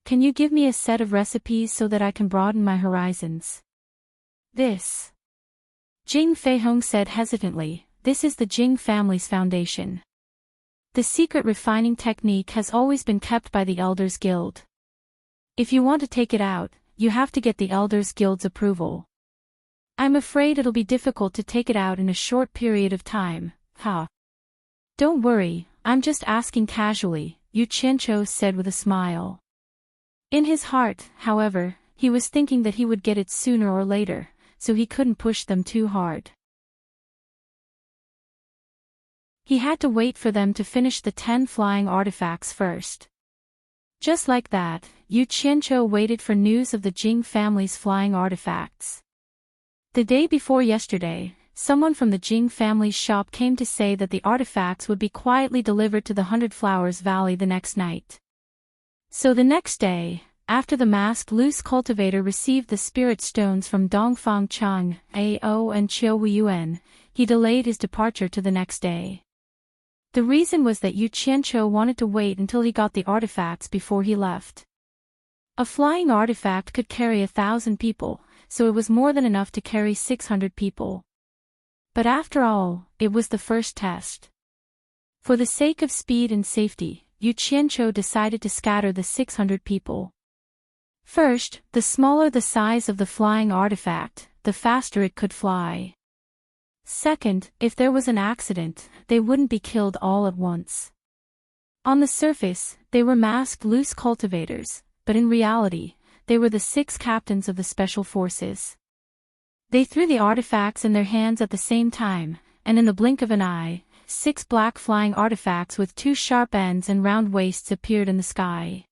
Can you give me a set of recipes so that I can broaden my horizons? This. Jing Feihong said hesitantly, this is the Jing family's foundation. The secret refining technique has always been kept by the Elders Guild. If you want to take it out, you have to get the Elders Guild's approval. I'm afraid it'll be difficult to take it out in a short period of time, huh? Don't worry, I'm just asking casually, Yu Qianqiu said with a smile. In his heart, however, he was thinking that he would get it sooner or later, so he couldn't push them too hard. He had to wait for them to finish the 10 flying artifacts first. Just like that, Yu Qianqiu waited for news of the Jing family's flying artifacts. The day before yesterday, someone from the Jing family's shop came to say that the artifacts would be quietly delivered to the 100 Flowers Valley the next night. So the next day, after the masked loose cultivator received the spirit stones from Dongfang Chang, Ao and Qiu Yuan, he delayed his departure to the next day. The reason was that Yu Qianqiu wanted to wait until he got the artifacts before he left. A flying artifact could carry 1,000 people, so it was more than enough to carry 600 people. But after all, it was the first test. For the sake of speed and safety, Yu Qianqiu decided to scatter the 600 people. First, the smaller the size of the flying artifact, the faster it could fly. Second, if there was an accident, they wouldn't be killed all at once. On the surface, they were masked loose cultivators, but in reality, they were the 6 captains of the special forces. They threw the artifacts in their hands at the same time, and in the blink of an eye, 6 black flying artifacts with 2 sharp ends and round waists appeared in the sky.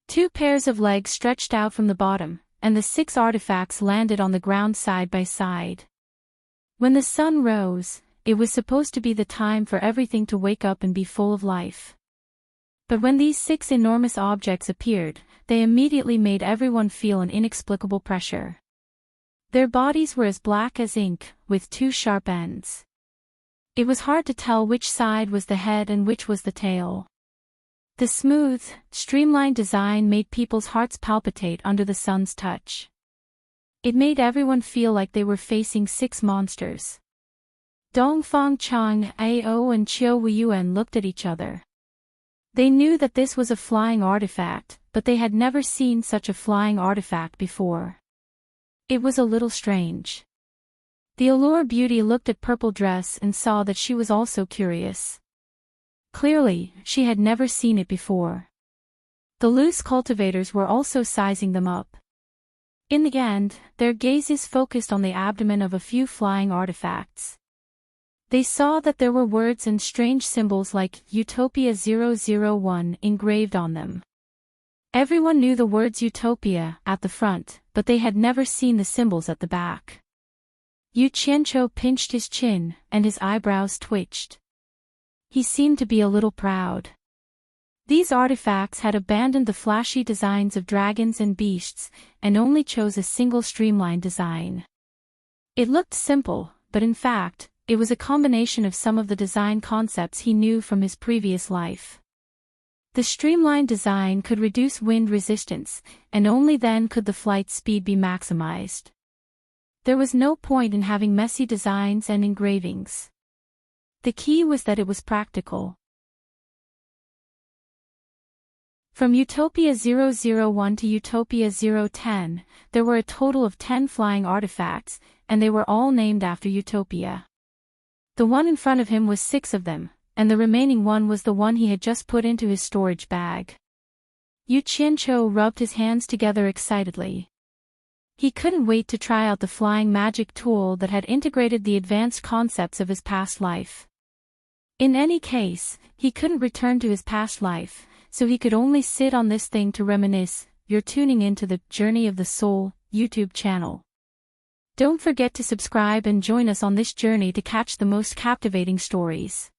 2 pairs of legs stretched out from the bottom, and the 6 artifacts landed on the ground side by side. When the sun rose, it was supposed to be the time for everything to wake up and be full of life. But when these 6 enormous objects appeared, they immediately made everyone feel an inexplicable pressure. Their bodies were as black as ink, with 2 sharp ends. It was hard to tell which side was the head and which was the tail. The smooth, streamlined design made people's hearts palpitate under the sun's touch. It made everyone feel like they were facing 6 monsters. Dongfang Chang, Ao and Chiu Weiyuan looked at each other. They knew that this was a flying artifact, but they had never seen such a flying artifact before. It was a little strange. The Allure Beauty looked at Purple Dress and saw that she was also curious. Clearly, she had never seen it before. The loose cultivators were also sizing them up. In the end, their gazes focused on the abdomen of a few flying artifacts. They saw that there were words and strange symbols like Utopia 001 engraved on them. Everyone knew the words Utopia at the front, but they had never seen the symbols at the back. Yu Qianqiu pinched his chin, and his eyebrows twitched. He seemed to be a little proud. These artifacts had abandoned the flashy designs of dragons and beasts, and only chose a single streamlined design. It looked simple, but in fact, it was a combination of some of the design concepts he knew from his previous life. The streamlined design could reduce wind resistance, and only then could the flight speed be maximized. There was no point in having messy designs and engravings. The key was that it was practical. From Utopia 001 to Utopia 010, there were a total of 10 flying artifacts, and they were all named after Utopia. The one in front of him was 6 of them, and the remaining one was the one he had just put into his storage bag. Yu Qianqiu rubbed his hands together excitedly. He couldn't wait to try out the flying magic tool that had integrated the advanced concepts of his past life. In any case, he couldn't return to his past life, so he could only sit on this thing to reminisce. You're tuning into the Journey of the Soul YouTube channel. Don't forget to subscribe and join us on this journey to catch the most captivating stories.